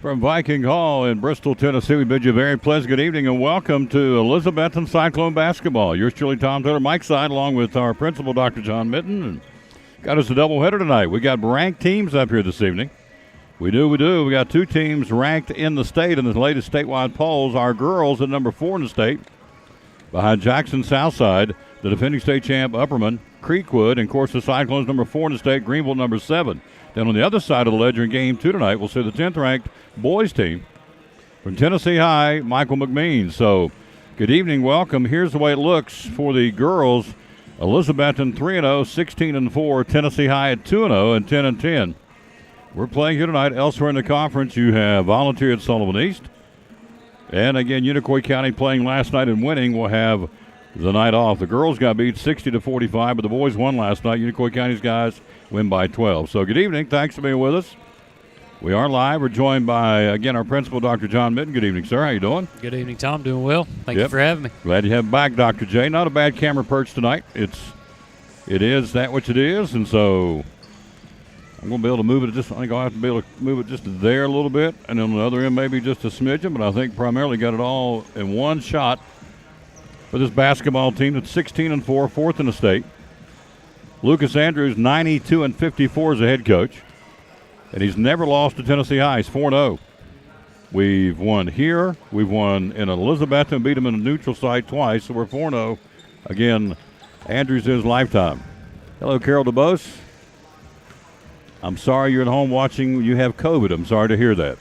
From Viking Hall in Bristol, Tennessee, we bid you a very pleasant good evening and welcome to Elizabethton Cyclone Basketball. Yours truly, Tom Taylor, Mike Side, along with our principal, Dr. John Mitten. And got us a doubleheader tonight. We got ranked teams up here this evening. We do. We got two teams ranked in the state in the latest statewide polls. Our girls at number 4 in the state, behind Jackson Southside, the defending state champ Upperman, Creekwood, and of course the Cyclones number 4 in the state, Greenville number 7. Then on the other side of the ledger in game 2 tonight, we'll see the 10th ranked boys team from Tennessee High, Michael McMean. So good evening, welcome. Here's the way it looks for the girls. Elizabethton 3-0, 16-4, Tennessee High at 2-0 and 10-10. We're playing here tonight. Elsewhere in the conference, you have Volunteer at Sullivan East. And again, Unicoi County playing last night and winning will have the night off. The girls got beat 60-45, but the boys won last night. Unicoi County's guys win by 12. So good evening. Thanks for being with us. We are live. We're joined by, again, our principal, Dr. John Mitten. Good evening, sir. How you doing? Good evening, Tom. Doing well. Thank you for having me. Glad you have me back, Dr. J. Not a bad camera perch tonight. It is that which it is, and so I'm going to be able to move it I think I'll have to be able to move it just there a little bit, and on the other end maybe just a smidgen, but I think primarily got it all in one shot for this basketball team that's 16-4, 4th in the state. Lucas Andrews, 92-54 as a head coach, and he's never lost to Tennessee High. He's 4-0. We've won here. We've won in Elizabethton, beat them in a neutral site twice, so we're 4-0. Again, Andrews in his lifetime. Hello, Carol DeBose. I'm sorry you're at home watching. You have COVID. I'm sorry to hear that.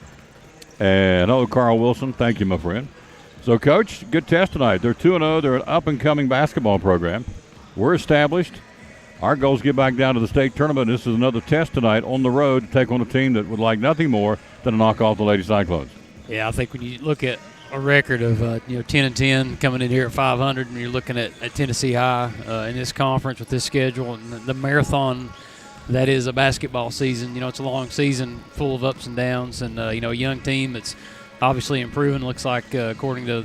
And hello, Carl Wilson. Thank you, my friend. So, Coach, good test tonight. They're 2-0. They're an up-and-coming basketball program. We're established. Our goal is to get back down to the state tournament. This is another test tonight on the road to take on a team that would like nothing more than to knock off the Lady Cyclones. Yeah, I think when you look at a record of 10-10 coming in here at 500, and you're looking at Tennessee High in this conference with this schedule and the marathon that is a basketball season. It's a long season full of ups and downs, and a young team that's obviously improving. Looks like according to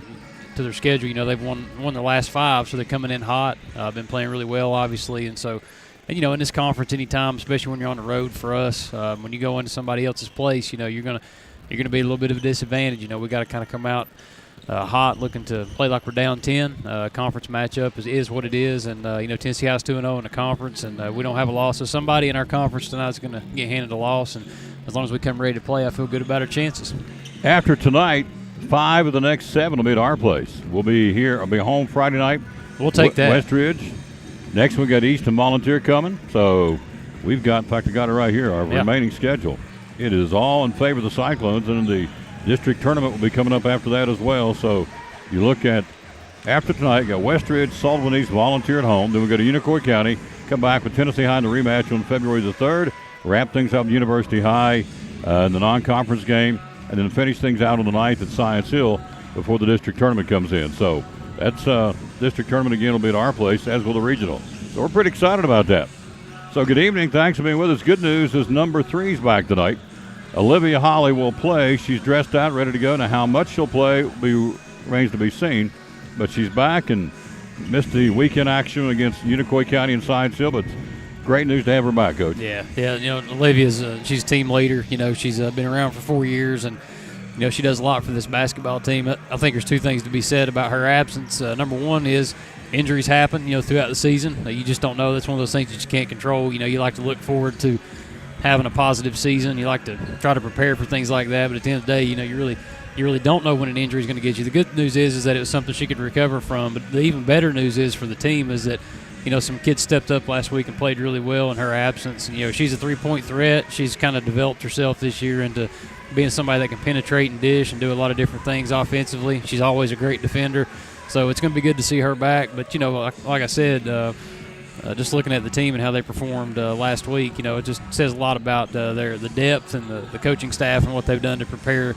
their schedule, they've won their last 5, so they're coming in hot. Been playing really well, obviously, and so in this conference, anytime, especially when you're on the road for us, when you go into somebody else's place, you're gonna be a little bit of a disadvantage. We got to kind of come out hot, looking to play like we're down 10. Conference matchup is what it is, and Tennessee High's 2-0 in the conference, and we don't have a loss. So somebody in our conference tonight is going to get handed a loss, and as long as we come ready to play, I feel good about our chances. After tonight, 5 of the next 7 will be at our place. We'll be here. I'll be home Friday night. We'll take that. West Ridge. Next we got East and Volunteer coming. So we've got, in fact, I got it right here, our remaining schedule. It is all in favor of the Cyclones, and the district tournament will be coming up after that as well. So you look at, after tonight, you got West Ridge, Sullivan East, Volunteer at home. Then we go to Unicoi County, come back with Tennessee High in the rematch on February the 3rd, wrap things up with University High in the non-conference game, and then finish things out on the 9th at Science Hill before the district tournament comes in. So that's district tournament again will be at our place, as will the regional. So we're pretty excited about that. So good evening. Thanks for being with us. Good news is number 3's back tonight. Olivia Holly will play. She's dressed out, ready to go. Now, how much she'll play remains to be seen. But she's back and missed the weekend action against Unicoi County and Science Hill. But great news to have her back, Coach. Yeah. Olivia's she's team leader. She's been around for 4 years, and she does a lot for this basketball team. I think there's 2 things to be said about her absence. Number 1 is injuries happen, throughout the season. You just don't know. That's one of those things that you can't control. You like to look forward to having a positive season. You like to try to prepare for things like that, but at the end of the day, you really don't know when an injury is going to get you. The good news is that it was something she could recover from, but the even better news is for the team is that some kids stepped up last week and played really well in her absence. And, she's a three-point threat. She's kind of developed herself this year into being somebody that can penetrate and dish and do a lot of different things offensively. She's always a great defender, so it's going to be good to see her back. But like I said, just looking at the team and how they performed last week, it just says a lot about the depth and the coaching staff and what they've done to prepare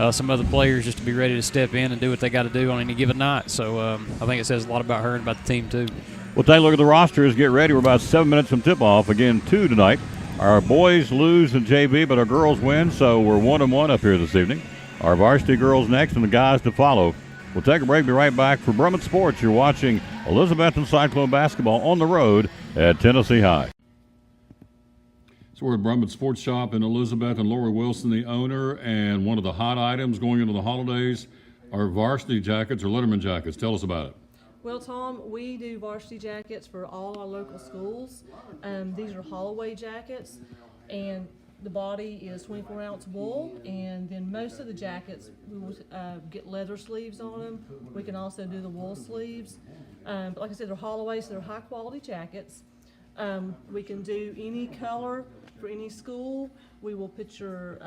some other players just to be ready to step in and do what they got to do on any given night. So I think it says a lot about her and about the team too. We'll take a look at the rosters. Get ready. We're about 7 minutes from tip-off. Again, 2 tonight. Our boys lose in JV, but our girls win, so we're 1-1 up here this evening. Our varsity girls next and the guys to follow. We'll take a break, be right back. For Brummett Sports, you're watching Elizabethton Cyclone basketball on the road at Tennessee High. So we're at Brummett Sports Shop in Elizabeth, and Lori Wilson, the owner, and one of the hot items going into the holidays are varsity jackets or Letterman jackets. Tell us about it. Well, Tom, we do varsity jackets for all our local schools. These are Holloway jackets, and the body is 24-ounce wool, and then most of the jackets we will get leather sleeves on them. We can also do the wool sleeves. But like I said, they're Holloway, so they're high-quality jackets. We can do any color for any school. We will put your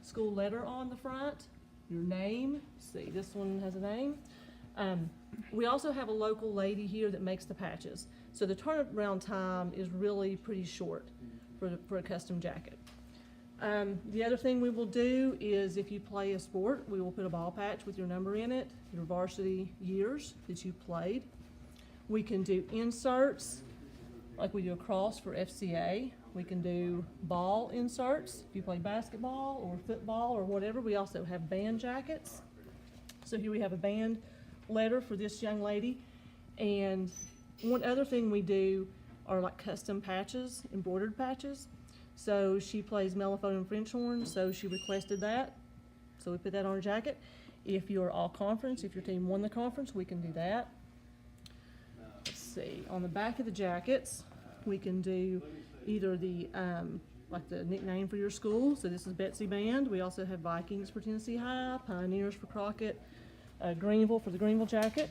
school letter on the front, your name. See, this one has a name. We also have a local lady here that makes the patches. So the turnaround time is really pretty short for a custom jacket. The other thing we will do is if you play a sport, we will put a ball patch with your number in it, your varsity years that you played. We can do inserts, like we do a cross for FCA. We can do ball inserts if you play basketball or football or whatever. We also have band jackets. So here we have a band letter for this young lady. And one other thing we do are like custom patches, embroidered patches. So she plays mellophone and French horn, so she requested that. So we put that on her jacket. If you're all conference, if your team won the conference, we can do that. Let's see, on the back of the jackets, we can do either the, like the nickname for your school. So this is Betsy Band. We also have Vikings for Tennessee High, Pioneers for Crockett, Greenville for the Greenville jacket.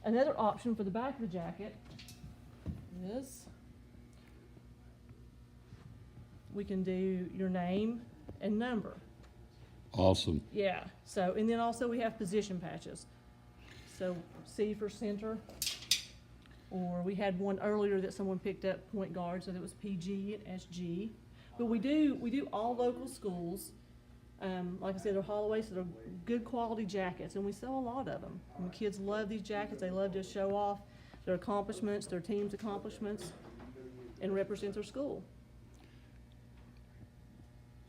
Another option for the back of the jacket is we can do your name and number. Awesome. Yeah, so, and then also we have position patches. So C for center, or we had one earlier that someone picked up point guard, so that was PG and SG. But we do all local schools. Like I said, they're Holloway, so they're good quality jackets, and we sell a lot of them. And the kids love these jackets. They love to show off their accomplishments, their team's accomplishments, and represent their school.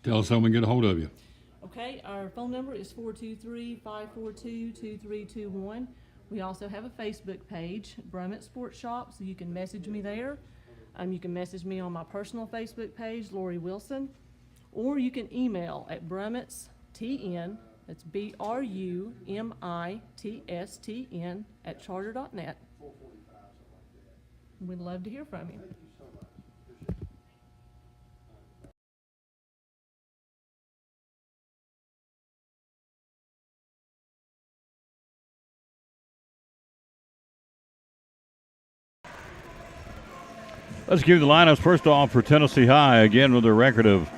Tell us how we can get a hold of you. Okay, our phone number is 423-542-2321. We also have a Facebook page, Brummett Sports Shop, so you can message me there. You can message me on my personal Facebook page, Lori Wilson, or you can email at brummittstn, that's BRUMITSTN @charter.net. We'd love to hear from you. Let's give the lineups first off for Tennessee High, again with a record of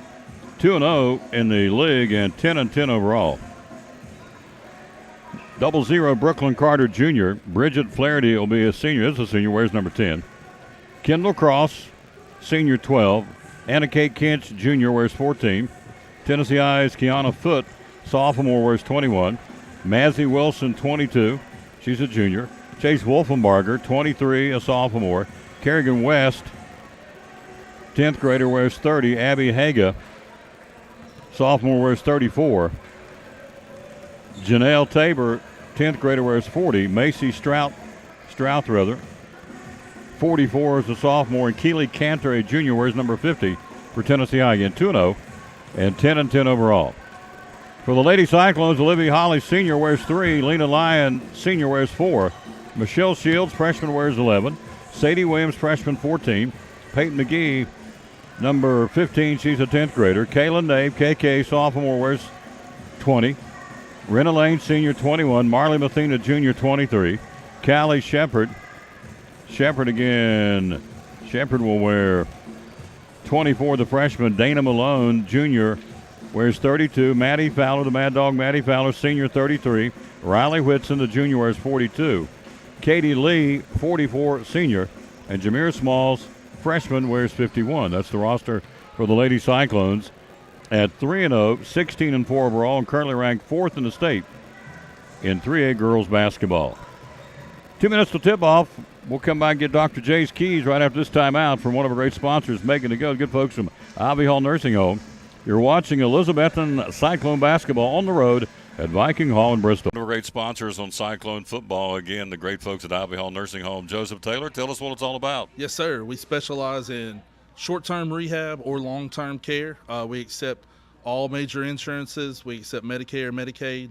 2-0 in the league and 10-10 overall. 00 Brooklyn Carter Jr. Bridget Flaherty will be a senior. This is a senior. Wears number 10. Kendall Cross, senior 12. Anna Kate Kinch Jr. wears 14. Tennessee High's Kiana Foote, sophomore, wears 21. Mazzie Wilson, 22. She's a junior. Chase Wolfenbarger, 23, a sophomore. Kerrigan West, 10th grader, wears 30. Abby Haga, sophomore, wears 34. Janelle Tabor, 10th grader, wears 40. Macy Strouth, 44 is a sophomore. And Keely Cantor, a junior, wears number 50 for Tennessee High. Again, 2-0 and 10-10 overall. For the Lady Cyclones, Olivia Holly, senior, wears 3. Lena Lyon, senior, wears 4. Michelle Shields, freshman, wears 11. Sadie Williams, freshman, 14. Peyton McGee, number 15, she's a 10th grader. Kaylin Nave, KK, sophomore, wears 20. Renna Lane, senior, 21. Marley Mathena, junior, 23. Callie Shepard again. Shepard will wear 24, the freshman. Dana Malone, junior, wears 32. Maddie Fowler, the Mad Dog Maddie Fowler, senior, 33. Riley Whitson, the junior, wears 42. Katie Lee, 44, senior. And Jameer Smalls, freshman, wears 51. That's the roster for the Lady Cyclones at 3-0, 16-4 overall, and currently ranked 4th in the state in 3A girls basketball. 2 minutes to tip off. We'll come back and get Dr. J's keys right after this timeout from one of our great sponsors, Making It Go. Good folks from Ivy Hall Nursing Home. You're watching Elizabethton Cyclone basketball on the road at Viking Hall in Bristol. One of our great sponsors on Cyclone football, again, the great folks at Ivy Hall Nursing Home. Joseph Taylor, tell us what it's all about. Yes, sir. We specialize in short-term rehab or long-term care. We accept all major insurances. We accept Medicare, Medicaid.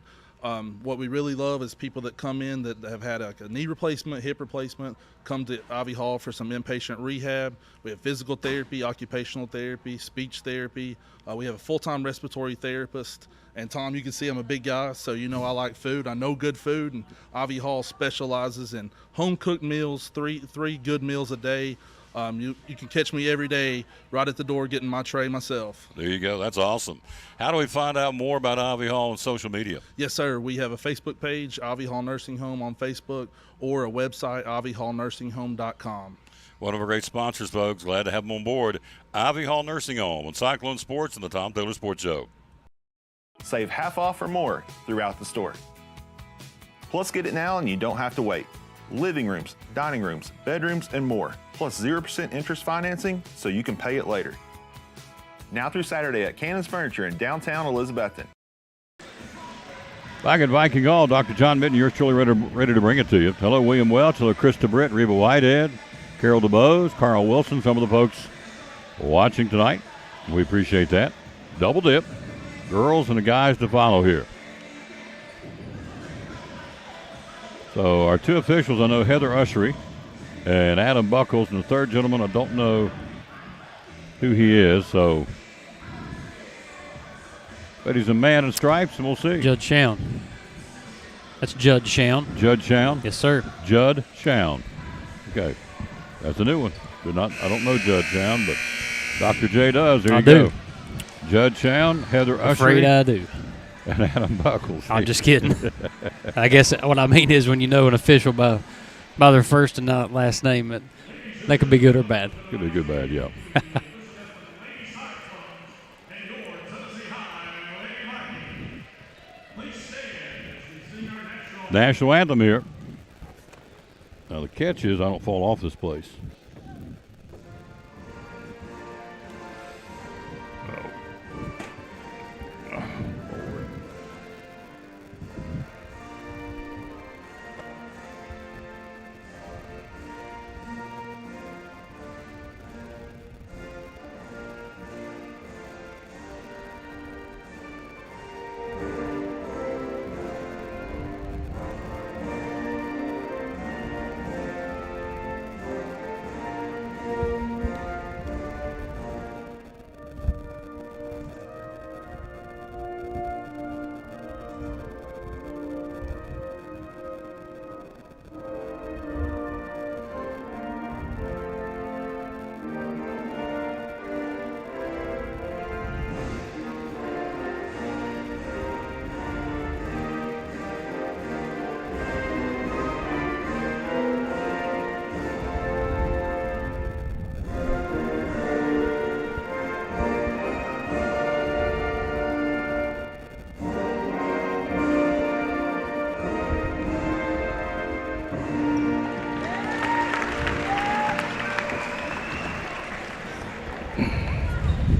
What we really love is people that come in that have had a knee replacement, hip replacement, come to Ivy Hall for some inpatient rehab. We have physical therapy, occupational therapy, speech therapy. We have a full-time respiratory therapist. And Tom, you can see I'm a big guy, so you know I like food. I know good food, and Ivy Hall specializes in home-cooked meals, three good meals a day. You can catch me every day right at the door getting my tray myself. There you go. That's awesome. How do we find out more about Ivy Hall on social media? Yes, sir. We have a Facebook page, Ivy Hall Nursing Home on Facebook, or a website, ivyhallnursing.com. One of our great sponsors, folks. Glad to have them on board. Ivy Hall Nursing Home on Cyclone Sports and the Tom Taylor Sports Show. Save half off or more throughout the store. Plus, get it now and you don't have to wait. Living rooms, dining rooms, bedrooms, and more. Plus 0% interest financing so you can pay it later. Now through Saturday at Cannon's Furniture in downtown Elizabethton. Back at Viking Hall, Dr. John Mitten, yours truly ready to bring it to you. Hello, William Welch. Hello, Krista Britt, Reba Whitehead, Carol DeBose, Carl Wilson, some of the folks watching tonight. We appreciate that. Double dip. Girls and the guys to follow here. So our two officials, I know Heather Ushery and Adam Buckles, and the third gentleman, I don't know who he is, but he's a man in stripes, and we'll see. Judd Shown. That's Judd Shown. Judd Shown? Yes, sir. Judd Shown. Okay. That's a new one. I don't know Judd Shown, but Dr. J does. There you go. Judd Shown, Heather Ushery. Afraid I do. And Adam Buckles. I'm just kidding. I guess what I mean is when you know an official by their first and not last name, they could be good or bad. Could be good, bad, yeah. National anthem here. Now the catch is I don't fall off this place.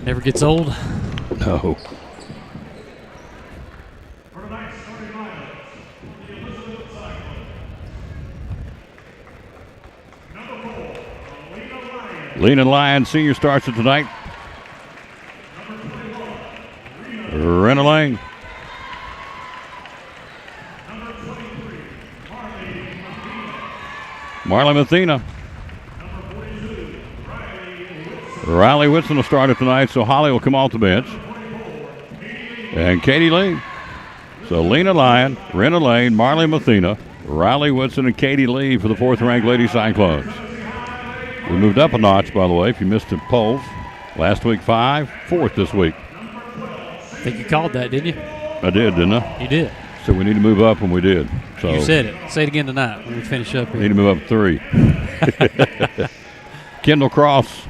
Never gets old. No. Lena Lyon, senior starts it tonight. Renna Lane. Marley Mathena. Riley Whitson will start it tonight, so Holly will come off the bench. And Katie Lee. So Lena Lyon, Renna Lane, Marley Mathena, Riley Whitson, and Katie Lee for the fourth-ranked Lady Cyclones. We moved up a notch, by the way, if you missed the polls. Last week 5, fourth this week. I think you called that, didn't you? I did, didn't I? You did. So we need to move up, and we did. So You said it. Say it again tonight when we finish up here. Need to move up 3. Kendall Cross.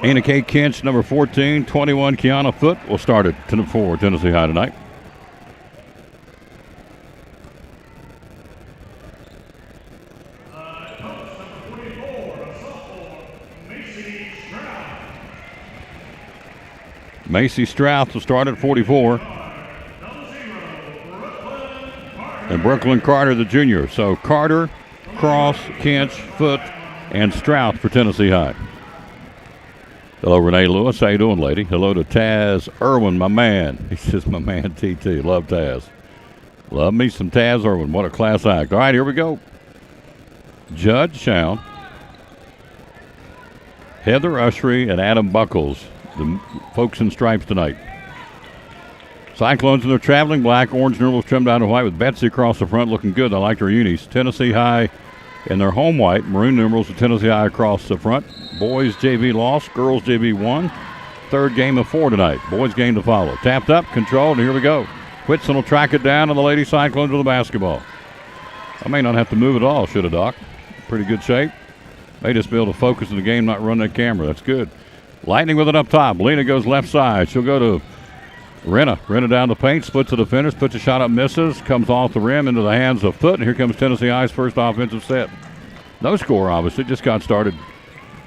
Anna K. Kinch, number 14. 21, Kiana Foote will start at 10-4 Tennessee High tonight. Macy Strouth will start at 44. And Brooklyn Carter, the junior. So Carter, Cross, Kinch, Foot, and Strout for Tennessee High. Hello, Renee Lewis. How you doing, lady? Hello to Taz Irwin, my man. He says, my man, TT. Love Taz. Love me some Taz Irwin. What a class act. All right, here we go. Judd Shown, Heather Ushery, and Adam Buckles, the folks in stripes tonight. Cyclones in their traveling black, orange numerals trimmed out in white with Betsy across the front looking good. I like their unis. Tennessee High in their home white, maroon numerals with Tennessee High across the front. Boys JV lost, girls JV won. Third game of 4 tonight. Boys game to follow. Tapped up, controlled, and here we go. Whitson will track it down, and the Lady Cyclones with the basketball. I may not have to move at all, should have, Doc. Pretty good shape. May just be able to focus on the game, not run that camera. That's good. Lightning with it up top. Lena goes left side. She'll go to Renna. Renna down the paint, splits to the finish, puts a shot up, misses, comes off the rim into the hands of Foot, and here comes Tennessee High's first offensive set. No score, obviously, just got started.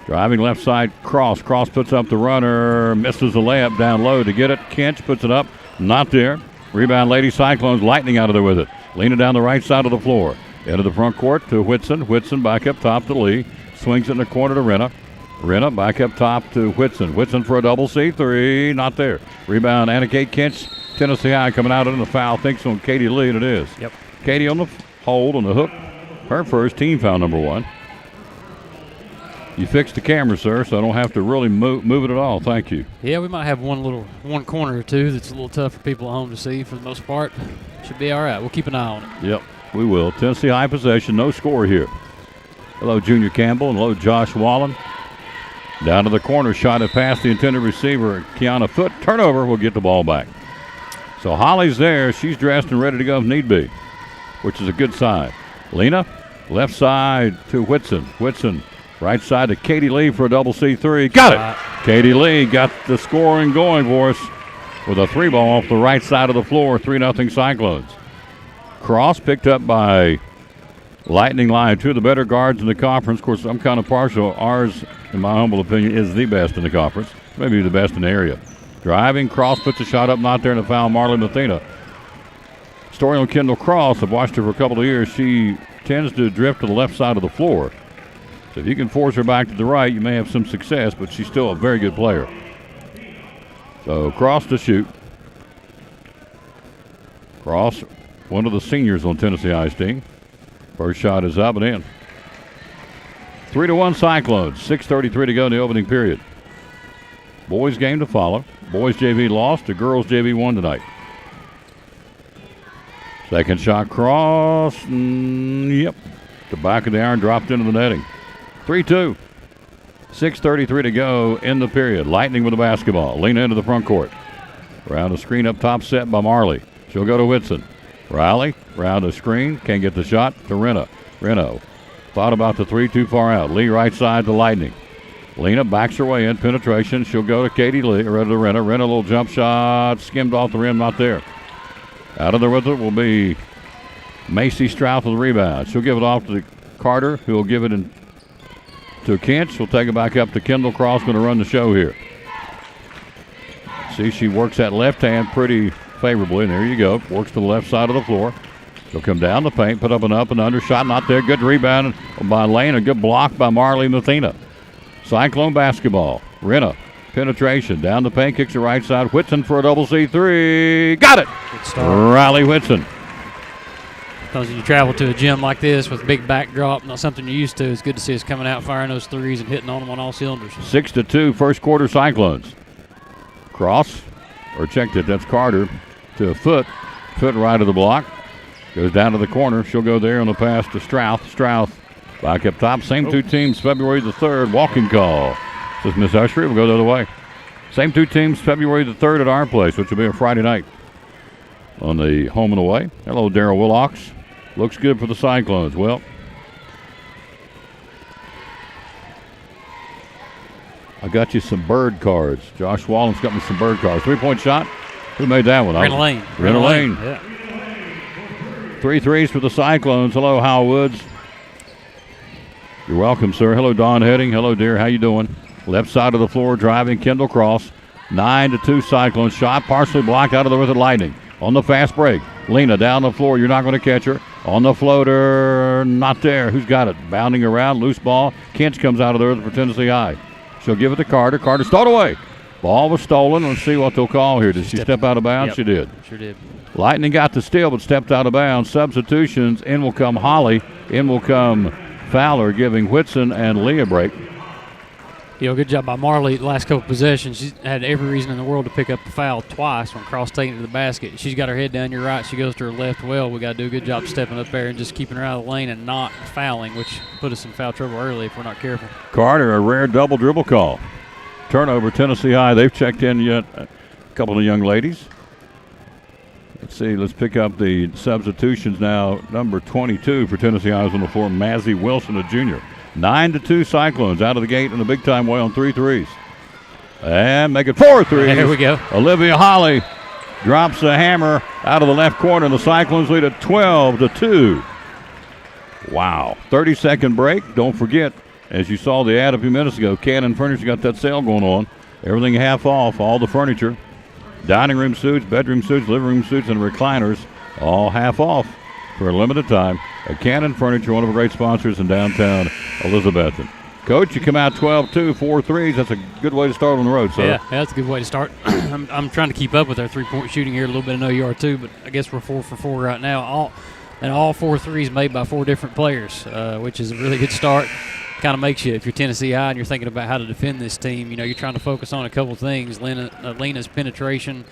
Driving left side, Cross. Cross puts up the runner, misses the layup down low to get it. Kinch puts it up, not there. Rebound, Lady Cyclones, Lightning out of there with it. Lena down the right side of the floor. Into the front court to Whitson. Whitson back up top to Lee. Swings it in the corner to Renna. Renna back up top to Whitson. Whitson for a double C3. Not there. Rebound, Anna Kate Kinch. Tennessee High coming out in the foul. Thinks on Katie Lee, and it is. Yep. Katie on the hold on the hook. Her first, team foul number 1. You fixed the camera, sir, so I don't have to really move it at all. Thank you. Yeah, we might have one corner or two that's a little tough for people at home to see for the most part. Should be all right. We'll keep an eye on it. Yep, we will. Tennessee High possession. No score here. Hello, Junior Campbell, and hello, Josh Wallen. Down to the corner, shot it past the intended receiver, Kiana Foot. Turnover, will get the ball back. So Holly's there. She's dressed and ready to go if need be, which is a good sign. Lena, left side to Whitson. Whitson, right side to Katie Lee for a double C3. Got it! Katie Lee got the scoring going for us with a 3-ball off the right side of the floor, 3-0 Cyclones. Cross picked up by Lightning Line, 2 of the better guards in the conference. Of course, I'm kind of partial. Ours, in my humble opinion, is the best in the conference. Maybe the best in the area. Driving, Cross puts a shot up, not there, and a foul, Marley Mathena. Story on Kendall Cross, I've watched her for a couple of years. She tends to drift to the left side of the floor. So if you can force her back to the right, you may have some success, but she's still a very good player. So Cross to shoot. Cross, one of the seniors on Tennessee High's team. First shot is up and in. 3-1 Cyclones. 6:33 to go in the opening period. Boys game to follow. Boys JV lost. The girls JV won tonight. Second shot, Cross. Yep. The back of the iron dropped into the netting. 3-2. 6:33 to go in the period. Lightning with the basketball. Lena into the front court. Around the screen up top, set by Marley. She'll go to Whitson. Riley, round the screen, can't get the shot to Renna. Renno thought about the 3, too far out. Lee right side to Lightning. Lena backs her way in, penetration. She'll go to Katie Lee, or to Renna. Renna, a little jump shot, skimmed off the rim, not there. Out of there with it will be Macy Strout with the rebound. She'll give it off to Carter, who will give it to Kinch. She'll take it back up to Kendall Cross, going to run the show here. See, she works that left hand pretty favorably, and there you go. Works to the left side of the floor. She'll come down the paint, put up and under shot, not there. Good rebound by Lane, a good block by Marley Mathena. Cyclone basketball. Renna, penetration, down the paint, kicks the right side. Whitson for a double C3. Got it! Riley Whitson. Because when you travel to a gym like this with a big backdrop, not something you're used to, it's good to see us coming out, firing those threes and hitting on them on all cylinders. 6-2, first quarter Cyclones. Cross, or checked it, that's Carter, to Foot. Foot right of the block. Goes down to the corner. She'll go there on the pass to Strouth. Strouth back up top. Same two teams, February the 3rd. Walking call. Says Miss Ushery. We'll go the other way. Same two teams, February the 3rd at our place, which will be a Friday night on the home and away. Hello, Darryl Willocks. Looks good for the Cyclones. Well, I got you some bird cards. Josh Wallen's got me some bird cards. 3-point shot. Who made that one? Renna Lane. Renna Lane. Yeah. 3 threes for the Cyclones. Hello, Hal Woods. You're welcome, sir. Hello, Don Heading. Hello, dear. How you doing? Left side of the floor, driving Kendall Cross. 9-2 Cyclones. Shot partially blocked out of the with the Lightning. On the fast break. Lena down the floor. You're not going to catch her. On the floater, not there. Who's got it? Bounding around, loose ball. Kent comes out of there for Tennessee High. She'll give it to Carter. Carter stole away. Ball was stolen. Let's see what they'll call here. Did she step out of bounds? Yep. She did. Sure did. Lightning got the steal, but stepped out of bounds. Substitutions. In will come Holly. In will come Fowler, giving Whitson and Lee a break. Good job by Marley the last couple possessions. She's had every reason in the world to pick up the foul twice when Cross taking it to the basket. She's got her head down your right. She goes to her left. Well, we got to do a good job stepping up there and just keeping her out of the lane and not fouling, which put us in foul trouble early if we're not careful. Carter, a rare double dribble call. Turnover, Tennessee High. They've checked in yet a couple of young ladies. Let's see. Let's pick up the substitutions now. Number 22 for Tennessee High is on the floor, Mazzie Wilson, a junior. 9-2 Cyclones out of the gate in a big-time way on 3 threes. And make it 4 threes. There we go. Olivia Holly drops the hammer out of the left corner, and the Cyclones lead at 12-2. Wow. 30-second break. Don't forget, as you saw the ad a few minutes ago, Cannon Furniture got that sale going on. Everything half off, all the furniture. Dining room suites, bedroom suites, living room suites, and recliners, all half off for a limited time. At Cannon Furniture, one of our great sponsors in downtown Elizabethton. Coach, you come out 12-2, 4 threes. That's a good way to start on the road, sir. Yeah, that's a good way to start. I'm trying to keep up with our three-point shooting here a little bit. I know you are too, but I guess we're 4 for 4 right now. All 4 threes made by 4 different players, which is a really good start. Kind of makes you, if you're Tennessee High and you're thinking about how to defend this team, you're trying to focus on a couple things. Lena's penetration,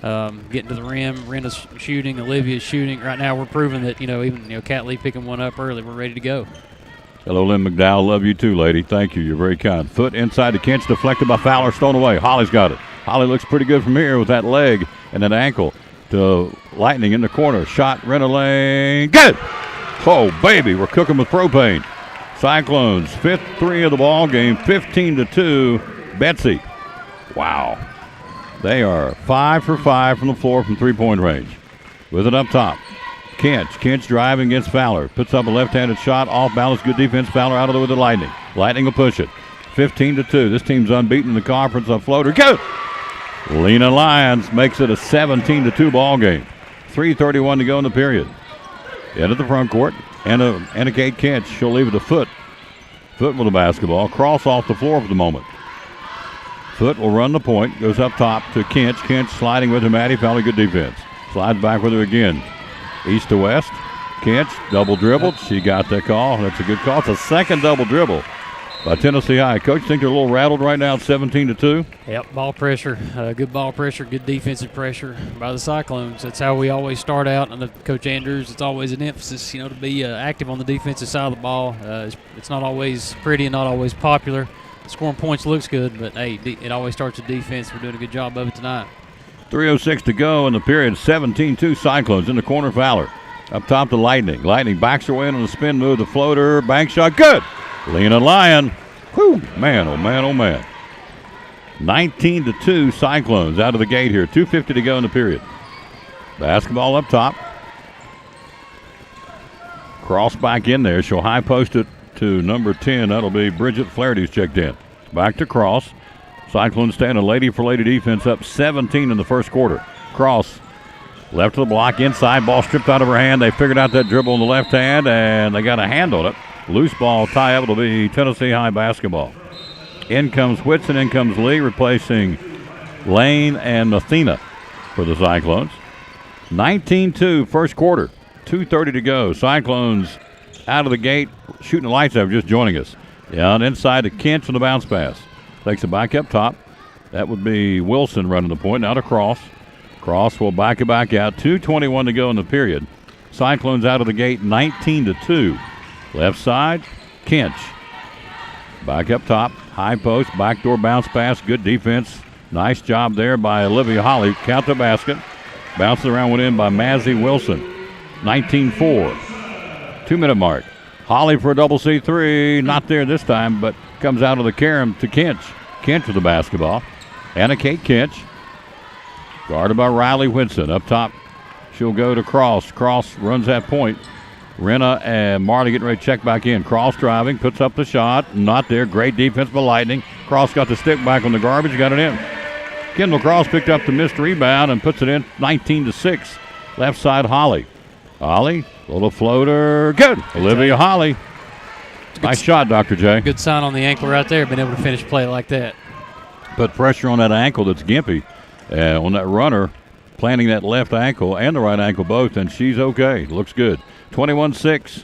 getting to the rim, Rena's shooting, Olivia's shooting. Right now we're proving that, even Kat Lee picking one up early, we're ready to go. Hello, Lynn McDowell. Love you too, lady. Thank you. You're very kind. Foot inside the Kent, deflected by Fowler, stolen away. Holly's got it. Holly looks pretty good from here with that leg and that ankle to Lightning in the corner. Shot, Rena Lane. Get it! Oh, baby, we're cooking with propane. Cyclones, 5th 3 of the ball game, 15-2. Betsy. Wow. They are 5 for 5 from the floor from three-point range. With it up top. Kent driving against Fowler. Puts up a left-handed shot, off balance, good defense. Fowler out of there with the Lightning. Lightning will push it. 15-2. This team's unbeaten in the conference on floater. Go! Lena Lyons makes it a 17-2 ball game. 3:31 to go in the period. Into the front court. Anna Kate Kent. She'll leave it to Foot. Foot with the basketball. Cross off the floor for the moment. Foot will run the point. Goes up top to Kent. Kent sliding with her. Maddie Fowler. Good defense. Slides back with her again. East to west. Kent double dribbled. She got that call. That's a good call. It's a second double dribble by Tennessee High. Coach, think they're a little rattled right now at 17-2? Yep, ball pressure, good ball pressure, good defensive pressure by the Cyclones. That's how we always start out. And Coach Andrews, it's always an emphasis, to be active on the defensive side of the ball. It's not always pretty and not always popular. Scoring points looks good, but, hey, it always starts with defense. We're doing a good job of it tonight. 3:06 to go in the period. 17-2 Cyclones in the corner. Fowler up top to Lightning. Lightning backs her way in on the spin move. The floater, bank shot, good. Lena Lyon. Whew, man, oh man, oh man. 19-2 Cyclones out of the gate here. 2:50 to go in the period. Basketball up top. Cross back in there. She'll high post it to number 10. That'll be Bridget Flaherty's checked in. Back to Cross. Cyclones staying a lady for lady defense, up 17 in the first quarter. Cross left of the block, inside, ball stripped out of her hand. They figured out that dribble on the left hand, and they got a hand on it. Loose ball tie up. It'll be Tennessee High basketball. In comes Whitson, in comes Lee, replacing Lane and Athena for the Cyclones. 19-2 first quarter. 2:30 to go. Cyclones out of the gate, shooting the lights out, just joining us. Down inside to Kent for the bounce pass. Takes it back up top. That would be Wilson running the point. Now to Cross. Cross will back it back out. 2:21 to go in the period. Cyclones out of the gate, 19-2. Left side, Kent. Back up top, high post, backdoor bounce pass, good defense. Nice job there by Olivia Holly. Count the basket. Bounces around, went in by Mazzie Wilson. 19-4. 2-minute mark. Holly for a double C3. Not there this time, but comes out of the carom to Kent. Kent with the basketball. Anna Kate Kent. Guarded by Riley Whitson. Up top, she'll go to Cross. Cross runs that point. Rena and Marley getting ready to check back in. Cross driving, puts up the shot. Not there. Great defense by Lightning. Cross got the stick back on the garbage, got it in. Kendall Cross picked up the missed rebound and puts it in 19-6. Left side, Holly. Holly Little floater. Good. Olivia Holly. Nice shot, Dr. J. Good sign on the ankle right there, being able to finish play like that. Put pressure on that ankle that's gimpy. On that runner, planting that left ankle and the right ankle both, and she's okay. Looks good. 21-6.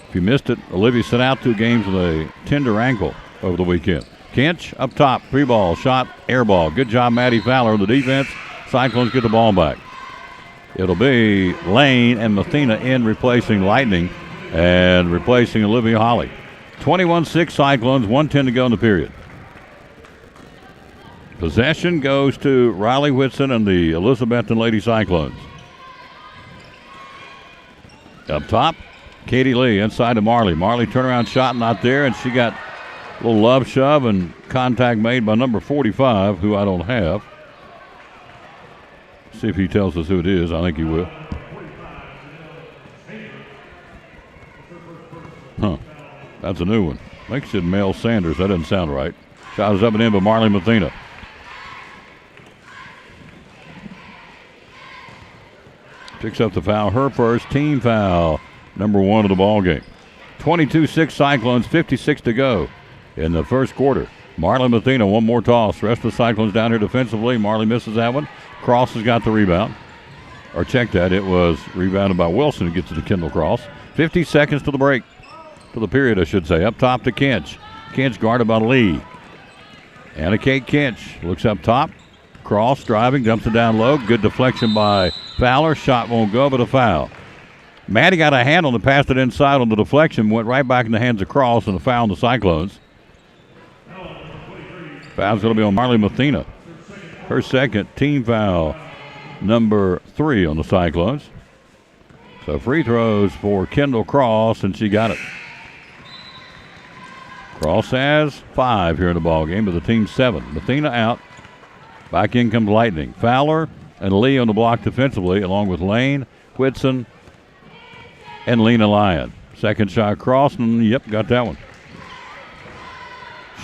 If you missed it, Olivia sat out 2 games with a tender ankle over the weekend. Kinch up top, 3 ball, shot, air ball. Good job, Maddie Fowler on the defense. Cyclones get the ball back. It'll be Lane and Mathena in replacing Lightning and replacing Olivia Holly. 21-6 Cyclones, 1:10 to go in the period. Possession goes to Riley Whitson and the Elizabethton Lady Cyclones. Up top, Katie Lee inside to Marley. Marley turnaround shot not there, and she got a little love shove and contact made by number 45, who I don't have. See if he tells us who it is. I think he will. Huh. That's a new one. I think it said Mel Sanders. That doesn't sound right. Shot is up and in by Marley Mathena. Picks up the foul. Her first team foul. Number 1 of the ball game. 22-6 Cyclones, 56 to go in the first quarter. Marley Mathena, one more toss. Rest of the Cyclones down here defensively. Marley misses that one. Cross has got the rebound. Or check that. It was rebounded by Wilson. It gets to Kendall Cross. 50 seconds to the break. To the period, I should say. Up top to Kinch. Kinch guarded by Lee. Anna Kate Kinch looks up top. Cross driving, dumps it down low. Good deflection by Fowler. Shot won't go, but a foul. Maddie got a handle and passed it inside on the deflection. Went right back in the hands of Cross, and a foul on the Cyclones. Foul's going to be on Marley Mathena. Her second team foul, number 3 on the Cyclones. So free throws for Kendall Cross, and she got it. Cross has 5 here in the ball game, but the team's 7. Mathena out. Back in comes Lightning. Fowler and Lee on the block defensively, along with Lane, Whitson, and Lena Lyon. Second shot Cross, and yep, got that one.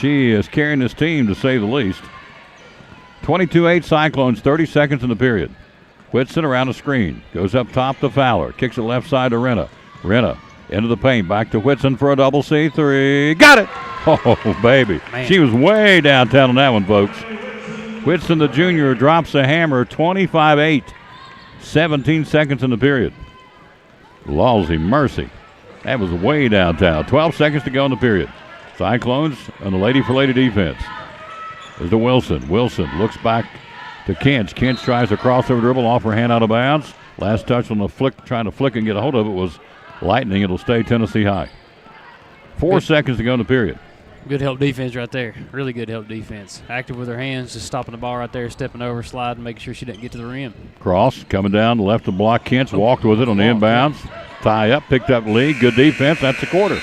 She is carrying this team, to say the least. 22-8 Cyclones, 30 seconds in the period. Whitson around the screen. Goes up top to Fowler. Kicks it left side to Renna. Renna into the paint. Back to Whitson for a double C3. Got it! Oh, baby. Man. She was way downtown on that one, folks. Whitson, the junior, drops the hammer. 25-8. 17 seconds in the period. Lawsy mercy. That was way downtown. 12 seconds to go in the period. Cyclones and the Lady for Lady defense. There's to Wilson. Wilson looks back to Kinch. Kinch tries a crossover dribble off her hand out of bounds. Last touch on the flick, trying to flick and get a hold of it, was Lightning. It'll stay Tennessee high. 4 seconds to go in the period. Good help defense right there. Really good help defense. Active with her hands, just stopping the ball right there, stepping over, sliding, making sure she doesn't get to the rim. Cross coming down, left to block. Kinch walked with it on the inbounds. Tie up, picked up lead. Good defense. That's the quarter.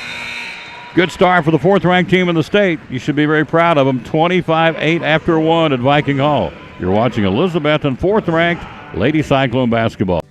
Good start for the 4th-ranked team in the state. You should be very proud of them. 25-8 after 1 at Viking Hall. You're watching Elizabethton 4th-ranked Lady Cyclone basketball.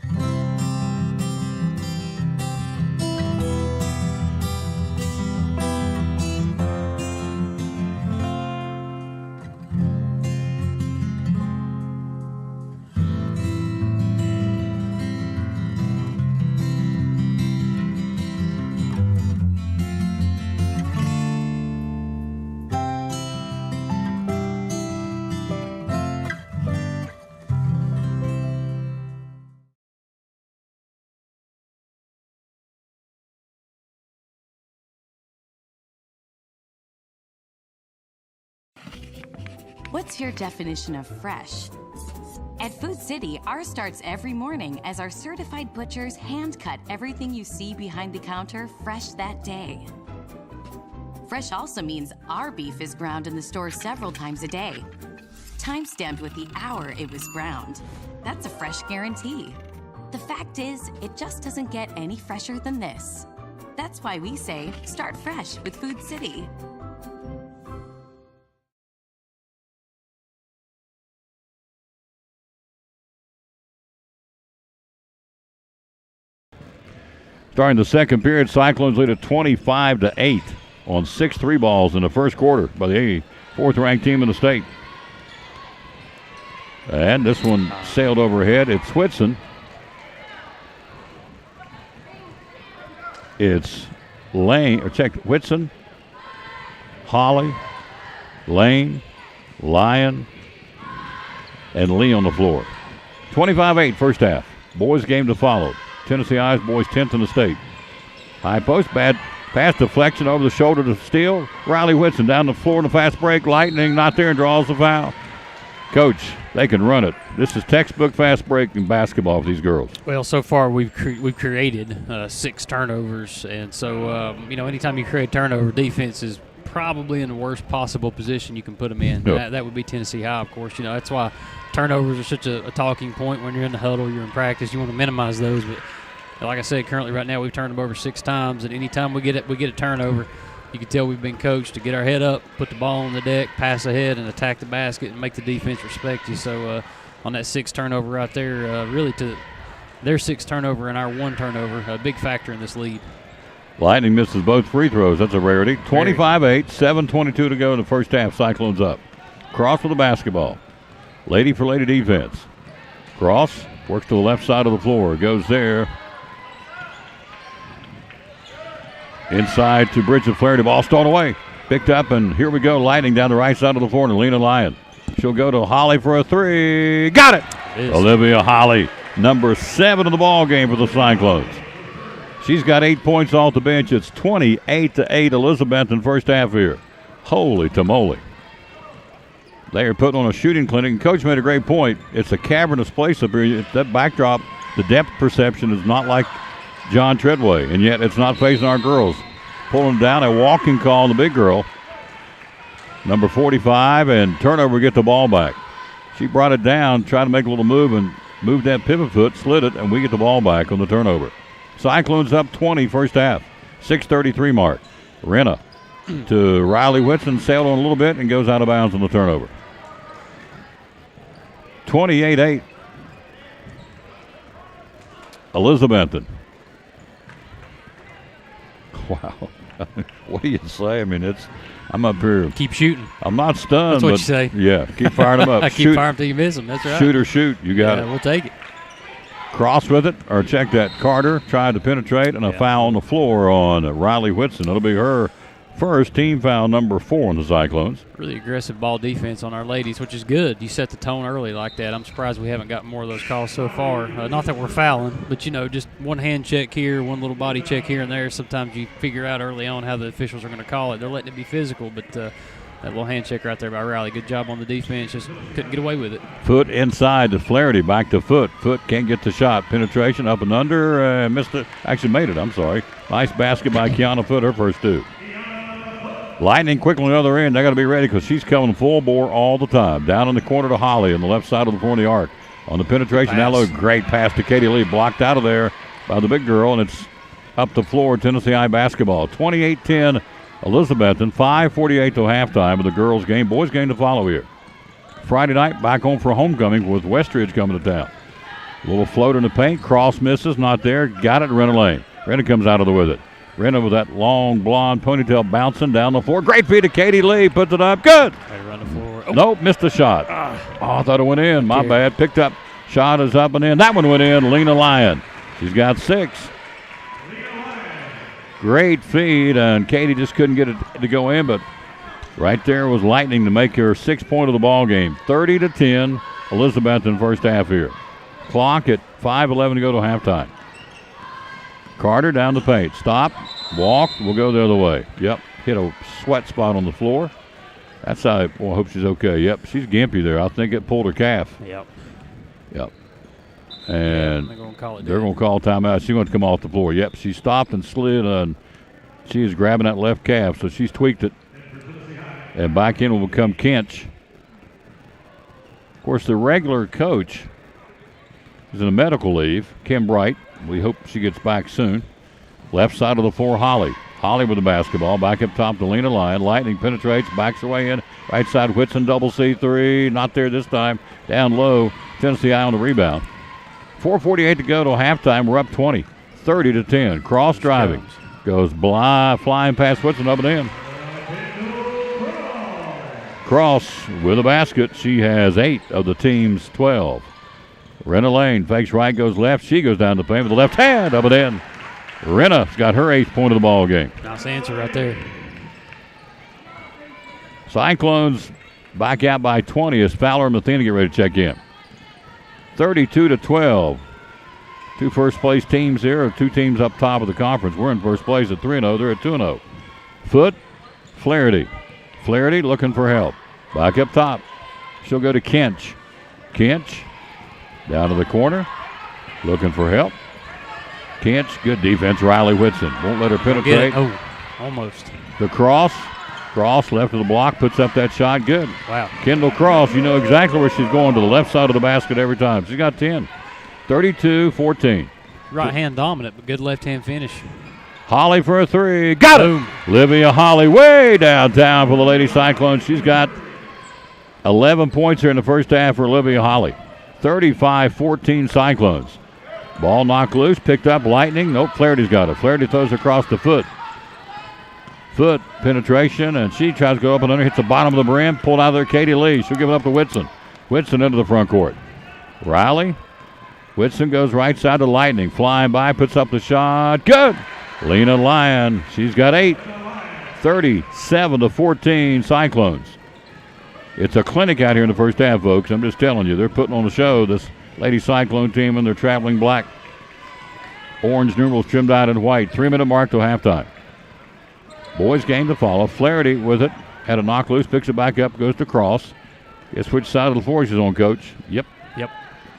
What's your definition of fresh? At Food City, ours starts every morning as our certified butchers hand-cut everything you see behind the counter fresh that day. Fresh also means our beef is ground in the store several times a day, time-stamped with the hour it was ground. That's a fresh guarantee. The fact is, it just doesn't get any fresher than this. That's why we say, start fresh with Food City. Starting the second period, Cyclones lead at 25-8 on 6 3 balls in the first quarter by the 4th-ranked team in the state. And this one sailed overhead. It's Whitson. It's Lane, or check, Whitson, Holly, Lane, Lyon, and Lee on the floor. 25-8 first half. Boys game to follow. Tennessee Eyes boys 10th in the state. High post, bad pass deflection over the shoulder to Steele. Riley Whitson down the floor in the fast break. Lightning not there and draws the foul. Coach, they can run it. This is textbook fast break in basketball for these girls. Well, so far we've created 6 turnovers, and so anytime you create turnover, defense is probably in the worst possible position you can put them in. Yep. That would be Tennessee High, of course. That's why turnovers are such a talking point when you're in the huddle, you're in practice. You want to minimize those, but like I said, currently right now we've turned them over 6 times, and any time we get a turnover, you can tell we've been coached to get our head up, put the ball on the deck, pass ahead, and attack the basket and make the defense respect you. So on that 6 turnover right there, really to their 6 turnover and our 1 turnover, a big factor in this lead. Lightning misses both free throws. That's a rarity. 25-8, 7:22 to go in the first half. Cyclones up. Cross with the basketball. Lady for lady defense. Cross works to the left side of the floor. Goes there. Inside to Bridget Flaherty. Ball stolen away. Picked up, and here we go. Lightning down the right side of the floor to Lena Lyon. She'll go to Holly for a 3. Got it! Olivia Holly, number 7 in the ball game for the Cyclones. She's got 8 points off the bench. It's 28-8 Elizabethton first half here. Holy tamale. They are putting on a shooting clinic, and Coach made a great point. It's a cavernous place up here. That backdrop, the depth perception is not like John Treadway, and yet it's not facing our girls. Pulling down a walking call on the big girl. Number 45, and turnover, get the ball back. She brought it down, tried to make a little move, and moved that pivot foot, slid it, and we get the ball back on the turnover. Cyclones up 20 first half. 6:33 mark. Renna to Riley Whitson, sailed on a little bit and goes out of bounds on the turnover. 28-8. Elizabethton. Wow. What do you say? I mean, I'm up here. Keep shooting. I'm not stunned. That's what but you say. Yeah, keep firing them up. Keep firing till you miss them. That's right. Shoot or shoot. You got it. We'll take it. Cross with it, or check that. Carter tried to penetrate, and a foul on the floor on Riley Whitson. It'll be her first, team foul number 4 on the Cyclones. Really aggressive ball defense on our ladies, which is good. You set the tone early like that. I'm surprised we haven't gotten more of those calls so far. Not that we're fouling, but, just one hand check here, one little body check here and there. Sometimes you figure out early on how the officials are going to call it. They're letting it be physical, but that little hand check right there by Riley. Good job on the defense. Just couldn't get away with it. Foot inside to Flaherty. Back to Foot. Foot can't get the shot. Penetration up and under. Missed it. Actually made it. I'm sorry. Nice basket by Kiana Foot. Her first 2. Lightning quickly on the other end. They got to be ready because she's coming full bore all the time. Down in the corner to Holly on the left side of the floor in the arc. On the penetration. Now look, great pass to Katie Lee. Blocked out of there by the big girl, and it's up the floor. Tennessee High basketball. 28-10. Elizabethton, 5:48 till halftime of the girls' game. Boys' game to follow here. Friday night, back home for homecoming with Westridge coming to town. A little float in the paint. Cross misses, not there. Got it, Renna Lane. Renna comes out of there with it. Renna with that long blonde ponytail bouncing down the floor. Great feed to Katie Lee. Puts it up. Good. Run the floor. Oh. Nope, missed the shot. I thought it went in. My bad. Picked up. Shot is up and in. That one went in. Lena Lyon. She's got 6. Great feed, and Katie just couldn't get it to go in, but right there was Lightning to make her 6th point of the ball game. 30-10, Elizabethton first half here. Clock at 5:11 to go to halftime. Carter down the paint. Stop, walk, we'll go the other way. Yep, hit a sweat spot on the floor. That's how I hope she's okay. Yep, she's gimpy there. I think it pulled her calf. Yep. And they're going to call timeout. She's going to come off the floor. Yep, she stopped and slid, and she is grabbing that left calf, so she's tweaked it. And back in will become Kinch. Of course, the regular coach is in a medical leave, Kim Bright. We hope she gets back soon. Left side of the floor, Holly. Holly with the basketball. Back up top to Lena Lyon. Lightning penetrates, backs her way in. Right side, Whitson, double C3. Not there this time. Down low. Tennessee High on the rebound. 4:48 to go till halftime. We're up 20. 30-10. Cross driving. Goes flying past Whitson up and in. Cross with a basket. She has 8 of the team's 12. Renna Lane fakes right, goes left. She goes down the paint with the left hand up and in. Renna's got her 8th point of the ball game. Nice answer right there. Cyclones back out by 20 as Fowler and Mathena get ready to check in. 32-12. 2 first-place teams here, 2 teams up top of the conference. We're in first place at 3-0. They're at 2-0. Foot, Flaherty. Flaherty looking for help. Back up top. She'll go to Kinch. Kinch down to the corner. Looking for help. Kinch, good defense. Riley Whitson won't let her penetrate. Oh, almost. The cross. Cross left of the block, puts up that shot. Good. Wow. Kendall Cross, you know exactly where she's going, to the left side of the basket every time. She's got 10. 32-14. Right hand dominant, but good left hand finish. Holly for a 3. Got Boom. it. Livia Holly way downtown for the Lady Cyclones. She's got 11 points here in the first half for Livia Holly. 35-14 Cyclones. Ball knocked loose, picked up. Lightning. Nope, Flaherty's got it. Flaherty throws across the foot. Foot penetration, and she tries to go up and under, hits the bottom of the brim, pulled out of there. Katie Lee. She'll give it up to Whitson. Whitson into the front court. Riley. Whitson goes right side to Lightning. Flying by, puts up the shot. Good. Lena Lyon. She's got 8. 37-14 Cyclones. It's a clinic out here in the first half, folks. I'm just telling you, they're putting on a show, this Lady Cyclone team, and they're traveling black. Orange numerals trimmed out in white. 3-minute mark till halftime. Boys game to follow. Flaherty with it. Had a knock loose, picks it back up, goes to Cross. Guess which side of the floor she's on, Coach? Yep.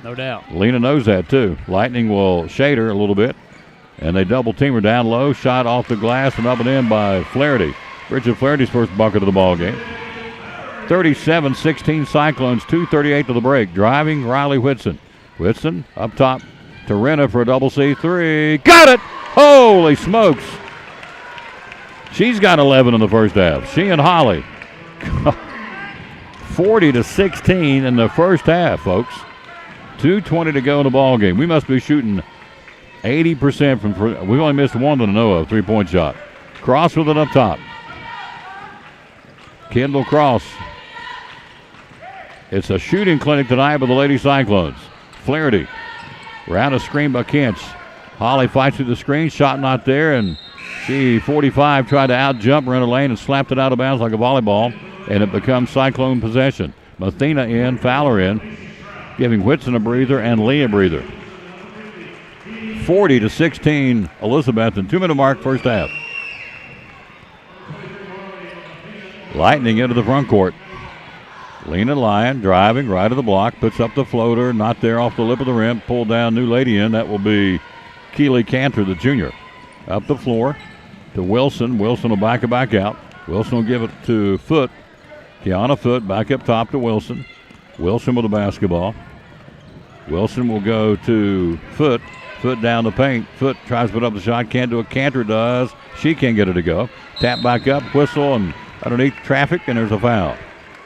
No doubt. Lena knows that, too. Lightning will shade her a little bit. And they double team her down low. Shot off the glass and up and in by Flaherty. Bridget Flaherty's first bucket of the ball game. 37-16 Cyclones. 2:38 to the break. Driving Riley Whitson. Whitson up top to Renna for a double C3. Got it! Holy smokes! She's got 11 in the first half. She and Holly. 40-16 in the first half, folks. 2:20 to go in the ball game. We must be shooting 80% from. We've only missed one to know of. 3-point shot. Cross with it up top. Kendall Cross. It's a shooting clinic tonight by the Lady Cyclones. Flaherty. Round a screen by Kinch. Holly fights through the screen. Shot not there, and she 45 tried to out jump Renna Lane and slapped it out of bounds like a volleyball, and it becomes Cyclone possession. Mathena in, Fowler in, giving Whitson a breather and Lee a breather. 40-16 Elizabethton. 2-minute mark, first half. Lightning into the front court. Lena Lyon driving right of the block, puts up the floater, not there off the lip of the rim, pulled down, new lady in. That will be Keely Cantor, the junior. Up the floor to Wilson. Wilson will back it back out. Wilson will give it to Foot. Kiana Foot back up top to Wilson. Wilson with the basketball. Wilson will go to Foot. Foot down the paint. Foot tries to put up the shot. Can't do it. Cantor does. She can't get it to go. Tap back up. Whistle and underneath traffic, and there's a foul.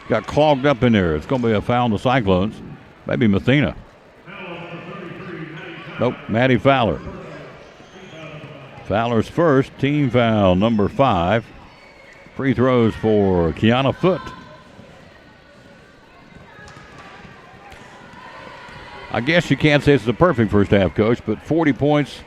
Got clogged up in there. It's going to be a foul on the Cyclones. Maybe Mathena. Nope, Maddie Fowler. Fowler's first, team foul number 5. Free throws for Kiana Foot. I guess you can't say it's the perfect first half, Coach, but 40 points,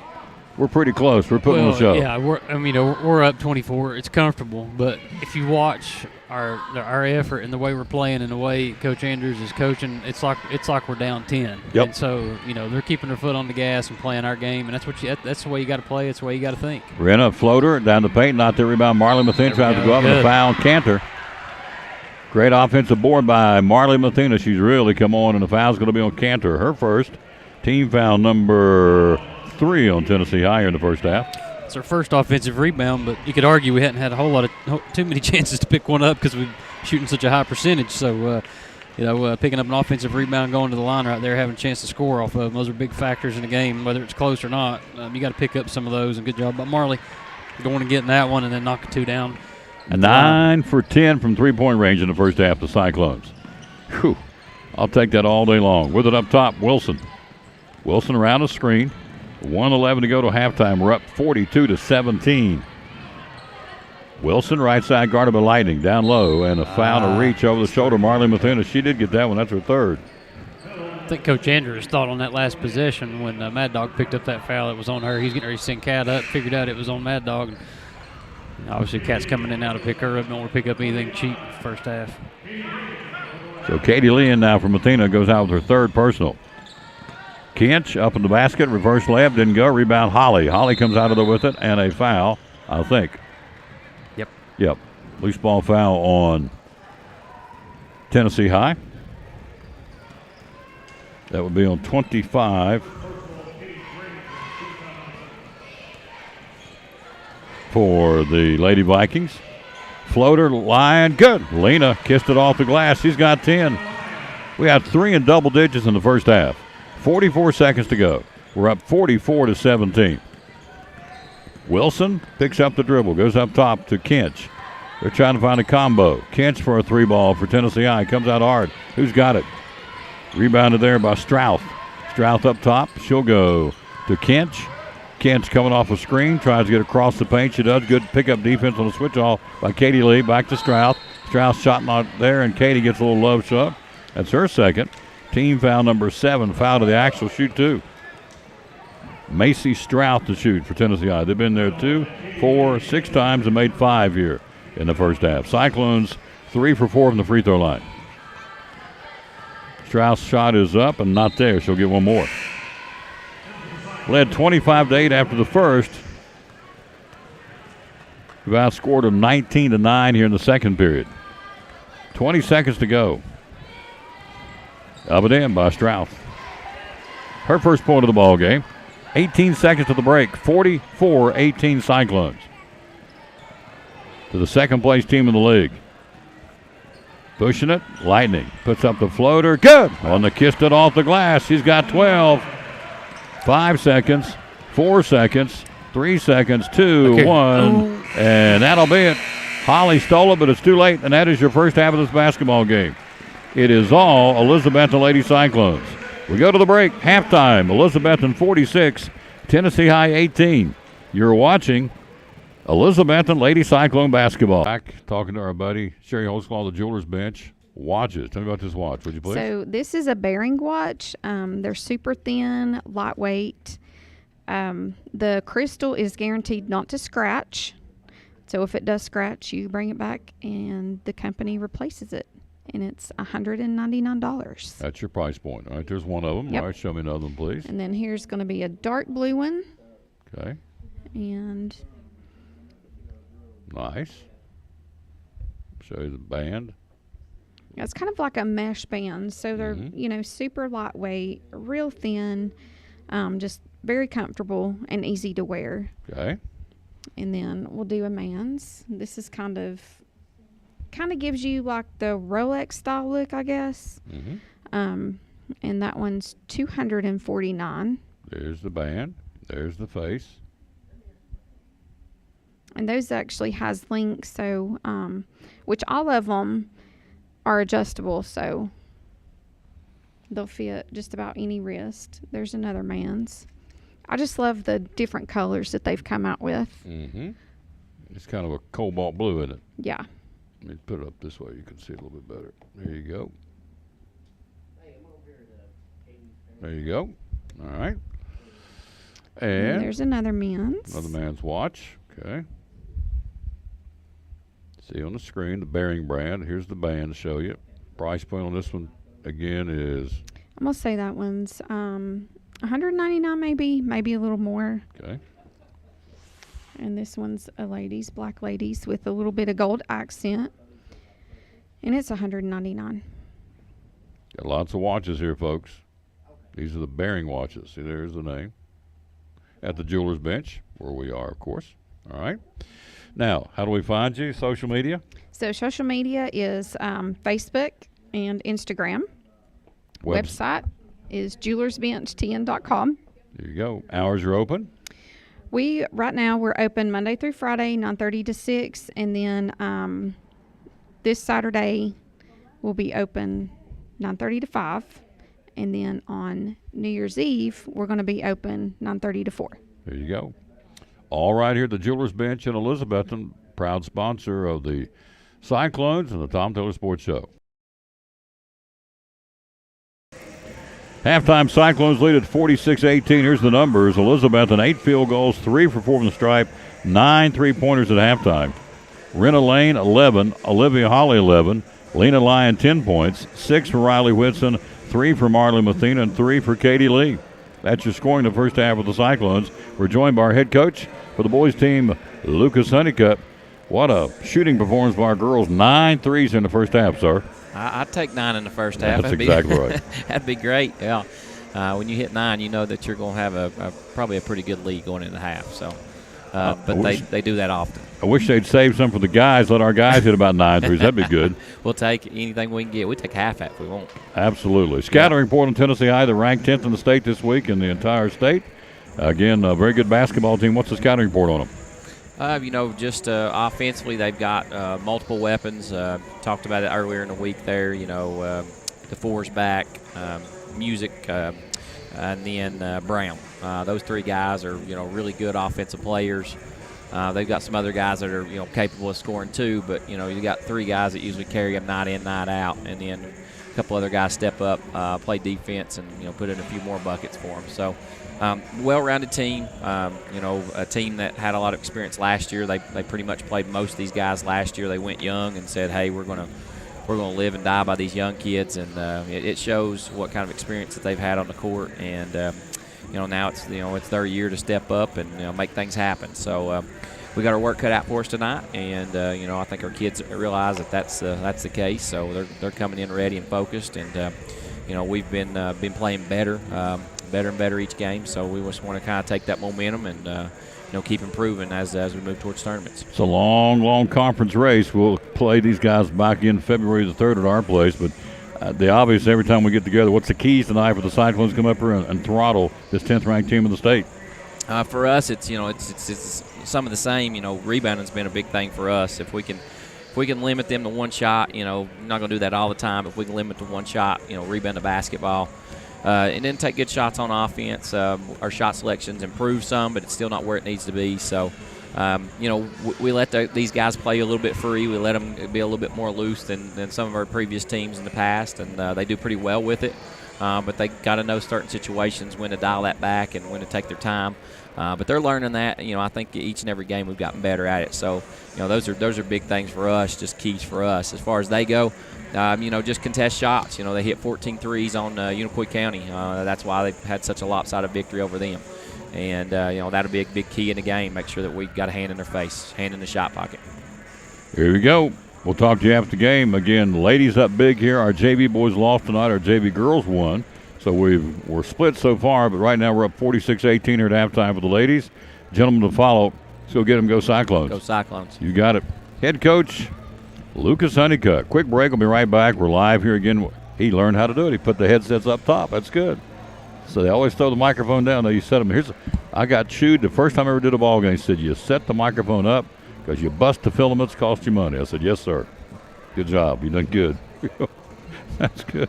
we're pretty close. We're putting on the show. Yeah, we're up 24. It's comfortable, but if you watch our effort and the way we're playing and the way Coach Andrews is coaching, it's like we're down 10. Yep. And so they're keeping their foot on the gas and playing our game, and that's the way you got to play. It's the way you got to think. Renna floater down the paint, not the rebound. Marley Mathena tries to go up and a foul. Cantor. Great offensive board by Marley Mathena. She's really come on, and the foul's going to be on Cantor. Her first, team foul number 3 on Tennessee High here in the first half. It's our first offensive rebound, but you could argue we hadn't had a whole lot of too many chances to pick one up because we're shooting such a high percentage. So, picking up an offensive rebound, going to the line right there, having a chance to score off of them, those are big factors in the game, whether it's close or not. You got to pick up some of those, and good job by Marley going and getting that one and then knocking 2 down. 9 for 10 from three-point range in the first half, the Cyclones. Whew. I'll take that all day long. With it up top, Wilson. Wilson around the screen. 1:11 to go to halftime. We're up 42-17. Wilson, right side, guarded by Lightning, down low, and a foul to reach over the shoulder. Marley Mathena, she did get that one. That's her third. I think Coach Andrews thought on that last possession when Mad Dog picked up that foul, it was on her. He's getting ready to send Cat up, figured out it was on Mad Dog. And obviously, Cat's coming in now to pick her up. Don't want to pick up anything cheap first half. So Katie Leon now from Athena goes out with her third personal. Kinch up in the basket, reverse layup, didn't go. Rebound Holly. Holly comes out of there with it, and a foul, I think. Yep. Loose ball foul on Tennessee High. That would be on 25 for the Lady Vikings. Floater, line, good. Lena kissed it off the glass. She's got 10. We had 3 in double digits in the first half. 44 seconds to go. We're up 44-17. Wilson picks up the dribble, goes up top to Kinch. They're trying to find a combo. Kinch for a 3-ball for Tennessee High. Comes out hard. Who's got it? Rebounded there by Strouth. Strouth up top. She'll go to Kinch. Kinch coming off a screen. Tries to get across the paint. She does. Good pickup defense on the switch off by Katie Lee. Back to Strouth. Strouth shot not there, and Katie gets a little love shot. That's her second. Team foul number 7. Foul to the actual shoot, too. Macy Strouth to shoot for Tennessee High. They've been there 2, 4, 6 times and made 5 here in the first half. Cyclones 3 for 4 from the free throw line. Strauss' shot is up and not there. She'll get one more. Led 25-8 after the first. We've outscored them 19-9 here in the second period. 20 seconds to go. Up and in by Strauss. Her first point of the ball game. 18 seconds to the break. 44-18 Cyclones. To the second place team in the league. Pushing it. Lightning puts up the floater. Good. On the kissed it off the glass. She's got 12. 5 seconds. 4 seconds. 3 seconds. 2, 1. And that'll be it. Holly stole it, but it's too late. And that is your first half of this basketball game. It is all Elizabethton Lady Cyclones. We go to the break. Halftime. Elizabethton 46. Tennessee High 18. You're watching Elizabethton Lady Cyclone basketball. Back talking to our buddy Sherry Holtzclaw, the jeweler's bench. Watches. Tell me about this watch, would you please? So this is a bearing watch. They're super thin, lightweight. The crystal is guaranteed not to scratch. So if it does scratch, you bring it back and the company replaces it. And it's $199. That's your price point. All right, there's one of them. Yep. All right, show me another one, please. And then here's going to be a dark blue one. Okay. And nice. Show you the band. it's kind of like a mesh band. So they're, super lightweight, real thin, just very comfortable and easy to wear. Okay. And then we'll do a man's. This is kind of gives you like the Rolex style look, I guess. And that one's $249. There's the band. There's the face. And those actually has links, so which all of them are adjustable, so they'll fit just about any wrist. There's another man's. I just love the different colors that they've come out with. It's kind of a cobalt blue, isn't it? Yeah. Let me put it up this way. You can see it a little bit better. There you go. There you go. All right. And there's another man's. Another man's watch. Okay. See on the screen the Bearing brand. Here's the band to show you. Price point on this one again is. I'm gonna say that one's $199, maybe a little more. Okay. And this one's a black ladies with a little bit of gold accent, and it's $199. Got lots of watches here, folks. These are the Bearing watches. See, there's the name. At the jeweler's bench, where we are, of course. All right. Now, how do we find you? Social media? So social media is Facebook and Instagram. Website is jewelersbench10.com. There you go. Hours are open? Right now we're open Monday through Friday, 9:30 to 6, and then this Saturday we'll be open 9:30 to 5, and then on New Year's Eve we're going to be open 9:30 to 4. There you go. All right, here at the Jeweler's Bench in Elizabethton, proud sponsor of the Cyclones and the Tom Taylor Sports Show. Halftime Cyclones lead at 46-18. Here's the numbers. Elizabethton, 8 field goals, 3 for 4 from the stripe, 9 3-pointers at halftime. Rena Lane, 11. Olivia Holly, 11. Lena Lyon, 10 points. 6 for Riley Whitson, 3 for Marley Mathena, and 3 for Katie Lee. That's your scoring in the first half of the Cyclones. We're joined by our head coach for the boys team, Lucas Honeycutt. What a shooting performance by our girls. 9 threes in the first half, sir. I'd take 9 in the first half. That's exactly right. That'd be great, yeah. When you hit 9, you know that you're going to have probably a pretty good lead going into half. So, but they do that often. I wish they'd save some for the guys. Let our guys hit about 9 threes. That'd be good. We'll take anything we can get. We take half that if we want. Absolutely. Scouting report on Tennessee High. They're ranked 10th in the state this week in the entire state. Again, a very good basketball team. What's the scouting report on them? Just offensively, they've got multiple weapons. Talked about it earlier in the week there. The four's back, Music, and then Brown. Those 3 guys are, really good offensive players. They've got some other guys that are, capable of scoring too, but, you got 3 guys that usually carry them night in, night out, and then a couple other guys step up, play defense, and, put in a few more buckets for them. So, well-rounded team, a team that had a lot of experience last year. They pretty much played most of these guys last year. They went young and said, hey, we're going to live and die by these young kids, and it shows what kind of experience that they've had on the court. And now it's their year to step up and make things happen. So we got our work cut out for us tonight, and I think our kids realize that that's the case. So they're coming in ready and focused, and we've been playing better and better each game. So we just want to kind of take that momentum and keep improving as we move towards tournaments. It's a long conference race. We'll play these guys back in February the 3rd at our place, but the obvious every time we get together, what's the keys tonight for the Cyclones to come up here and throttle this 10th ranked team in the state? For us, it's some of the same. Rebounding's been a big thing for us. If we can limit them to one shot, not going to do that all the time. If we can limit to one shot, rebound the basketball. And then take good shots on offense. Our shot selection's improved some, but it's still not where it needs to be. So, we let these guys play a little bit free. We let them be a little bit more loose than some of our previous teams in the past, and they do pretty well with it. But they got to know certain situations when to dial that back and when to take their time. But they're learning that. I think each and every game we've gotten better at it. So, those are big things for us, just keys for us. As far as they go, just contest shots. They hit 14 threes on Unicoi County. That's why they've had such a lopsided victory over them. And, that'll be a big key in the game. Make sure that we've got a hand in their face, hand in the shot pocket. Here we go. We'll talk to you after the game. Again, ladies up big here. Our JV boys lost tonight. Our JV girls won. So we're split so far, but right now we're up 46-18 here at halftime for the ladies. Gentlemen to follow. Let's go get them. Go Cyclones. Go Cyclones. You got it. Head coach Lucas Honeycutt. Quick break. We'll be right back. We're live here again. He learned how to do it. He put the headsets up top. That's good. So they always throw the microphone down. Now you set them. I got chewed the first time I ever did a ball game. He said, you set the microphone up because you bust the filaments, cost you money. I said, yes, sir. Good job. You done good. That's good.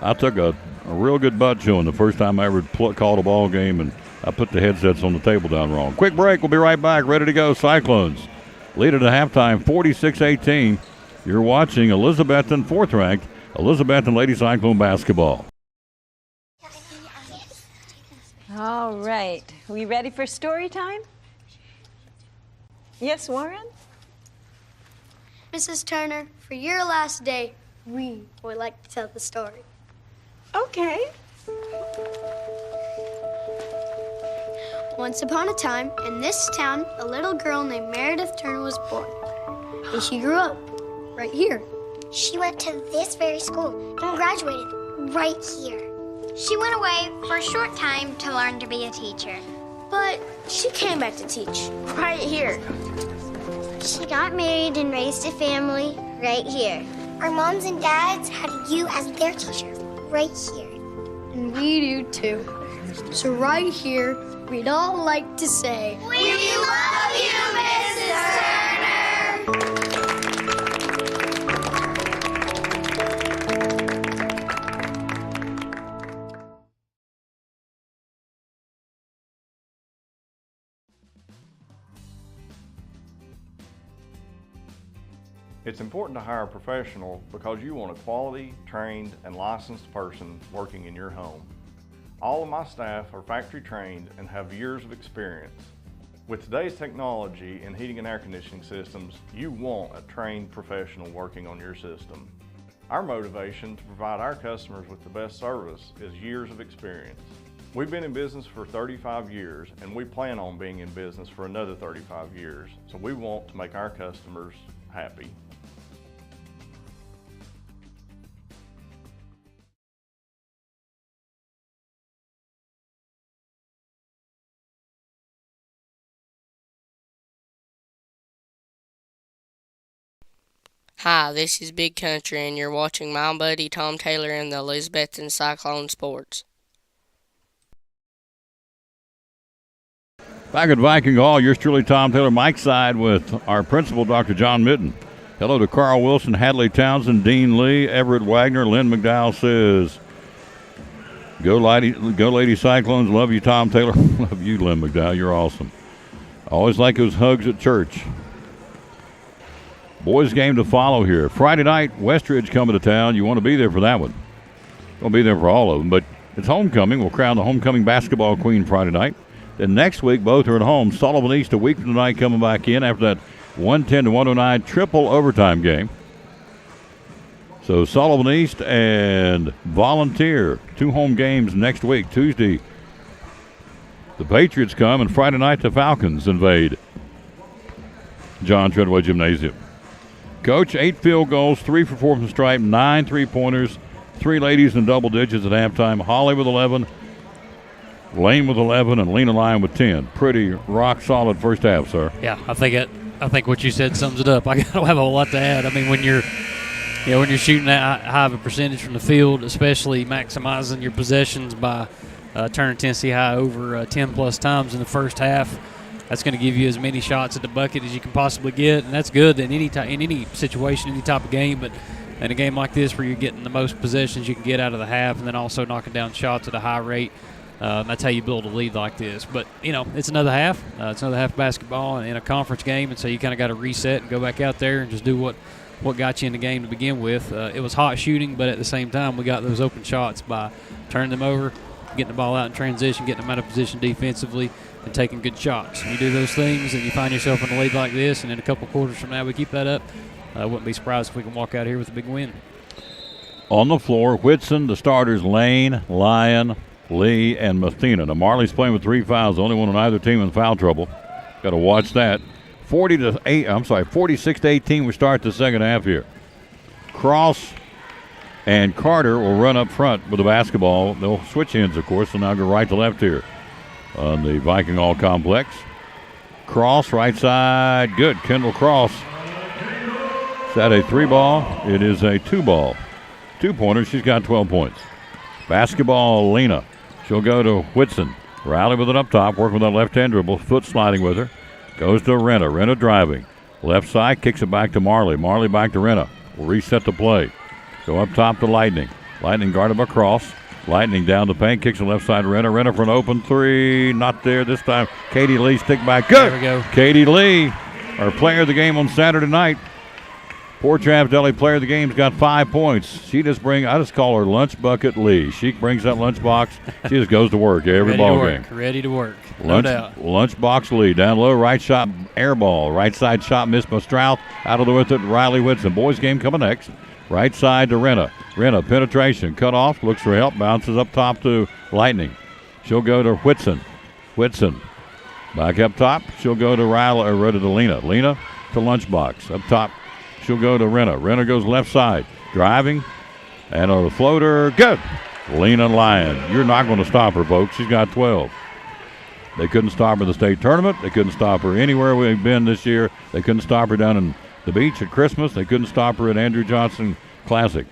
I took a real good butt chewing the first time I ever called a ball game, and I put the headsets on the table down wrong. Quick break. We'll be right back. Ready to go. Cyclones lead it at halftime, 46-18. You're watching Elizabethton, 4th ranked, Elizabethton Lady Cyclone basketball. All right. We ready for story time? Yes, Warren? Mrs. Turner, for your last day, we would like to tell the story. Okay. Once upon a time, in this town, a little girl named Meredith Turner was born. And she grew up right here. She went to this very school and graduated right here. She went away for a short time to learn to be a teacher. But she came back to teach right here. She got married and raised a family right here. Our moms and dads had you as their teacher right here. And we do too. So right here, we'd all like to say, We love you, Mrs. Turner! It's important to hire a professional because you want a quality, trained, and licensed person working in your home. All of my staff are factory trained and have years of experience. With today's technology in heating and air conditioning systems, you want a trained professional working on your system. Our motivation to provide our customers with the best service is years of experience. We've been in business for 35 years and we plan on being in business for another 35 years, so we want to make our customers happy. Hi, this is Big Country, and you're watching my buddy Tom Taylor in the Elizabethton Cyclone Sports. Back at Viking Hall, yours truly, Tom Taylor, Mike's side with our principal, Dr. John Mitten. Hello to Carl Wilson, Hadley Townsend, Dean Lee, Everett Wagner. Lynn McDowell says, go Lady Cyclones, love you, Tom Taylor. Love you, Lynn McDowell, you're awesome. I always like those hugs at church. Boys game to follow here. Friday night, Westridge coming to town. You want to be there for that one. Going to be there for all of them, but it's homecoming. We'll crown the homecoming basketball queen Friday night. Then next week, both are at home. Sullivan East a week from tonight coming back in after that 110-109 triple overtime game. So Sullivan East and Volunteer, 2 home games next week. Tuesday, the Patriots come, and Friday night, the Falcons invade John Treadway Gymnasium. Coach, 8 field goals, 3 for 4 from the stripe, 9 three-pointers, 3 ladies in double digits at halftime. Holly with 11, Lane with 11, and Lena Lyon with 10. Pretty rock-solid first half, sir. Yeah, I think what you said sums it up. I don't have a whole lot to add. I mean, when you're shooting that high of a percentage from the field, especially maximizing your possessions by turning Tennessee High over 10-plus times in the first half, that's going to give you as many shots at the bucket as you can possibly get, and that's good in any situation, any type of game. But in a game like this where you're getting the most possessions you can get out of the half and then also knocking down shots at a high rate, that's how you build a lead like this. But, it's another half. It's another half of basketball in a conference game, and so you kind of got to reset and go back out there and just do what got you in the game to begin with. It was hot shooting, but at the same time we got those open shots by turning them over, getting the ball out in transition, getting them out of position defensively, and taking good shots. You do those things and you find yourself in a lead like this, and in a couple quarters from now we keep that up. I wouldn't be surprised if we can walk out here with a big win. On the floor, Whitson, the starters, Lane, Lyon, Lee, and Mathena. Now, Marley's playing with 3 fouls, the only one on either team in foul trouble. Got to watch that. 46-18, we start the second half here. Cross and Carter will run up front with the basketball. They'll switch ends, of course, and now go right to left here on the Viking Hall complex. Cross, right side, good. Kendall Cross. Is that a 3-ball? It is a 2-ball. 2-pointer, she's got 12 points. Basketball, Lena. She'll go to Whitson. Riley with it up top, working with that left-hand dribble, foot sliding with her. Goes to Renna. Renna driving. Left side, kicks it back to Marley. Marley back to Renna. Will reset the play. Go up top to Lightning. Lightning guarded by Cross. Lightning down the paint, kicks the left side to Renna. Renna for an open 3. Not there this time. Katie Lee stick back. Good. There we go. Katie Lee, our player of the game on Saturday night. Port Travis Deli player of the game's got 5 points. I just call her Lunch Bucket Lee. She brings that lunch box. She just goes to work every ball game. Ready to work. No doubt. Lunchbox Lee. Down low, right shot, air ball. Right side shot missed by Strouth. Out of the way with it, Riley Whitson. Boys game coming next. Right side to Renna. Renna, penetration, cut off, looks for help, bounces up top to Lightning. She'll go to Whitson. Whitson, back up top. She'll go to Riley, or to Lena. Lena to Lunchbox. Up top, she'll go to Renna. Renna goes left side, driving, and on the floater, good. Lena Lyon. You're not going to stop her, folks. She's got 12. They couldn't stop her in the state tournament. They couldn't stop her anywhere we've been this year. They couldn't stop her down in the beach at Christmas. They couldn't stop her at Andrew Johnson Classic.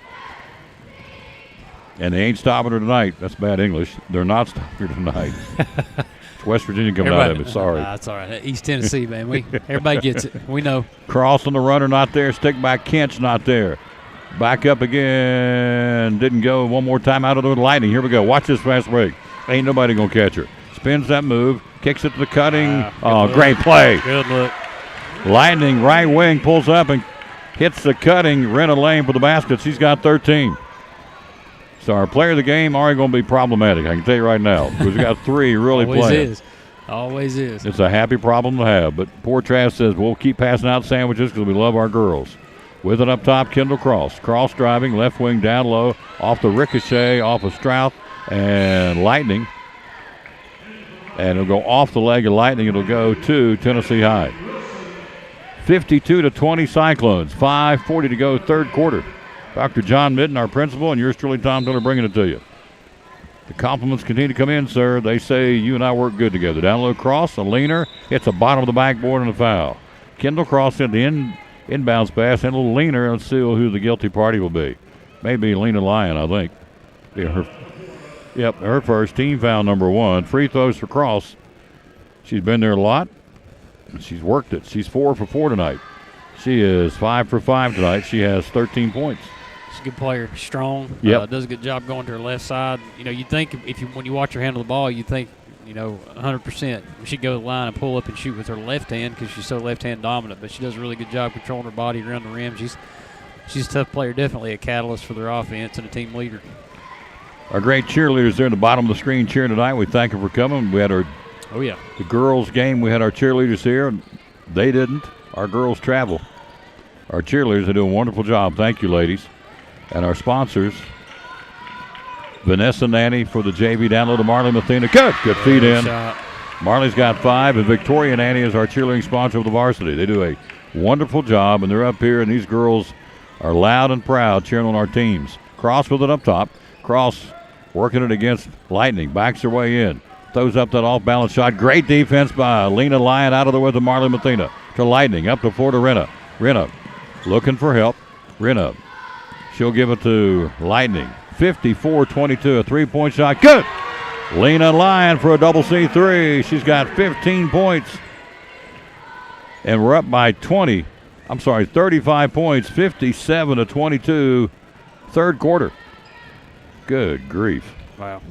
And they ain't stopping her tonight. That's bad English. They're not stopping her tonight. It's West Virginia coming out of it. Sorry. That's all right. East Tennessee, man. Everybody gets it. We know. Cross on the runner, not there. Stick back, Kent's not there. Back up again. Didn't go. One more time out of the Lightning. Here we go. Watch this fast break. Ain't nobody going to catch her. Spins that move. Kicks it to the cutting. Great play. Good look. Lightning right wing pulls up and hits the cutting. Renna Lane for the basket. She's got 13. So our player of the game already going to be problematic. I can tell you right now because we got 3 really playing. Always is. It's a happy problem to have. But poor Trav says we'll keep passing out sandwiches because we love our girls. With it up top, Kendall Cross. Cross driving, left wing down low, off the ricochet, off of Strouth and Lightning. And it'll go off the leg of Lightning. It'll go to Tennessee High. 52-20 Cyclones. 5:40 to go, third quarter. Dr. John Mitten, our principal, and yours truly, Tom Taylor, bringing it to you. The compliments continue to come in, sir. They say you and I work good together. Down low cross, a leaner, hits the bottom of the backboard and a foul. Kendall Cross hit the inbounds pass and a little leaner. Let's see who the guilty party will be. Maybe Lena Lyon, I think. Her first, team foul number 1. Free throws for Cross. She's been there a lot. She's worked it. She's 4 for 4 tonight. She is 5 for 5 tonight. She has 13 points. She's a good player, strong. Yep. Does a good job going to her left side. You know, you think when you watch her handle the ball, you think 100%. She'd go to the line and pull up and shoot with her left hand because she's so left-hand dominant. But she does a really good job controlling her body around the rim. She's a tough player, definitely a catalyst for their offense and a team leader. Our great cheerleaders there at the bottom of the screen cheering tonight. We thank them for coming. We had the girls' game. We had our cheerleaders here. They didn't. Our girls travel. Our cheerleaders, they do a wonderful job. Thank you, ladies. And our sponsors, Vanessa Nanny for the JV down low to Marley Mathena. Good feed in. Shot. Marley's got 5, and Victoria Nanny is our cheerleading sponsor of the varsity. They do a wonderful job, and they're up here, and these girls are loud and proud cheering on our teams. Cross with it up top. Cross working it against Lightning. Backs her way in. Throws up that off-balance shot. Great defense by Lena Lyon out of the way to Marley Mathena. To Lightning. Up the floor to Renna. Renna looking for help. Renna. She'll give it to Lightning. 54-22. A three-point shot. Good! Lena Lyon for a double C3. She's got 15 points. And we're up by 35 points. 57-22. Third quarter. Good grief. Wow.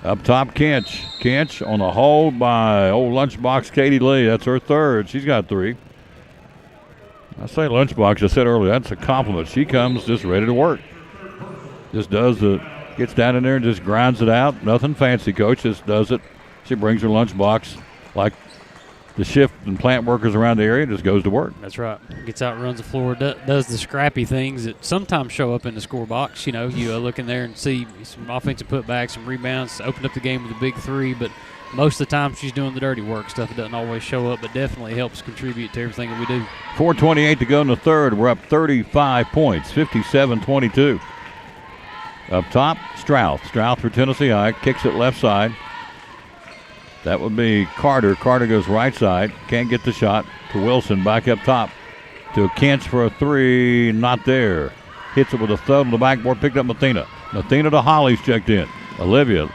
Up top, Kinch. Kinch on a hold by old Lunchbox Katie Lee. That's her third. She's got 3. I say Lunchbox, I said earlier, that's a compliment. She comes just ready to work. Just gets down in there and just grinds it out. Nothing fancy, Coach. Just does it. She brings her lunchbox like the shift and plant workers around the area, just goes to work. That's right. Gets out, runs the floor, does the scrappy things that sometimes show up in the score box. You look in there and see some offensive putbacks, some rebounds, opened up the game with a big 3, but most of the time she's doing the dirty work, stuff that doesn't always show up, but definitely helps contribute to everything that we do. 4:28 to go in the third. We're up 35 points, 57-22. Up top, Strouth. Strouth for Tennessee High, kicks it left side. That would be Carter. Carter goes right side. Can't get the shot to Wilson. Back up top to Kentz for a 3. Not there. Hits it with a thud on the backboard. Picked up Mathena. Mathena to Holly's checked in. Olivia.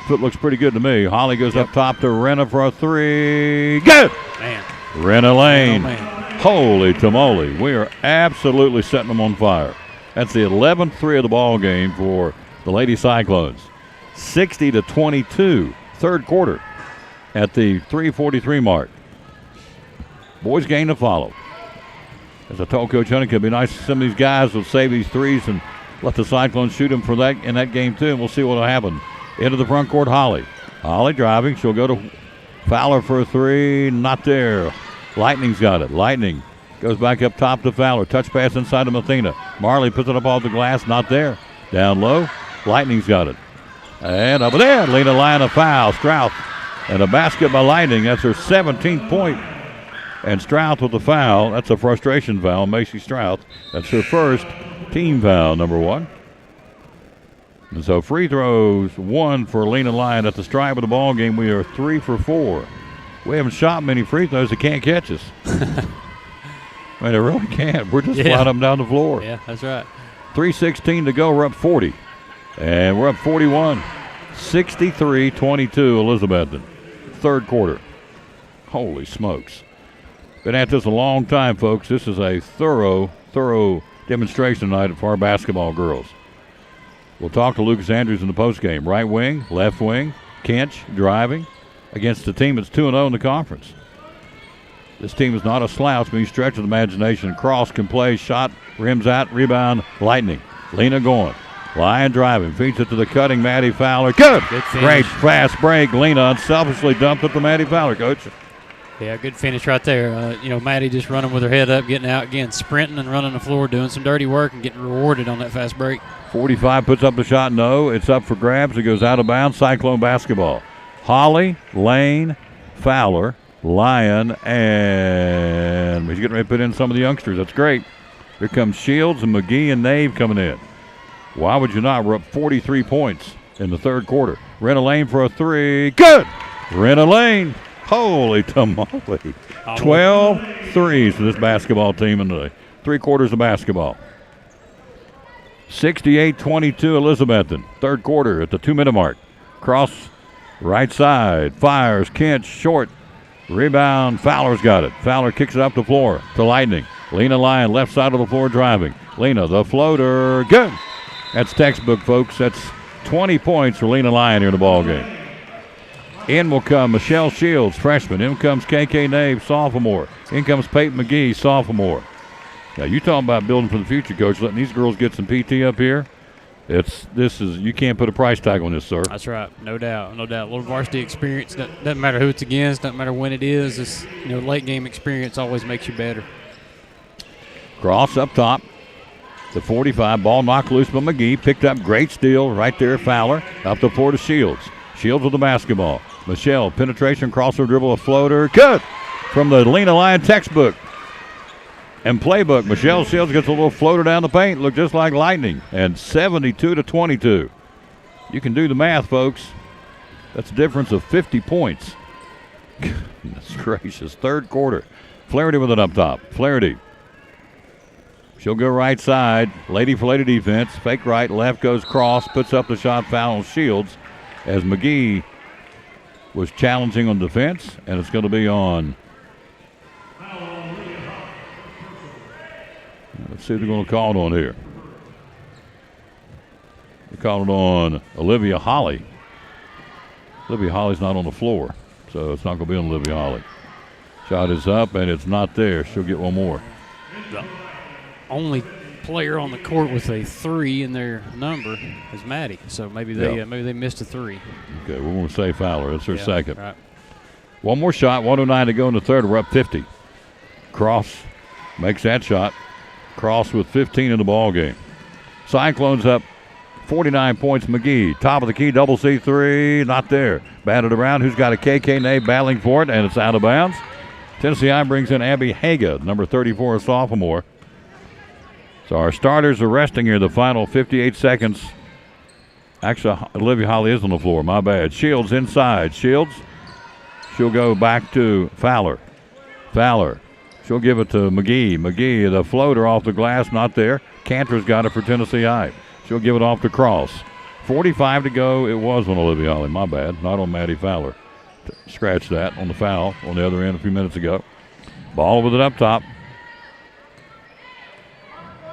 Foot looks pretty good to me. Holly goes up top to Renna for a 3. Good! Man. Renna Lane. Oh, man. Holy tamale. We are absolutely setting them on fire. That's the 11th 3 of the ball game for the Lady Cyclones. 60-22. Third quarter. At the 3:43 mark. Boys game to follow. As I told Coach Hunting, it'd be nice if some of these guys will save these threes and let the Cyclones shoot them for that in that game too, and we'll see what will happen. Into the front court, Holly. Holly driving. She'll go to Fowler for a 3. Not there. Lightning's got it. Lightning goes back up top to Fowler. Touch pass inside to Mathena. Marley puts it up off the glass. Not there. Down low. Lightning's got it. And up there. Lena Lyon a foul. Strouth. And a basket by Lightning. That's her 17th point. And Strouth with the foul. That's a frustration foul. Macy Strouth. That's her first team foul, number 1. And so free throws, 1 for Lena Lyon. At the stripe of the ball game, we are 3 for 4. We haven't shot many free throws. They can't catch us. I mean, they really can't. We're just flying them down the floor. Yeah, that's right. 3:16 to go. We're up 40. And we're up 41. 63-22 Elizabethton. Third quarter. Holy smokes. Been at this a long time, folks. This is a thorough demonstration tonight for our basketball girls. We'll talk to Lucas Andrews in the postgame. Right wing, left wing, Kinch driving against a team that's 2-0 in the conference. This team is not a slouch, but he stretches the imagination. Cross can play, shot, rims out, rebound, Lightning. Lena going. Lion driving, feeds it to the cutting Maddie Fowler. Good great fast break. Lena unselfishly dumped it to Maddie Fowler, Coach. Yeah, good finish right there. Maddie just running with her head up, getting out again, sprinting and running the floor, doing some dirty work and getting rewarded on that fast break. 45 puts up the shot. No, it's up for grabs. It goes out of bounds. Cyclone basketball. Holly, Lane, Fowler, Lyon, and he's getting ready to put in some of the youngsters. That's great. Here comes Shields and McGee and Nave coming in. Why would you not? We're up 43 points in the third quarter. Rena Lane for a three. Good! Rena Lane. Holy tamale. 12 threes for this basketball team in the 3 quarters of basketball. 68-22 Elizabethton. Third quarter at the 2-minute mark. Cross right side. Fires. Kent short. Rebound. Fowler's got it. Fowler kicks it up the floor to Lightning. Lena Lyon left side of the floor driving. Lena the floater. Good. That's textbook, folks. That's 20 points for Lena Lyon here in the ball game. In will come Michelle Shields, freshman. In comes KK Nave, sophomore. In comes Peyton McGee, sophomore. Now, you talking about building for the future, Coach, letting these girls get some PT up here. You can't put a price tag on this, sir. That's right, no doubt, no doubt. A little varsity experience, doesn't matter who it's against, doesn't matter when it is. This, late game experience always makes you better. Cross up top. The 45, ball knocked loose by McGee. Picked up, great steal right there, Fowler. Up the floor to Shields. Shields with the basketball. Michelle, penetration, crossover dribble, a floater. Good! From the Lena Lyon textbook and playbook. Michelle Shields gets a little floater down the paint. Looked just like lightning. And 72-22. You can do the math, folks. That's a difference of 50 points. Goodness gracious. Third quarter. Flaherty with it up top. Flaherty. She'll go right side. Lady for lady defense. Fake right. Left goes cross. Puts up the shot. Foul on Shields as McGee was challenging on defense, and it's going to be on. Let's see what they're going to call it on here. They call it on Olivia Holly. Olivia Holly's not on the floor, so it's not going to be on Olivia Holly. Shot is up, and it's not there. She'll get one more. The only player on the court with a 3 in their number is Maddie, so maybe they missed a 3. Okay, we're going to say Fowler. That's her second. Right. One more shot, 109 to go in the third. We're up 50. Cross makes that shot. Cross with 15 in the ball game. Cyclones up 49 points. McGee, top of the key, double C3, not there. Batted around. Who's got a KK Nave battling for it, and it's out of bounds. Tennessee I brings in Abby Haga, number 34, a sophomore. So our starters are resting here the final 58 seconds. Actually, Olivia Holly is on the floor. My bad. Shields inside. Shields. She'll go back to Fowler. Fowler. She'll give it to McGee. McGee, the floater off the glass, not there. Cantor's got it for Tennessee High. She'll give it off to Cross. 45 to go. It was on Olivia Holly. My bad. Not on Maddie Fowler. Scratch that on the foul on the other end a few minutes ago. Ball with it up top.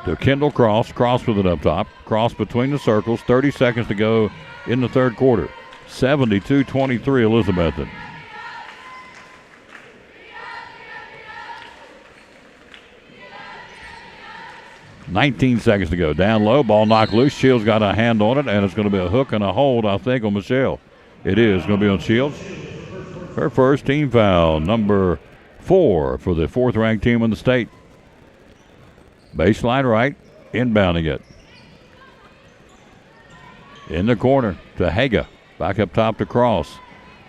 To Kendall Cross. Cross with it up top. Cross between the circles. 30 seconds to go in the third quarter. 72-23 Elizabethton. $19 seconds to go. Down low. Ball knocked loose. Shields got a hand on it, and it's going to be a hook and a hold, I think, on Michelle. It is going to be on Shields. Her first team foul. Number 4 for the 4th-ranked team in the state. Baseline right, inbounding it. In the corner to Haga. Back up top to Cross.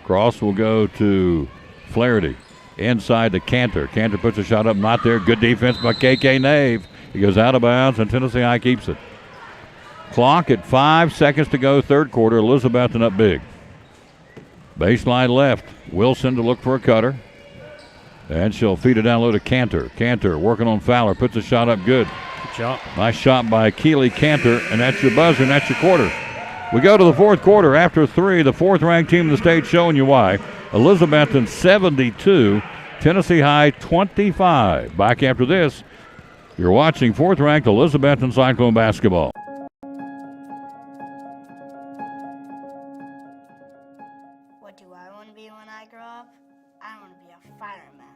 Cross will go to Flaherty. Inside to Cantor. Cantor puts a shot up, not there. Good defense by KK Nave. He goes out of bounds, and Tennessee High keeps it. Clock at 5 seconds to go, third quarter. Elizabethton up big. Baseline left. Wilson to look for a cutter. And she'll feed it down low to Cantor. Cantor working on Fowler. Puts a shot up good. Good shot. Nice shot by Keeley Cantor, and that's your buzzer, and that's your quarter. We go to the fourth quarter. After 3, the 4th-ranked team in the state showing you why. Elizabethton 72, Tennessee High 25. Back after this, you're watching 4th-ranked Elizabethton Cyclone basketball. What do I want to be when I grow up? I want to be a fireman.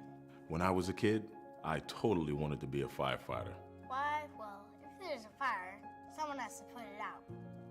When I was a kid, I totally wanted to be a firefighter. Why? Well, if there's a fire, someone has to put it out.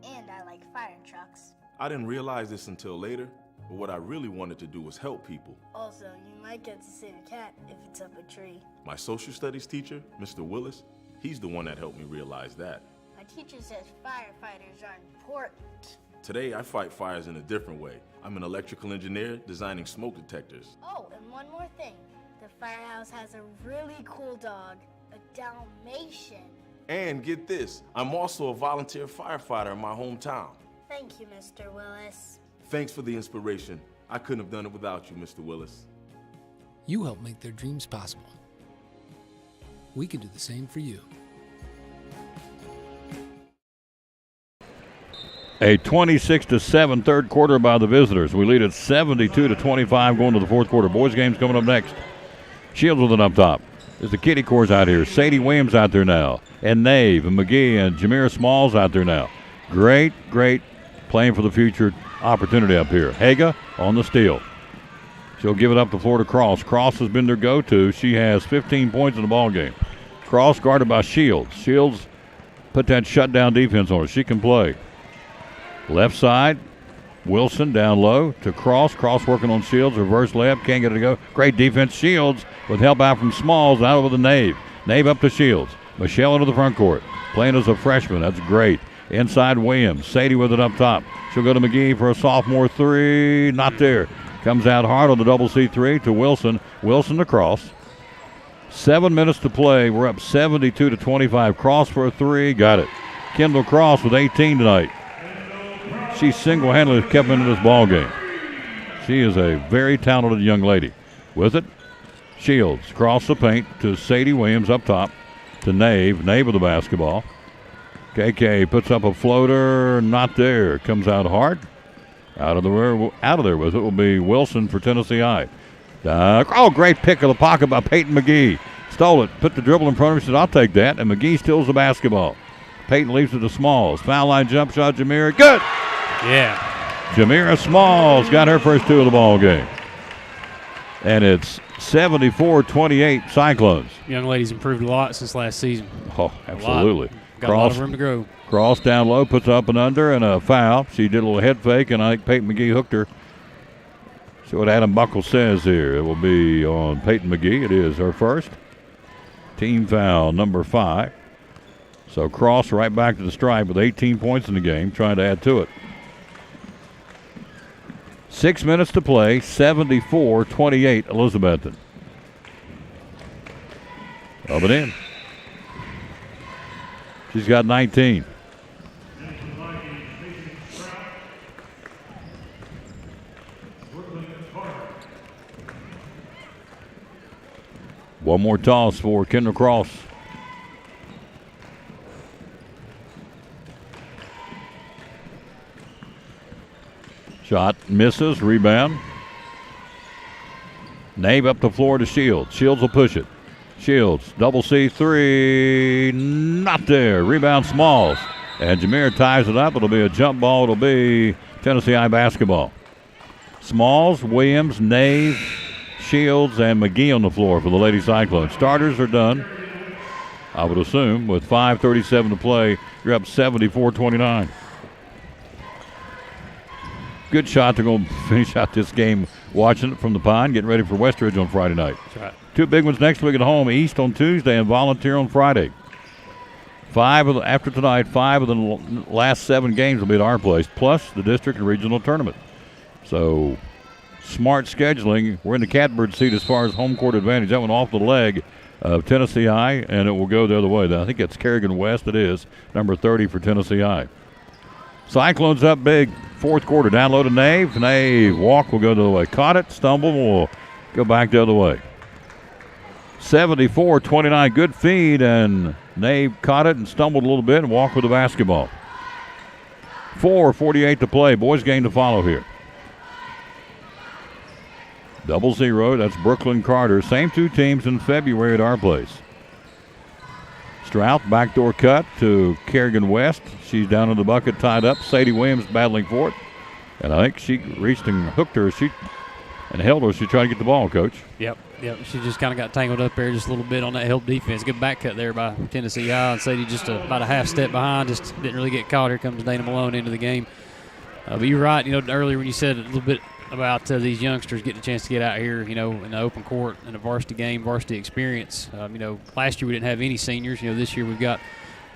And I like fire trucks. I didn't realize this until later, but what I really wanted to do was help people. Also, you might get to save a cat if it's up a tree. My social studies teacher, Mr. Willis, he's the one that helped me realize that. My teacher says firefighters are important. Today, I fight fires in a different way. I'm an electrical engineer designing smoke detectors. Oh, and one more thing. The firehouse has a really cool dog, a Dalmatian. And get this, I'm also a volunteer firefighter in my hometown. Thank you, Mr. Willis. Thanks for the inspiration. I couldn't have done it without you, Mr. Willis. You help make their dreams possible. We can do the same for you. A 26-7 third quarter by the visitors. We lead at 72-25 going to the fourth quarter. Boys game's coming up next. Shields with it up top. There's the Kitty Corps out here. Sadie Williams out there now. And Nave and McGee and Jamira Smalls out there now. Great playing for the future opportunity up here. Haga on the steal. She'll give it up the floor to Cross. Cross has been their go-to. She has 15 points in the ball game. Cross guarded by Shields. Shields put that shutdown defense on her. She can play. Left side, Wilson down low to Cross. Cross working on Shields. Reverse layup. Can't get it to go. Great defense. Shields with help out from Smalls out over the Nave. Nave up to Shields. Michelle into the front court. Playing as a freshman. That's great. Inside Williams. Sadie with it up top. She'll go to McGee for a sophomore three. Not there. Comes out hard on the double C3 to Wilson. Wilson to Cross. 7 minutes to play. We're up 72-25. Cross for a three. Got it. Kendall Cross with 18 tonight. She single-handedly kept into this ball game. She is a very talented young lady. With it, Shields across the paint to Sadie Williams up top to Nave. Nave with the basketball. KK puts up a floater. Not there. Comes out hard. Out of there with it will be Wilson for Tennessee I. Great pick of the pocket by Peyton McGee. Stole it. Put the dribble in front of her. Said, I'll take that. And McGee steals the basketball. Peyton leaves it to Smalls. Foul line jump shot. Jamira. Good. Yeah. Jamira Smalls got her first two of the ball game. And it's 74-28 Cyclones. Young lady's improved a lot since last season. Oh, absolutely. Got a lot of room to grow. Cross down low, puts up and under, and a foul. She did a little head fake, and I think Peyton McGee hooked her. See what Adam Buckle says here. It will be on Peyton McGee. It is her first. Team foul number 5. So Cross right back to the stripe with 18 points in the game, trying to add to it. 6 minutes to play, 74-28 Elizabethton. Up and in. She's got 19. One more toss for Kendall Cross. Shot misses, rebound. Nave up the floor to Shields. Shields will push it. Shields, double C3, not there. Rebound Smalls. And Jameer ties it up. It'll be a jump ball. It'll be Tennessee I basketball. Smalls, Williams, Nave, Shields, and McGee on the floor for the Lady Cyclones. Starters are done, I would assume. With 5:37 to play, you're up 74-29. Good shot to go finish out this game watching it from the Pine, getting ready for Westridge on Friday night. That's right. 2 big ones next week at home, East on Tuesday and Volunteer on Friday. After tonight, 5 of the last 7 games will be at our place, plus the district and regional tournament. So smart scheduling. We're in the catbird seat as far as home court advantage. That went off the leg of Tennessee I, and it will go the other way. I think it's Kerrigan West. It is number 30 for Tennessee I. Cyclones up big. Fourth quarter. Down low to Nave. Nave walk will go the other way. Caught it. Stumble. Will go back the other way. 74-29. Good feed, and Nave caught it and stumbled a little bit and walked with the basketball. 4:48 to play. Boys game to follow here. 0-0. That's Brooklyn Carter. Same 2 teams in February at our place. Strout, backdoor cut to Kerrigan West. She's down in the bucket, tied up. Sadie Williams battling for it. And I think she reached and hooked her. and held her. She tried to get the ball, Coach. Yep. She just kind of got tangled up there just a little bit on that help defense. Good back cut there by Tennessee High. And Sadie just about a half step behind, just didn't really get caught. Here comes Dana Malone into the game. But you're right, earlier when you said a little bit about these youngsters getting a chance to get out here, in the open court in a varsity game, varsity experience. Last year we didn't have any seniors. This year we've got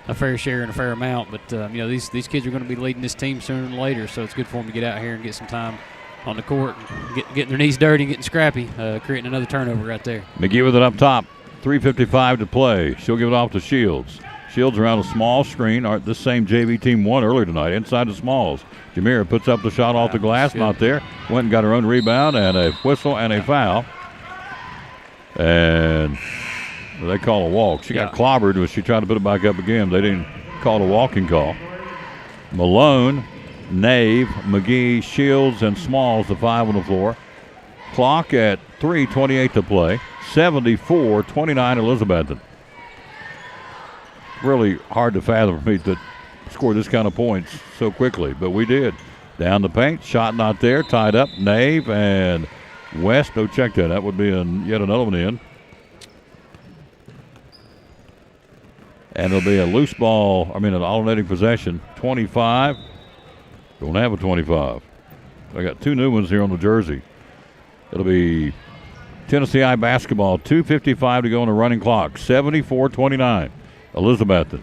a fair share and a fair amount. But, these kids are going to be leading this team sooner than later, so it's good for them to get out here and get some time on the court, getting their knees dirty and getting scrappy, creating another turnover right there. McGee with it up top. 3:55 to play. She'll give it off to Shields. Shields around a small screen. This same JV team won earlier tonight inside the smalls. Jamira puts up the shot off the glass, not there. Went and got her own rebound and a whistle and a foul. And they call a walk. She got clobbered when she tried to put it back up again. They didn't call a walking call. Malone, Nave, McGee, Shields, and Smalls, the 5 on the floor. Clock at 3:28 to play. 74-29 Elizabethton. Really hard to fathom for me to score this kind of points so quickly, but we did. Down the paint, shot not there, tied up. Nave and West, no check that. That would be yet another one in. And it'll be a loose ball, an alternating possession. 25. Don't have a 25. I got 2 new ones here on the jersey. It'll be Tennessee High basketball. 2:55 to go on the running clock. 74-29. Elizabethton.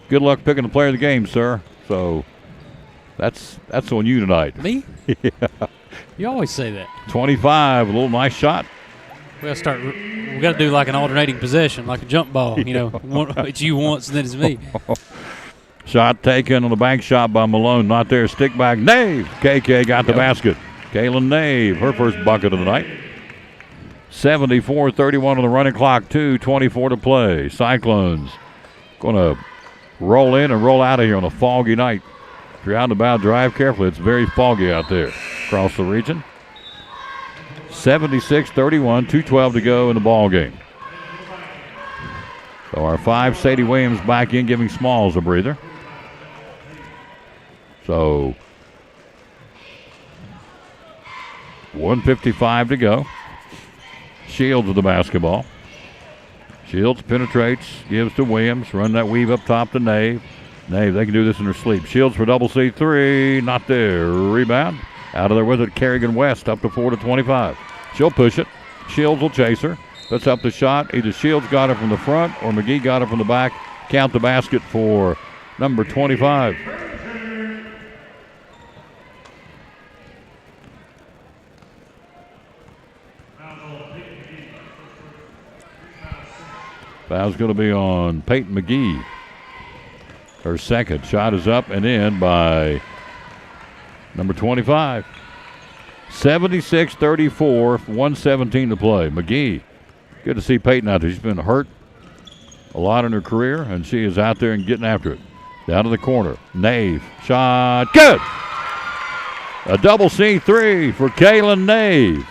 Good luck picking the player of the game, sir. So that's on you tonight. Me? Yeah. You always say that. 25, a little nice shot. We got to do like an alternating possession, like a jump ball. It's you once and then it's me. Shot taken on the bank shot by Malone. Not there. Stick back. Nave. KK got the basket. Kaylin Nave, her first bucket of the night. 74-31 on the running clock. 2:24 to play. Cyclones going to roll in and roll out of here on a foggy night. If you're out and about, drive carefully. It's very foggy out there across the region. 76-31, 2:12 to go in the ball game. So our 5, Sadie Williams back in, giving Smalls a breather. So 1:55 to go. Shields with the basketball. Shields penetrates, gives to Williams. Run that weave up top to Nave. Nave, they can do this in their sleep. Shields for double C3. Not there. Rebound. Out of there with it, Kerrigan West up to 4-25. She'll push it. Shields will chase her. Puts up the shot. Either Shields got it from the front or McGee got it from the back. Count the basket for number 25. Foul's going to be on Peyton McGee. Her second shot is up and in by number 25. 76-34, 1:17 to play. McGee, good to see Peyton out there. She's been hurt a lot in her career, and she is out there and getting after it. Down to the corner. Nave, shot, good! A double C3 for Kaylin Nave.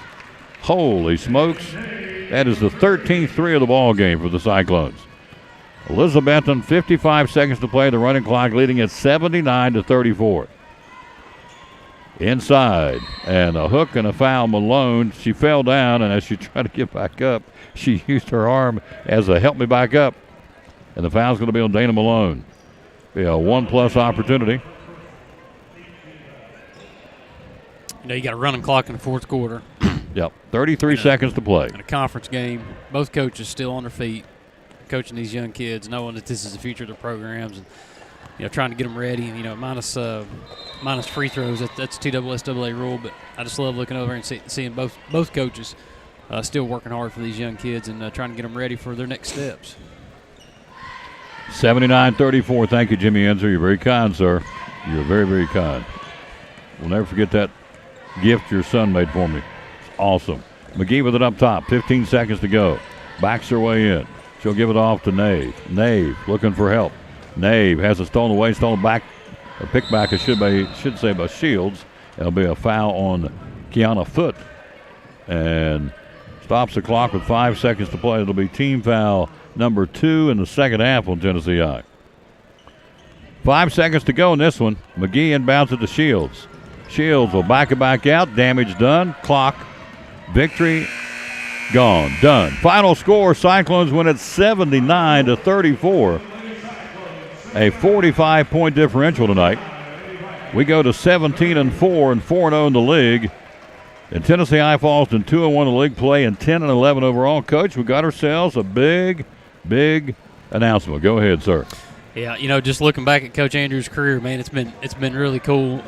Holy smokes. That is the 13th 3 of the ball game for the Cyclones. Elizabethton, 55 seconds to play. The running clock leading at 79-34. Inside, and a hook and a foul. Malone, she fell down, and as she tried to get back up, she used her arm as a help me back up. And the foul's going to be on Dana Malone. Be a 1+ opportunity. You got a running clock in the fourth quarter. Yep, 33 seconds to play. In a conference game, both coaches still on their feet, coaching these young kids, knowing that this is the future of their programs, and trying to get them ready. Minus free throws. That's a TSSAA rule, but I just love looking over and seeing both coaches still working hard for these young kids and trying to get them ready for their next steps. 79-34. Thank you, Jimmy Enzer. You're very kind, sir. You're very, very kind. We'll never forget that gift your son made for me. Awesome. McGee with it up top. 15 seconds to go. Backs her way in. She'll give it off to Nave. Nave looking for help. Nave has it stolen back. A pick back, it should say by Shields. It'll be a foul on Kiana Foote. And stops the clock with 5 seconds to play. It'll be team foul number 2 in the second half on Tennessee High. 5 seconds to go in this one. McGee inbounds it to Shields. Shields will back it back out. Damage done. Clock. Victory gone. Done. Final score, Cyclones win it 79-34. A 45-point differential tonight. We go to 17-4 and 4-0 in the league. And Tennessee High Falls in 2-1 in league play and 10-11 overall. Coach, we got ourselves a big announcement. Go ahead, sir. Yeah, just looking back at Coach Andrews' career, man, it's been really cool.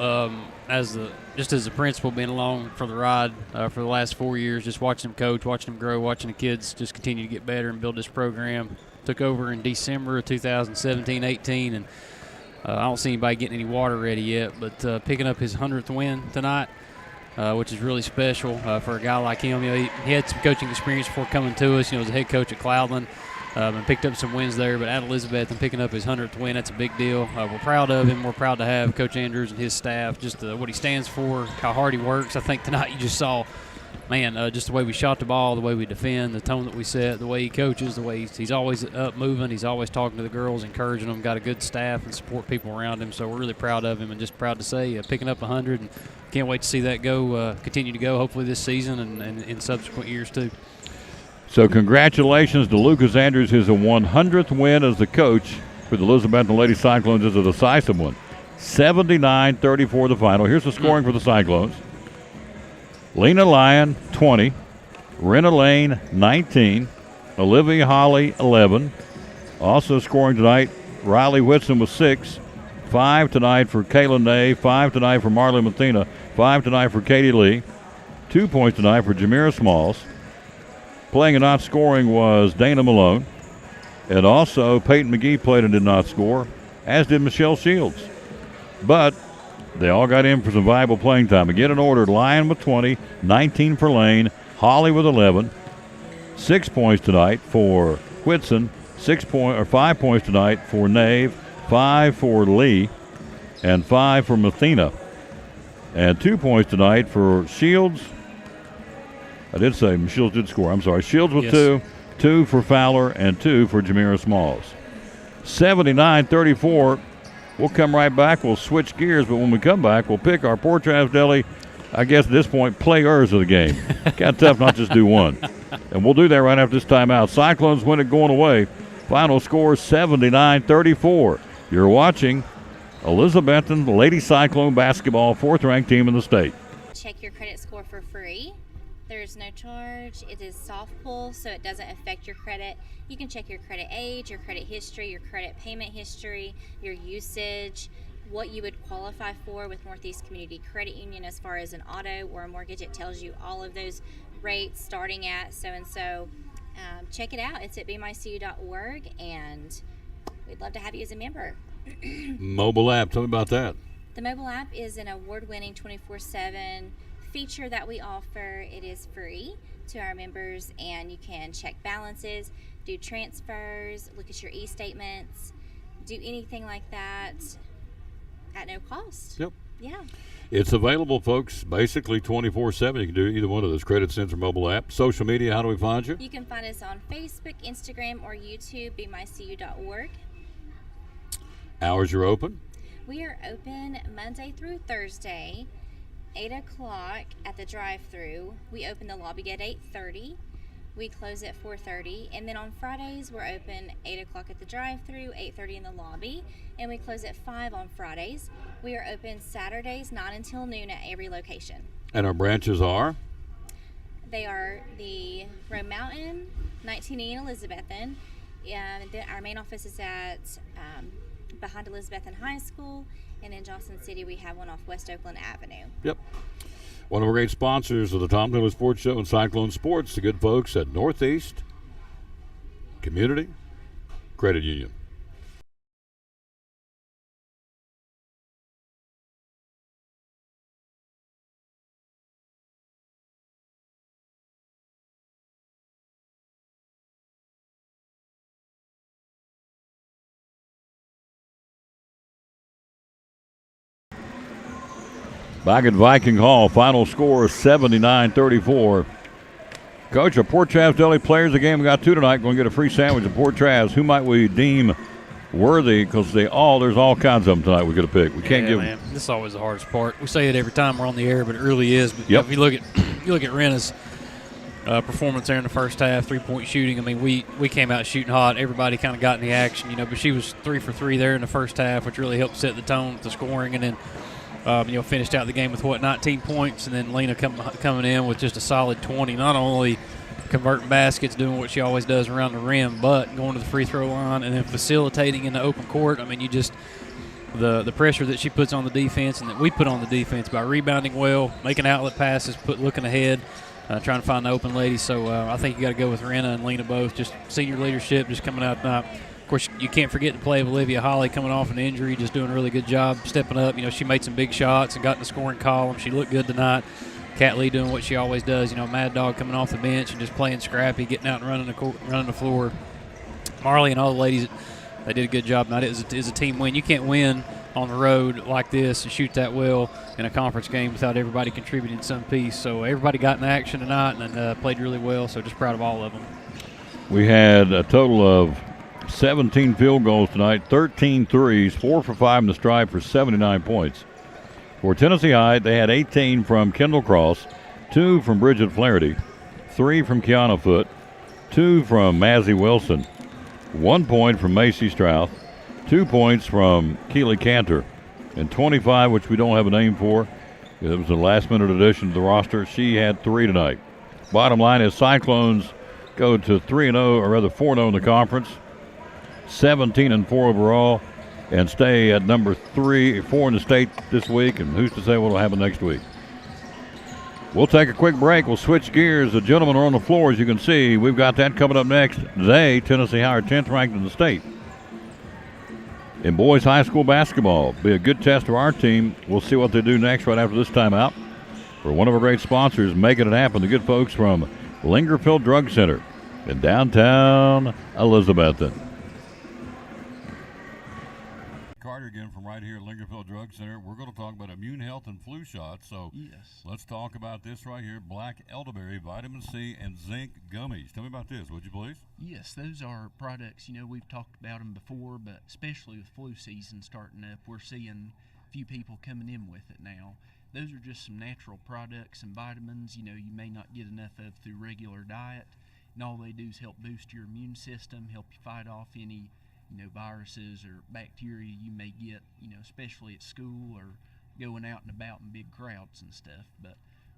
As a principal, being along for the ride for the last 4 years, just watching him coach, watching him grow, watching the kids just continue to get better and build this program. Took over in December of 2017-18, and I don't see anybody getting any water ready yet, but picking up his 100th win tonight, which is really special for a guy like him. He had some coaching experience before coming to us. He was a head coach at Cloudland. And picked up some wins there, but at Elizabeth and picking up his 100th win, that's a big deal. We're proud of him. We're proud to have Coach Andrews and his staff, just what he stands for, how hard he works. I think tonight you just saw, man, just the way we shot the ball, the way we defend, the tone that we set, the way he coaches, the way he's always up moving. He's always talking to the girls, encouraging them, got a good staff and support people around him. So we're really proud of him and just proud to say picking up 100. And can't wait to see that continue to go, hopefully this season and in subsequent years too. So congratulations to Lucas Andrews, his 100th win as the coach for the Elizabethton Lady Cyclones. Is a decisive one. 79-34 the final. Here's the scoring for the Cyclones. Lena Lyon, 20. Renna Lane, 19. Olivia Holly, 11. Also scoring tonight, Riley Whitson with 6. 5 tonight for Kayla Nay. 5 tonight for Marley Mathena. 5 tonight for Katie Lee. 2 points tonight for Jamira Smalls. Playing and not scoring was Dana Malone. And also Peyton McGee played and did not score, as did Michelle Shields. But they all got in for some viable playing time. Again in order, Lyon with 20, 19 for Lane, Holly with 11. 6 points tonight for Whitson, 5 points tonight for Nave, 5 for Lee, and 5 for Mathena. And 2 points tonight for Shields. I did say Shields did score. I'm sorry. Shields with 2, 2 for Fowler, and 2 for Jamira Smalls. 79-34. We'll come right back. We'll switch gears, but when we come back, we'll pick our Port Travis Deli, I guess at this point, players of the game. Got tough not just do one. And we'll do that right after this timeout. Cyclones win it going away. Final score 79-34. You're watching Elizabethton Lady Cyclone basketball, 4th-ranked team in the state. Check your credit score for free. There's no charge. It is soft pull, so it doesn't affect your credit. You can check your credit age, your credit history, your credit payment history, your usage, what you would qualify for with Northeast Community Credit Union as far as an auto or a mortgage. It tells you all of those rates starting at so-and-so. Check it out. It's at bemycu.org, and we'd love to have you as a member. Mobile app. Tell me about that. The mobile app is an award-winning 24/7 feature that we offer. It is free to our members, and you can check balances, do transfers, look at your e-statements, do anything like that at no cost. Yep. Yeah. It's available, folks, basically 24/7. You can do either one of those, Credit Sense or mobile app. Social media, how do we find you? You can find us on Facebook, Instagram, or YouTube, bemycu.org. Hours you're open? We are open Monday through Thursday, 8 o'clock at the drive-thru. We open the lobby at 8:30. We close at 4:30. And then on Fridays, we're open 8 o'clock at the drive-thru, 8:30 in the lobby. And we close at 5 on Fridays. We are open Saturdays, 9 until noon at every location. And our branches are? They are the Rome Mountain, 19E in Elizabethton. Our main office is at behind Elizabethton High School. And in Johnson City, we have one off West Oakland Avenue. Yep. One of our great sponsors of the Tom Taylor Sports Show and Cyclone Sports, the good folks at Northeast Community Credit Union. Back at Viking Hall, final score 79-34. Coach, our Port Travis Deli players of the game, we got 2 tonight. Going to get a free sandwich at Port Travis. Who might we deem worthy because there's all kinds of them tonight we could have picked. We can't give man. This is always the hardest part. We say it every time we're on the air, but it really is. But Yep. if you look at Rena's performance there in the first half, 3-point shooting. I mean, we came out shooting hot. Everybody kind of got in the action, but she was 3 for 3 there in the first half, which really helped set the tone with the scoring. And then, finished out the game with 19 points, and then Lena coming in with just a solid 20. Not only converting baskets, doing what she always does around the rim, but going to the free throw line and then facilitating in the open court. I mean, you just the pressure that she puts on the defense and that we put on the defense by rebounding well, making outlet passes, looking ahead, trying to find the open lady. So I think you got to go with Rena and Lena both. Just senior leadership, just coming out tonight. Of course, you can't forget to play Olivia Holly coming off an injury, just doing a really good job stepping up. She made some big shots and got in the scoring column. She looked good tonight. Kat Lee doing what she always does. Mad Dog coming off the bench and just playing scrappy, getting out and running the floor. Marley and all the ladies, they did a good job tonight. It was a team win. You can't win on the road like this and shoot that well in a conference game without everybody contributing some piece. So everybody got in action tonight and played really well. So just proud of all of them. We had a total of 17 field goals tonight, 13 threes, 4 for 5 in the stride for 79 points. For Tennessee High, they had 18 from Kendall Cross, 2 from Bridget Flaherty, 3 from Kiana Foote, 2 from Mazzie Wilson, 1 point from Macy Strauss, 2 points from Keely Cantor, and 25, which we don't have a name for. It was a last-minute addition to the roster. She had 3 tonight. Bottom line is Cyclones go to 3-0, or rather 4-0 in the conference, 17-4 overall, and stay at number 4 in the state this week, and who's to say what will happen next week. We'll take a quick break. We'll switch gears. The gentlemen are on the floor, as you can see. We've got that coming up next. They, Tennessee High, are 10th ranked in the state. In boys high school basketball, be a good test of our team. We'll see what they do next right after this timeout. For one of our great sponsors, making it happen, the good folks from Lingerfield Drug Center in downtown Elizabethton. Carter again from right here at Lingerfield Drug Center. We're going to talk about immune health and flu shots. So yes, let's talk about this right here, black elderberry, vitamin C, and zinc gummies. Tell me about this, would you please? Yes, those are products, we've talked about them before, but especially with flu season starting up, we're seeing a few people coming in with it now. Those are just some natural products and vitamins, you may not get enough of through regular diet. And all they do is help boost your immune system, help you fight off any viruses or bacteria you may get, especially at school or going out and about in big crowds and stuff. But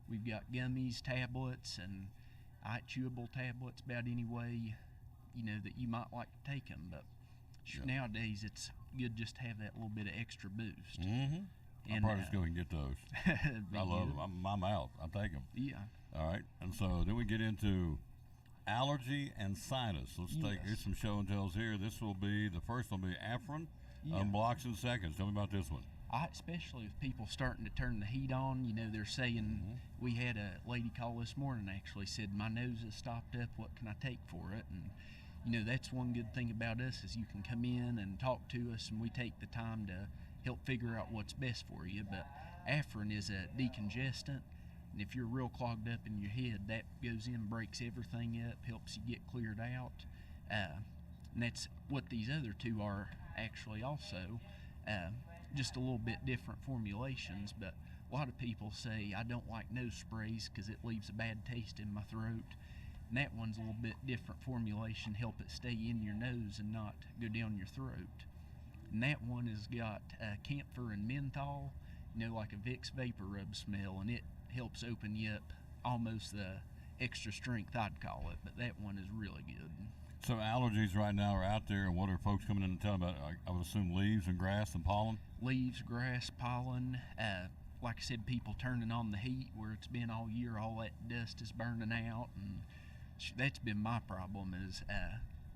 we've got gummies, tablets, and chewable tablets about any way, that you might like to take them. But nowadays it's good just to have that little bit of extra boost. Mm-hmm. I'll probably just go and get those. I love them. I'm out. I'll take them. Yeah. All right. And so then we get into allergy and sinus. Let's here's some show and tells here. The first one will be Afrin, blocks in seconds. Tell me about this one. Especially with people starting to turn the heat on, they're saying, we had a lady call this morning actually said, my nose is stopped up, what can I take for it? And that's one good thing about us is you can come in and talk to us and we take the time to help figure out what's best for you. But Afrin is a decongestant. And if you're real clogged up in your head, that goes in, breaks everything up, helps you get cleared out. And that's what these other two are actually also. Just a little bit different formulations, but a lot of people say, I don't like nose sprays because it leaves a bad taste in my throat. And that one's a little bit different formulation, help it stay in your nose and not go down your throat. And that one has got camphor and menthol, like a Vicks Vapor Rub smell, and it helps open you up, almost the extra strength I'd call it, but that one is really good. So allergies right now are out there, and what are folks coming in and telling about? I would assume leaves and grass and pollen? Leaves, grass, pollen. Like I said, people turning on the heat where it's been all year, all that dust is burning out, and that's been my problem is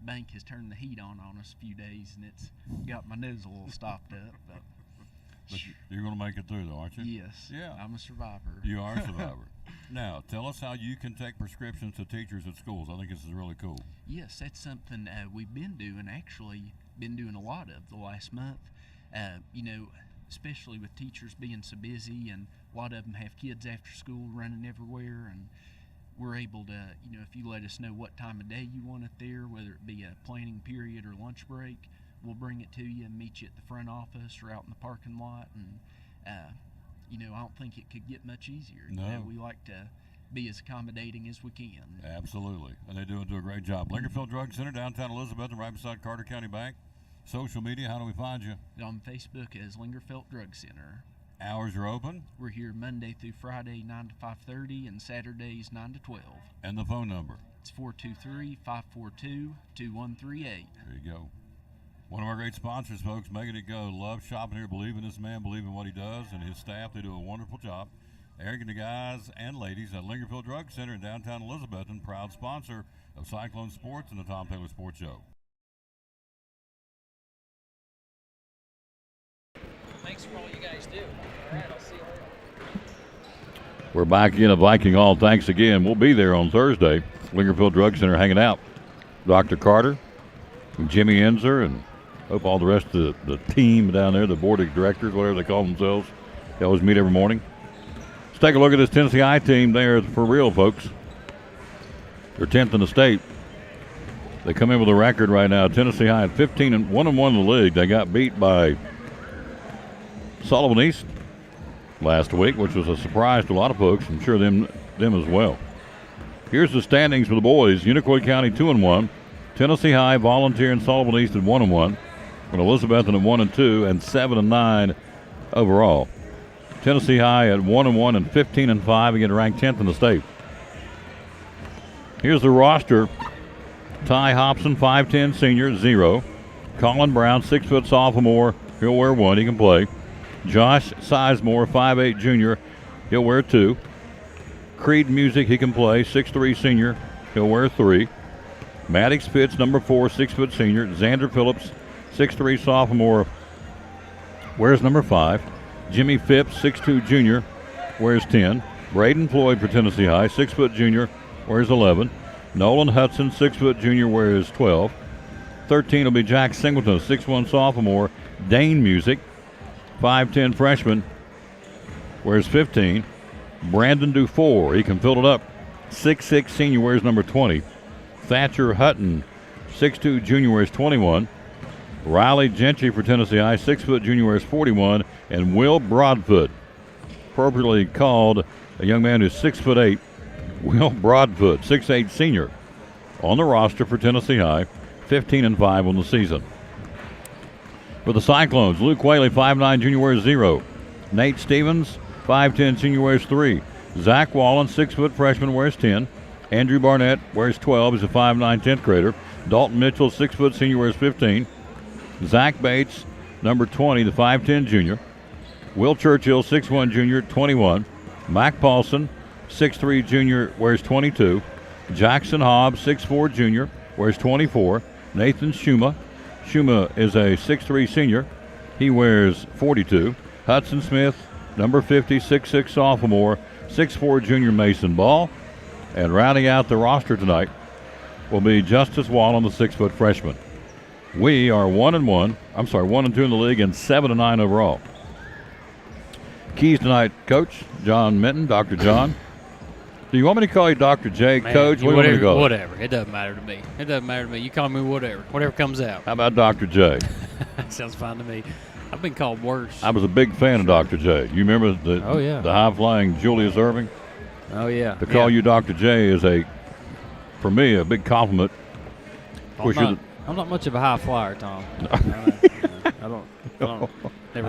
bank has turned the heat on us a few days, and it's got my nose a little stopped up. But you're going to make it through, though, aren't you? Yes. Yeah. I'm a survivor. You are a survivor. Now, tell us how you can take prescriptions to teachers at schools. I think this is really cool. Yes, that's something we've been doing, actually been doing a lot of the last month. Especially with teachers being so busy, and a lot of them have kids after school running everywhere, and we're able to, if you let us know what time of day you want it there, whether it be a planning period or lunch break, we'll bring it to you and meet you at the front office or out in the parking lot. And, I don't think it could get much easier. No. We like to be as accommodating as we can. Absolutely. And they do a great job. Lingerfield Drug Center, downtown Elizabethton, right beside Carter County Bank. Social media, how do we find you? On Facebook as Lingerfield Drug Center. Hours are open? We're here Monday through Friday, 9 to 5:30, and Saturdays, 9 to 12. And the phone number? It's 423-542-2138. There you go. One of our great sponsors, folks, making it go. Love shopping here, believe in this man, believe in what he does, and his staff. They do a wonderful job. Eric and the guys and ladies at Lingerfield Drug Center in downtown Elizabethton, proud sponsor of Cyclone Sports and the Tom Taylor Sports Show. Thanks for all you guys do. All right, I'll see you later. We're back in a Viking All. Thanks again. We'll be there on Thursday. Lingerfield Drug Center hanging out. Dr. Carter, and Jimmy Enzer, and hope all the rest of the team down there, the board of directors, whatever they call themselves. They always meet every morning. Let's take a look at this Tennessee High team there for real, folks. They're 10th in the state. They come in with a record right now. Tennessee High at 15-1 in the league. They got beat by Sullivan East last week, which was a surprise to a lot of folks. I'm sure them as well. Here's the standings for the boys. Unicoi County 2-1. Tennessee High, Volunteer, and Sullivan East at 1-1. And Elizabethton at 1-2 and 7-9 overall. Tennessee High at 1-1 and 15-5, again ranked 10th in the state. Here's the roster. Ty Hobson, 5'10", senior, 0. Colin Brown, 6-foot sophomore, he'll wear 1, he can play. Josh Sizemore, 5'8", junior, he'll wear 2. Creed Music, he can play, 6'3", senior, he'll wear 3. Maddox Fitz, number 4, 6-foot senior. Xander Phillips, 6'3", sophomore, wears number 5. Jimmy Phipps, 6'2", junior, wears 10. Braden Floyd for Tennessee High, 6-foot junior, wears 11. Nolan Hudson, 6-foot junior, wears 12. 13 will be Jack Singleton, 6'1", sophomore. Dane Music, 5'10", freshman, wears 15. Brandon Dufour, he can fill it up, 6'6", senior, wears number 20. Thatcher Hutton, 6'2", junior, wears 21. Riley Gentry for Tennessee High, 6-foot junior, wears 41. And Will Broadfoot, appropriately called a young man who's 6'8", Will Broadfoot, 6'8", senior, on the roster for Tennessee High, 15-5 on the season. For the Cyclones, Luke Whaley, 5'9", junior, wears 0. Nate Stevens, 5'10", senior, wears 3. Zach Wallen, 6-foot freshman, wears 10. Andrew Barnett wears 12. He's a 5'9", 10th grader. Dalton Mitchell, 6-foot senior, wears 15. Zach Bates, number 20, the 5'10", junior. Will Churchill, 6'1", junior, 21. Mac Paulson, 6'3", junior, wears 22. Jackson Hobbs, 6'4", junior, wears 24. Nathan Schuma is a 6'3", senior. He wears 42. Hudson Smith, number 50, 6'6", sophomore. 6'4", junior, Mason Ball. And rounding out the roster tonight will be Justice Wallen, the 6-foot freshman. We are 1-2 in the league and 7-9 overall. Keys tonight, Coach John Minton, Dr. John. Do you want me to call you Dr. J, Man, Coach? What do you want me to call you? Whatever. It doesn't matter to me. It doesn't matter to me. You call me whatever. Whatever comes out. How about Dr. J? Sounds fine to me. I've been called worse. I was a big fan of Dr. J. You remember the high-flying Julius Erving? Oh, yeah. To call you Dr. J is, for me, a big compliment. I'm not much of a high flyer, Tom. I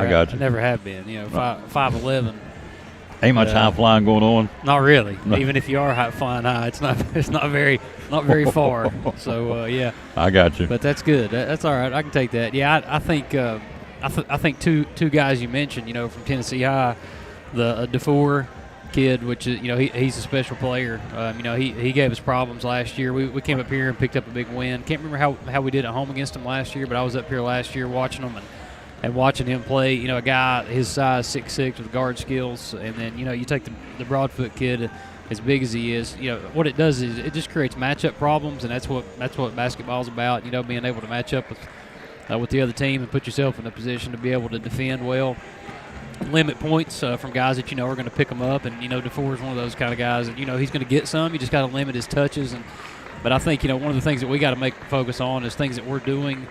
got you. Never have been. 5'11". Ain't much high flying going on. Not really. No. Even if you are flying high, it's not very far. So yeah. I got you. But that's good. That's all right. I can take that. Yeah, I think two guys you mentioned, from Tennessee High, the DeFore kid, which is he's a special player. He gave us problems last year. We came up here and picked up a big win. Can't remember how we did at home against him last year, but I was up here last year watching him and watching him play. A guy his size, 6'6", with guard skills, and then you take the Broadfoot kid, as big as he is. What it does is it just creates matchup problems, and that's what basketball's about. Being able to match up with the other team and put yourself in a position to be able to defend well. Limit points from guys that are going to pick them up, and DeFore is one of those kind of guys that he's going to get some. You just got to limit his touches, but I think one of the things that we got to make focus on is things that we're doing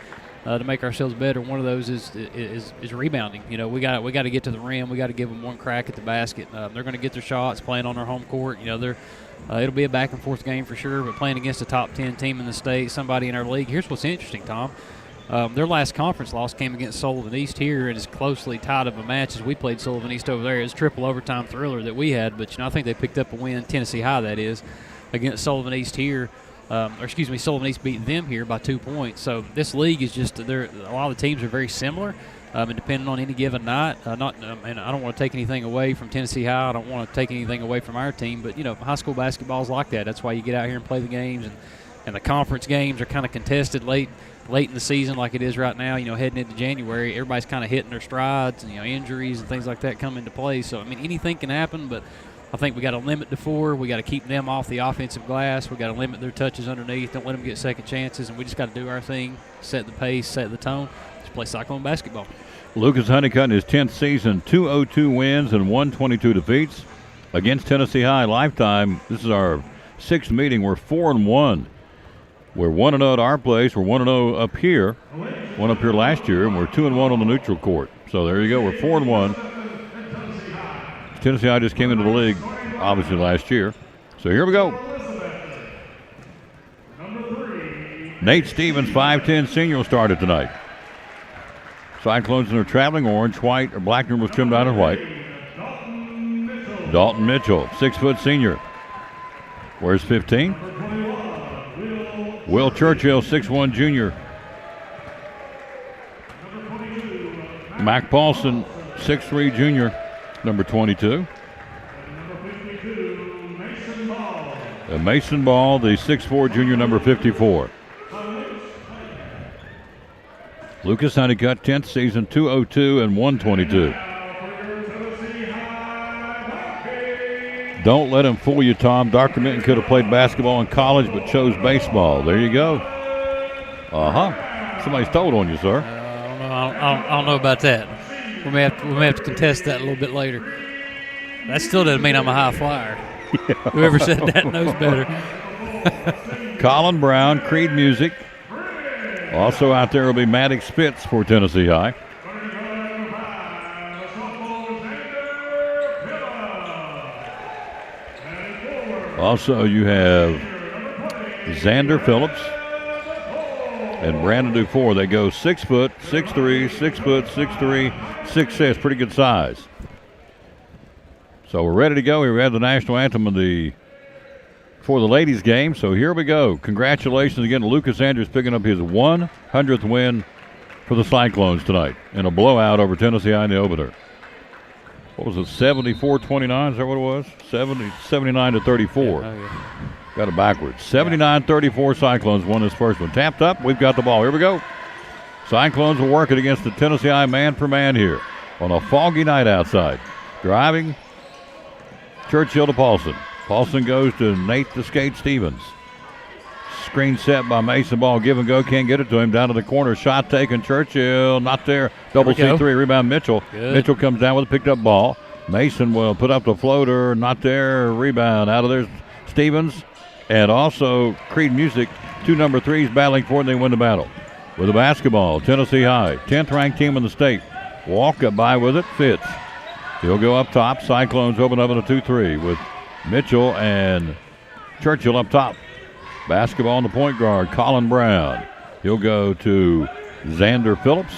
to make ourselves better. One of those is rebounding. You know, we got to get to the rim. We got to give them one crack at the basket. They're going to get their shots playing on their home court. You know, it'll be a back and forth game for sure. But playing against a top 10 team in the state, somebody in our league. Here's what's interesting, Tom. Their last conference loss came against Sullivan East here, and as closely tied of a match as we played Sullivan East over there. It was a triple overtime thriller that we had, but I think they picked up a win, Tennessee High that is, against Sullivan East here. Sullivan East beat them here by 2 points. So this league is just a lot of the teams are very similar, and depending on any given night. And I don't want to take anything away from Tennessee High. I don't want to take anything away from our team, but high school basketball is like that. That's why you get out here and play the games, and the conference games are kind of contested late in the season like it is right now, heading into January. Everybody's kind of hitting their strides, and, injuries and things like that come into play. So, anything can happen, but I think we got to limit the 4. We got to keep them off the offensive glass. We got to limit their touches underneath. Don't let them get second chances, and we just got to do our thing, set the pace, set the tone. Just play Cyclone basketball. Lucas Honeycutt in his 10th season, 202 wins and 122 defeats against Tennessee High. Lifetime, this is our 6th meeting. We're 4-1. We're 1-0 at our place. We're 1-0 up here. One up here last year, and we're 2-1 on the neutral court. So there you go. We're 4-1. Tennessee High just came into the league, obviously, last year. So here we go. Nate Stevens, 5'10" senior, will start it tonight. Cyclones in their traveling orange, white, or black number was trimmed out of white. Dalton Mitchell, 6' senior. Where's 15? Will Churchill, 6'1" junior. Mac Paulson, 6'3" junior, number 22. And Mason Ball, the 6'4" junior, number 54. Lucas Honeycutt, 10th season, 202 and 122. Don't let him fool you, Tom. Dr. Minton could have played basketball in college but chose baseball. There you go. Somebody stole on you, sir. I don't know about that. We may have to contest that a little bit later. That still doesn't mean I'm a high flyer. Yeah. Whoever said that knows better. Colin Brown, Creed Music. Also out there will be Maddox Spitz for Tennessee High. Also, you have Xander Phillips and Brandon Dufour. They go 6 foot, 6'3", 6 foot, 6'3", 6'6", pretty good size. So we're ready to go. We had the national anthem for the ladies' game. So here we go. Congratulations again to Lucas Andrews picking up his 100th win for the Cyclones tonight in a blowout over Tennessee High in the opener. What was it, 74-29? Is that what it was? 79-34. Yeah. Got it backwards. 79-34 Cyclones won this first one. Tapped up. We've got the ball. Here we go. Cyclones will work it against the Tennessee High man for man here on a foggy night outside. Driving. Churchill to Paulson. Paulson goes to Nate the Skate Stevens. Screen set by Mason Ball. Give and go. Can't get it to him. Down to the corner. Shot taken. Churchill not there. Double C3. Rebound Mitchell. Good. Mitchell comes down with a picked up ball. Mason will put up the floater. Not there. Rebound. Out of there. Stevens. And also Creed Music. 2 number 3s battling for it, and they win the battle. With the basketball, Tennessee High. 10th ranked team in the state. Walk up by with it. Fitz. He'll go up top. Cyclones open up in a 2-3 with Mitchell and Churchill up top. Basketball on the point guard, Colin Brown. He'll go to Xander Phillips.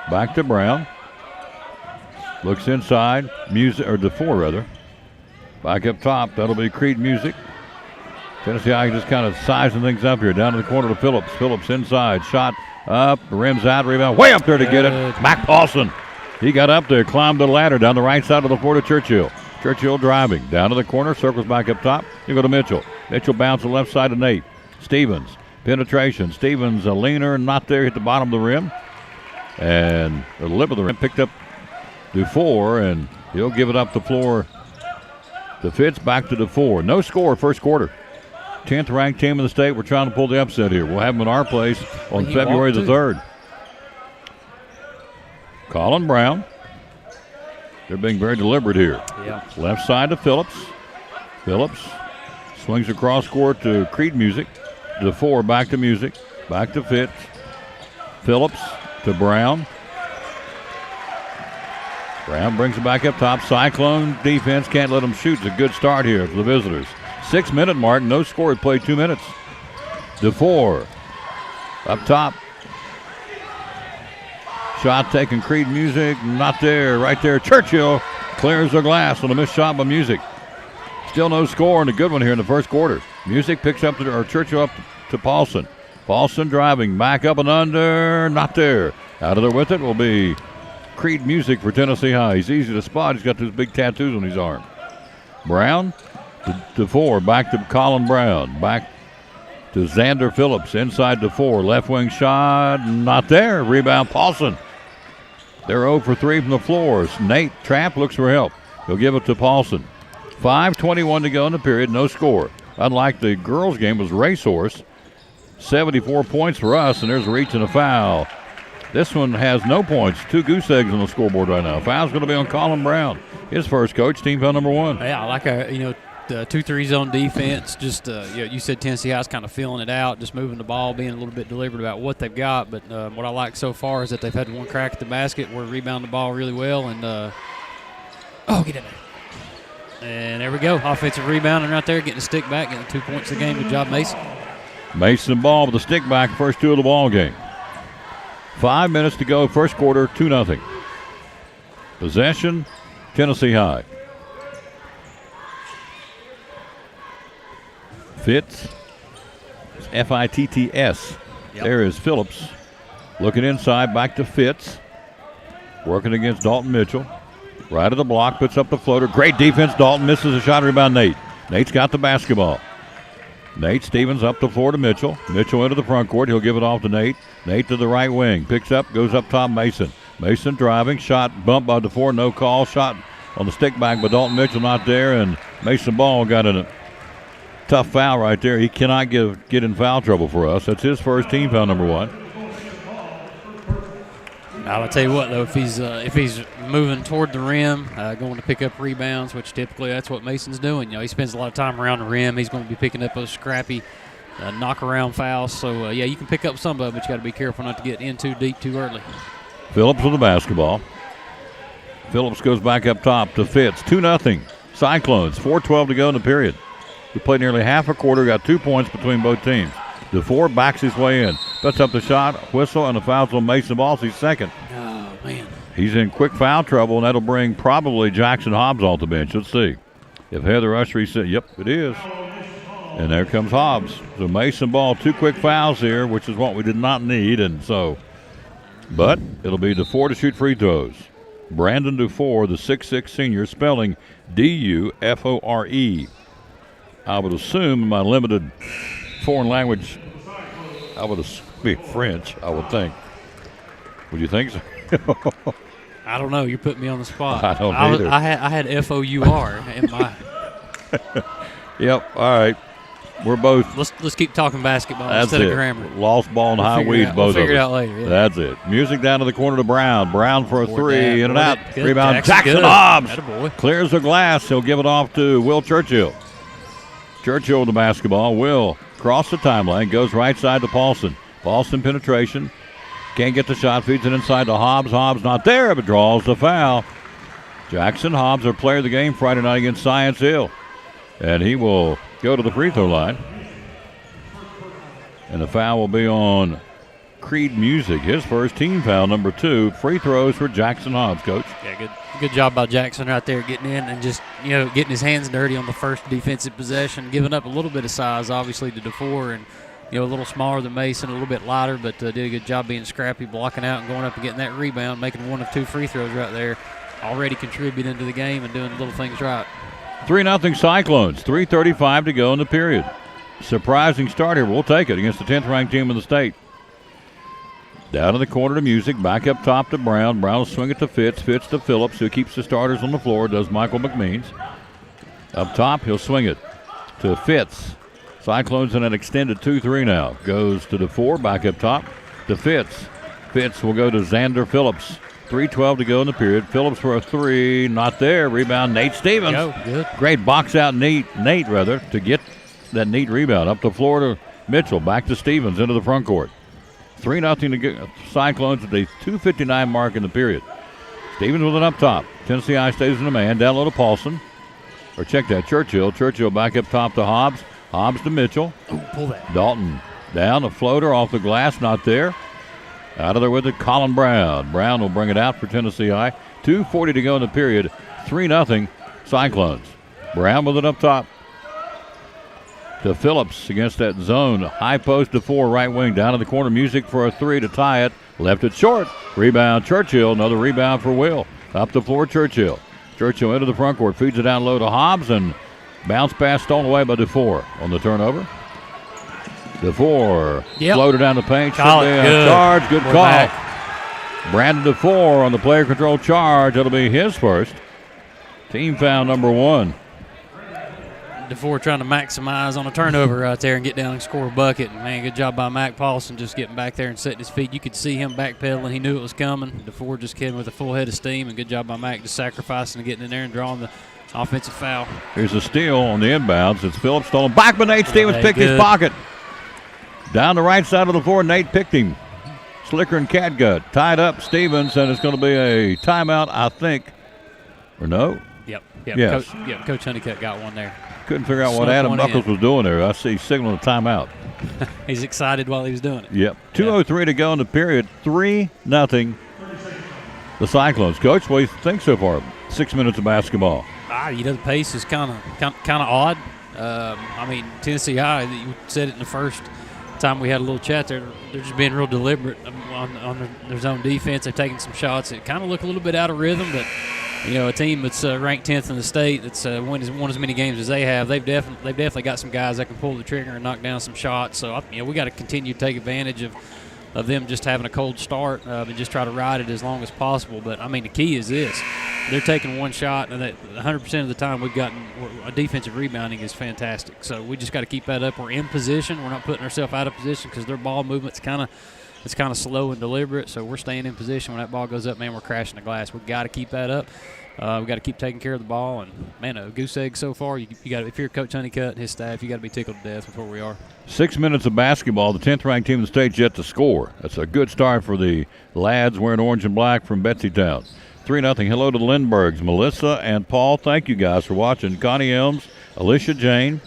Back to Brown. Looks inside. Dufour rather. Back up top. That'll be Creed Music. Tennessee High just kind of sizing things up here. Down to the corner to Phillips. Phillips inside. Shot up. Rims out. Rebound. Way up there to get it. Mac Paulson. He got up there. Climbed the ladder down the right side of the floor to Churchill. Churchill driving. Down to the corner. Circles back up top. You go to Mitchell. Mitchell bounce to the left side to Nate. Stevens. Penetration. Stevens a leaner. Not there. Hit the bottom of the rim. And the lip of the rim. Picked up Dufour. And he'll give it up the floor to Fitz. Back to Dufour. No score first quarter. 10th ranked team in the state. We're trying to pull the upset here. We'll have them in our place on February the 3rd. Colin Brown. They're being very deliberate here. Yeah. Left side to Phillips. Phillips swings across court to Creed Music. Dufour back to Music. Back to Fitz. Phillips to Brown. Brown brings it back up top. Cyclone defense can't let them shoot. It's a good start here for the visitors. 6-minute mark, no score. It played 2 minutes. DeFore up top. Shot taken, Creed Music, not there. Right there, Churchill clears the glass on a missed shot by Music. Still no score and a good one here in the first quarter. Music picks up Churchill up to Paulson. Paulson driving, back up and under, not there. Out of there with it will be Creed Music for Tennessee High. He's easy to spot. He's got those big tattoos on his arm. Brown to 4, back to Colin Brown. Back to Xander Phillips, inside to 4. Left wing shot, not there. Rebound, Paulson. They're 0 for 3 from the floors. Nate Trapp looks for help. He'll give it to Paulson. 5:21 to go in the period, no score. Unlike the girls' game, was Racehorse. 74 points for us, and there's a reach and a foul. This one has no points. 2 goose eggs on the scoreboard right now. Foul's going to be on Colin Brown. His first, coach, team foul number 1. Yeah, I like the 2-3 zone defense. Just you said Tennessee High's kind of feeling it out, just moving the ball, being a little bit deliberate about what they've got. But what I like so far is that they've had one crack at the basket where rebound the ball really well. And get in there. And there we go. Offensive rebounding right there, getting the stick back, getting 2 points a game. Good job, Mason. Mason Ball with the stick back, first 2 of the ball game. 5 minutes to go, first quarter, 2-0. Possession, Tennessee High. Fitts, Fitts. Yep. There is Phillips. Looking inside, back to Fitts. Working against Dalton Mitchell. Right of the block, puts up the floater. Great defense. Dalton misses a shot, rebound Nate. Nate's got the basketball. Nate Stevens up the floor to Mitchell. Mitchell into the front court. He'll give it off to Nate. Nate to the right wing. Picks up, goes up top, Mason. Mason driving, shot bumped by DeFore, no call. Shot on the stick back, but Dalton Mitchell not there, and Mason Ball got in a tough foul right there. He cannot get in foul trouble for us. That's his first, team foul number 1. I'll tell you what, though, if he's moving toward the rim, going to pick up rebounds, which typically that's what Mason's doing. He spends a lot of time around the rim. He's going to be picking up those scrappy knock-around fouls. So, you can pick up some of it, but you got to be careful not to get in too deep too early. Phillips with the basketball. Phillips goes back up top to Fitts. 2-0. Cyclones. 4:12 to go in the period. We played nearly half a quarter, got 2 points between both teams. DeFore backs his way in. Puts up the shot, whistle, and the foul's on Mason Ball. He's second. Oh, man. He's in quick foul trouble, and that'll bring probably Jackson Hobbs off the bench. Let's see. If Heather Ushery said, yep, it is. And there comes Hobbs. So Mason Ball, 2 quick fouls here, which is what we did not need. But it'll be DeFore to shoot free throws. Brandon DeFore, the 6'6 senior, spelling D-U-F-O-R-E. I would assume in my limited foreign language, I would speak French, I would think. Would you think so? I don't know. You're putting me on the spot. I don't either. I had F-O-U-R in my. Yep. All right. We're both. Let's keep talking basketball That's instead it. of grammar. Lost ball and high weeds, both We'll figure of it us. out later. Yeah. That's it. Music down to the corner to Brown. Brown for a three, in and out. Good. Rebound. Jackson good. Hobbs Attaboy. clears the glass. He'll give it off to Will Churchill. Churchill with the basketball. Will cross the timeline. Goes right side to Paulson. Paulson penetration. Can't get the shot. Feeds it inside to Hobbs. Hobbs not there, but draws the foul. Jackson Hobbs, our player of the game Friday night against Science Hill. And he will go to the free throw line. And the foul will be on Creed Music. His first, team foul number 2. Free throws for Jackson Hobbs, Coach. Yeah, good job by Jackson right there getting in and just, getting his hands dirty on the first defensive possession, giving up a little bit of size, obviously, to DeFore, and, a little smaller than Mason, a little bit lighter, but did a good job being scrappy, blocking out and going up and getting that rebound, making 1 of 2 free throws right there, already contributing to the game and doing little things right. 3-0 Cyclones. 3:35 to go in the period. Surprising start here. We'll take it against the 10th ranked team in the state. Down in the corner to Music. Back up top to Brown. Brown will swing it to Fitts. Fitts to Phillips, who keeps the starters on the floor, does Michael McMeans. Up top, he'll swing it to Fitts. Cyclones in an extended 2-3 now. Goes to DeFore. Back up top to Fitts. Fitts will go to Xander Phillips. 3:12 to go in the period. Phillips for a 3. Not there. Rebound, Nate Stevens. Good. Great box out Nate to get that neat rebound. Up the floor to Mitchell. Back to Stevens into the front court. 3-0 to get Cyclones at the 2:59 mark in the period. Stevens with it up top. Tennessee High stays in the man. Down low to Paulson. Or check that, Churchill. Churchill back up top to Hobbs. Hobbs to Mitchell. Ooh, pull that. Dalton down, a floater off the glass, not there. Out of there with it, Colin Brown. Brown will bring it out for Tennessee High. 2:40 to go in the period. 3-0 Cyclones. Brown with it up top to Phillips against that zone. High post to 4, right wing. Down in the corner, Music for a 3 to tie it. Left it short. Rebound, Churchill. Another rebound for Will. Up the floor, Churchill. Churchill into the front court. Feeds it down low to Hobbs, and bounce pass stolen away by DeFore on the turnover. DeFore floated down the paint. Should be a charge. Good call. Back. Brandon DeFore on the player control charge. That'll be his first. Team foul number 1. DeFore trying to maximize on a turnover right there and get down and score a bucket. Man, good job by Mac Paulson just getting back there and setting his feet. You could see him backpedaling. He knew it was coming. DeFore just came with a full head of steam, and good job by Mac just sacrificing and getting in there and drawing the offensive foul. Here's a steal on the inbounds. It's Phillips stolen back, but Nate Stevens picked his pocket. Down the right side of the floor, Nate picked him. Slicker and Catgut tied up Stevens, and it's going to be a timeout, I think. Or no? Yep. Yes. Coach Honeycutt got one there. Couldn't figure out what Adam Buckles was doing there. I see signaling a timeout. He's excited while he was doing it. Yep. 2:03 to go in the period. 3-0 the Cyclones. Coach, what do you think so far? 6 minutes of basketball. The pace is kind of odd. I mean, Tennessee High, you said it in the first time we had a little chat there, they're just being real deliberate on their zone defense. They're taking some shots that kind of look a little bit out of rhythm, but a team that's ranked 10th in the state, that's won as many games as they have, they've definitely got some guys that can pull the trigger and knock down some shots. So we got to continue to take advantage of them just having a cold start and just try to ride it as long as possible. But I mean, the key is this: they're taking one shot, and that 100% of the time we've gotten a defensive rebounding is fantastic. So we just got to keep that up. We're in position. We're not putting ourselves out of position because their ball movement's kind of slow and deliberate. So we're staying in position. When that ball goes up, man, we're crashing the glass. We've got to keep that up. We've got to keep taking care of the ball. And, man, a goose egg so far. You got, if you're Coach Honeycutt and his staff, you got to be tickled to death with where we are. 6 minutes of basketball. The 10th-ranked team in the state yet to score. That's a good start for the lads wearing orange and black from Betsytown. 3-0. Hello to the Lindberghs. Melissa and Paul, thank you guys for watching. Connie Elms, Alicia Jane,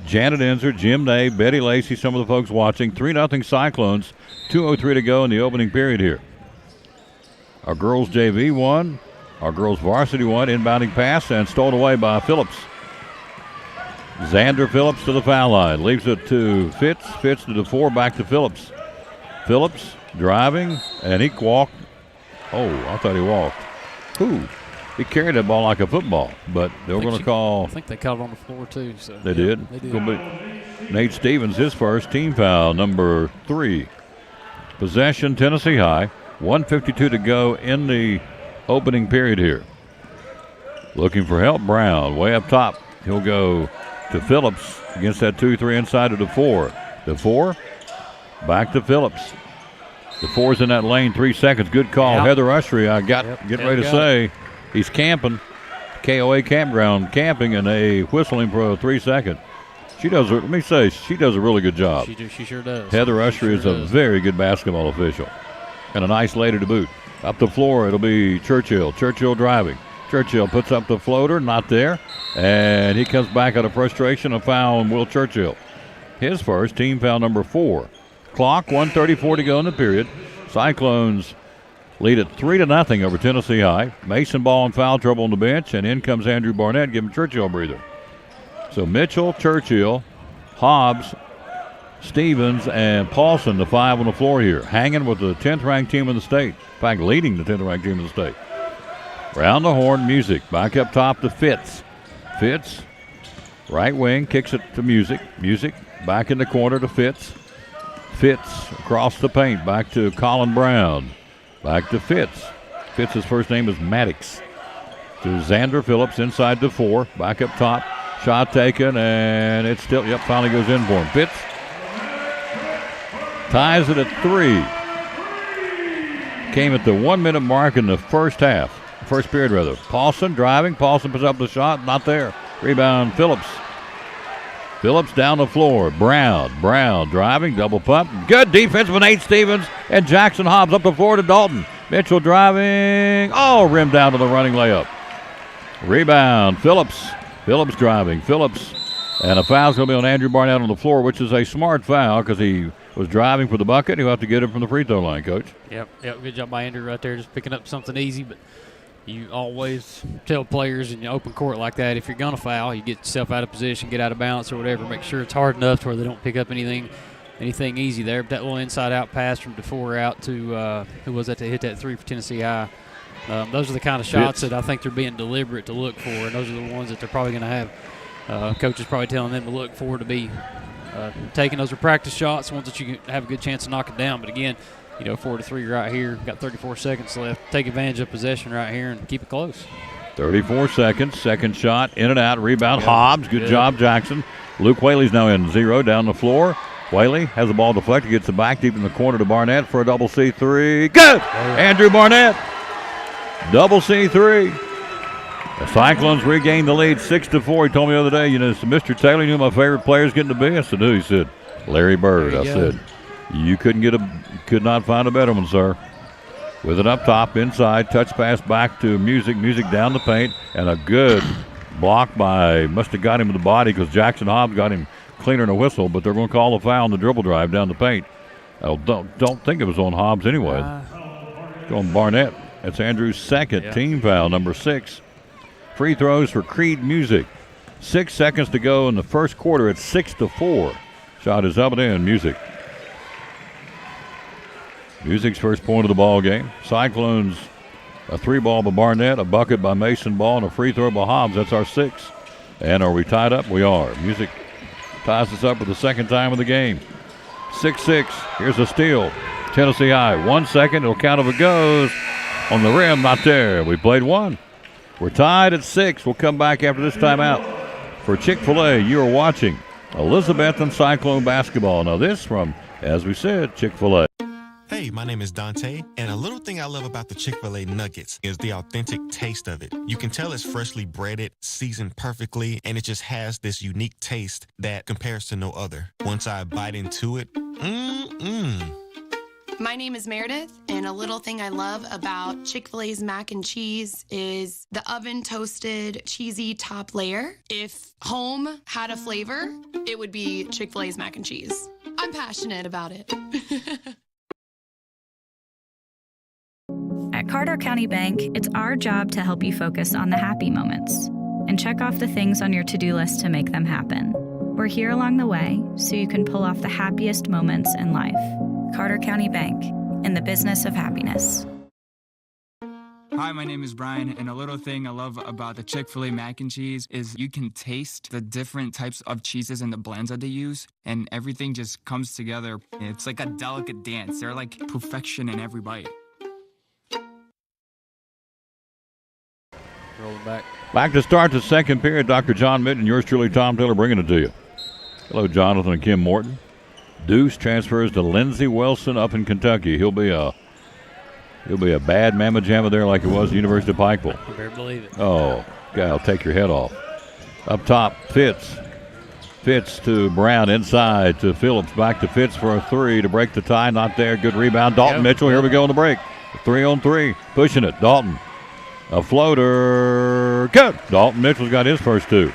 Janet Enzer, Jim Day, Betty Lacey, some of the folks watching. 3-0 Cyclones. 2:03 to go in the opening period here. Our girls JV won. Our girls varsity won. Inbounding pass and stolen away by Phillips. Xander Phillips to the foul line. Leaves it to Fitz. Fitz to DeFore. Back to Phillips. Phillips driving, and he walked. Oh, I thought he walked. Ooh. He carried that ball like a football, but they were going to call. I think they called it on the floor, too. So they did? They did. Gonna be Nate Stevens, his first team foul, number 3. Possession, Tennessee High. 1:52 to go in the opening period here. Looking for help, Brown. Way up top. He'll go to Phillips against that 2-3 inside of DeFore. DeFore back to Phillips. DeFore's in that lane, 3 seconds. Good call. Yep. Heather Ushery, getting ready to say he's camping. KOA campground camping, and they whistling for a 3-second. She does a really good job. She sure does. Heather Ushery is a very good basketball official. And a nice lady to boot. Up the floor, it'll be Churchill. Churchill driving. Churchill puts up the floater, not there. And he comes back out of frustration, a foul on Will Churchill. His first, team foul number 4. Clock, 1:34 to go in the period. Cyclones lead at 3-0 over Tennessee High. Mason Ball in foul trouble on the bench, and in comes Andrew Barnett, giving Churchill a breather. So Mitchell, Churchill, Hobbs, Stevens, and Paulson, the 5 on the floor here, hanging with the 10th-ranked team in the state. In fact, leading the 10th-ranked team in the state. Round the horn, Music. Back up top to Fitz. Fitz, right wing, kicks it to Music. Music, back in the corner to Fitz. Fitz across the paint, back to Colin Brown. Back to Fitz. Fitz's first name is Maddox. To Xander Phillips, inside to 4. Back up top. Shot taken, and it's still, finally goes in for him. Fitz ties it at 3. Came at the 1-minute mark in the first period rather. Paulson driving. Paulson puts up the shot, not there. Rebound Phillips. Phillips down the floor. Brown driving, double pump. Good defense from Nate Stevens and Jackson Hobbs up the floor to Dalton. Mitchell driving. Oh, rimmed down to the running layup. Rebound, Phillips. Phillips driving. Phillips. And a foul's going to be on Andrew Barnett on the floor, which is a smart foul because he was driving for the bucket. He'll have to get it from the free throw line, Coach. Yep. Good job by Andrew right there, just picking up something easy. But you always tell players in your open court like that, if you're going to foul, you get yourself out of position, get out of balance or whatever. Make sure it's hard enough to where they don't pick up anything easy there. But that little inside-out pass from DeFore out to who was that hit that three for Tennessee High. Those are the kind of shots that I think they're being deliberate to look for, and those are the ones that they're probably going to have. Coach is probably telling them to look for to be taking. Those are practice shots, ones that you can have a good chance to knock it down. But again, 4-3 right here. Got 34 seconds left. Take advantage of possession right here and keep it close. 34 seconds. Second shot, in and out. Rebound, Hobbs. Good job, Jackson. Luke Whaley's now in 0 down the floor. Whaley has the ball deflected, gets it back deep in the corner to Barnett for a double C3. Good! Andrew Barnett. Double C3. The Cyclones regained the lead 6-4. He told me the other day, Mr. Taylor knew my favorite player's getting to be. I said, who? He said, Larry Bird. I said, you could not find a better one, sir. With it up top, inside, touch pass back to Music. Music down the paint, and a good block must have got him with the body because Jackson Hobbs got him cleaner than a whistle, but they're going to call a foul on the dribble drive down the paint. I don't think it was on Hobbs anyway. It's on Barnett. That's Andrew's second team foul, number 6. Free throws for Creed Music. 6 seconds to go in the first quarter. It's 6-4. Shot is up and in. Music's first point of the ball game. Cyclones, a 3-ball by Barnett, a bucket by Mason Ball, and a free throw by Hobbs. That's our 6. And are we tied up? We are. Music ties us up for the second time of the game. 6-6. Here's a steal. Tennessee High. 1 second. It'll count if it goes. On the rim, not there. We played 1. We're tied at 6. We'll come back after this timeout. For Chick-fil-A, you are watching Elizabethton Cyclone basketball. Now this from, as we said, Chick-fil-A. Hey, my name is Dante, and a little thing I love about the Chick-fil-A nuggets is the authentic taste of it. You can tell it's freshly breaded, seasoned perfectly, and it just has this unique taste that compares to no other. Once I bite into it, My name is Meredith, and a little thing I love about Chick-fil-A's mac and cheese is the oven-toasted, cheesy top layer. If home had a flavor, it would be Chick-fil-A's mac and cheese. I'm passionate about it. At Carter County Bank, it's our job to help you focus on the happy moments and check off the things on your to-do list to make them happen. We're here along the way so you can pull off the happiest moments in life. Carter County Bank, in the business of happiness. Hi, my name is Brian, and a little thing I love about the Chick-fil-A mac and cheese is you can taste the different types of cheeses and the blends that they use, and everything just comes together. It's like a delicate dance. They're like perfection in every bite. Rolling back. Back to start the second period. Dr. John Mitten, yours truly, Tom Taylor, bringing it to you. Hello, Jonathan and Kim Morton. Deuce transfers to Lindsey Wilson up in Kentucky. He'll be a bad mamma jamma there like it was at the University of Pikeville. You better believe it. Oh, God, I'll take your head off. Up top, Fitz. Fitz to Brown, inside to Phillips. Back to Fitz for a 3 to break the tie. Not there. Good rebound. Dalton Mitchell, here we go on the break. 3-on-3, pushing it. Dalton. A floater. Good. Dalton Mitchell's got his first 2.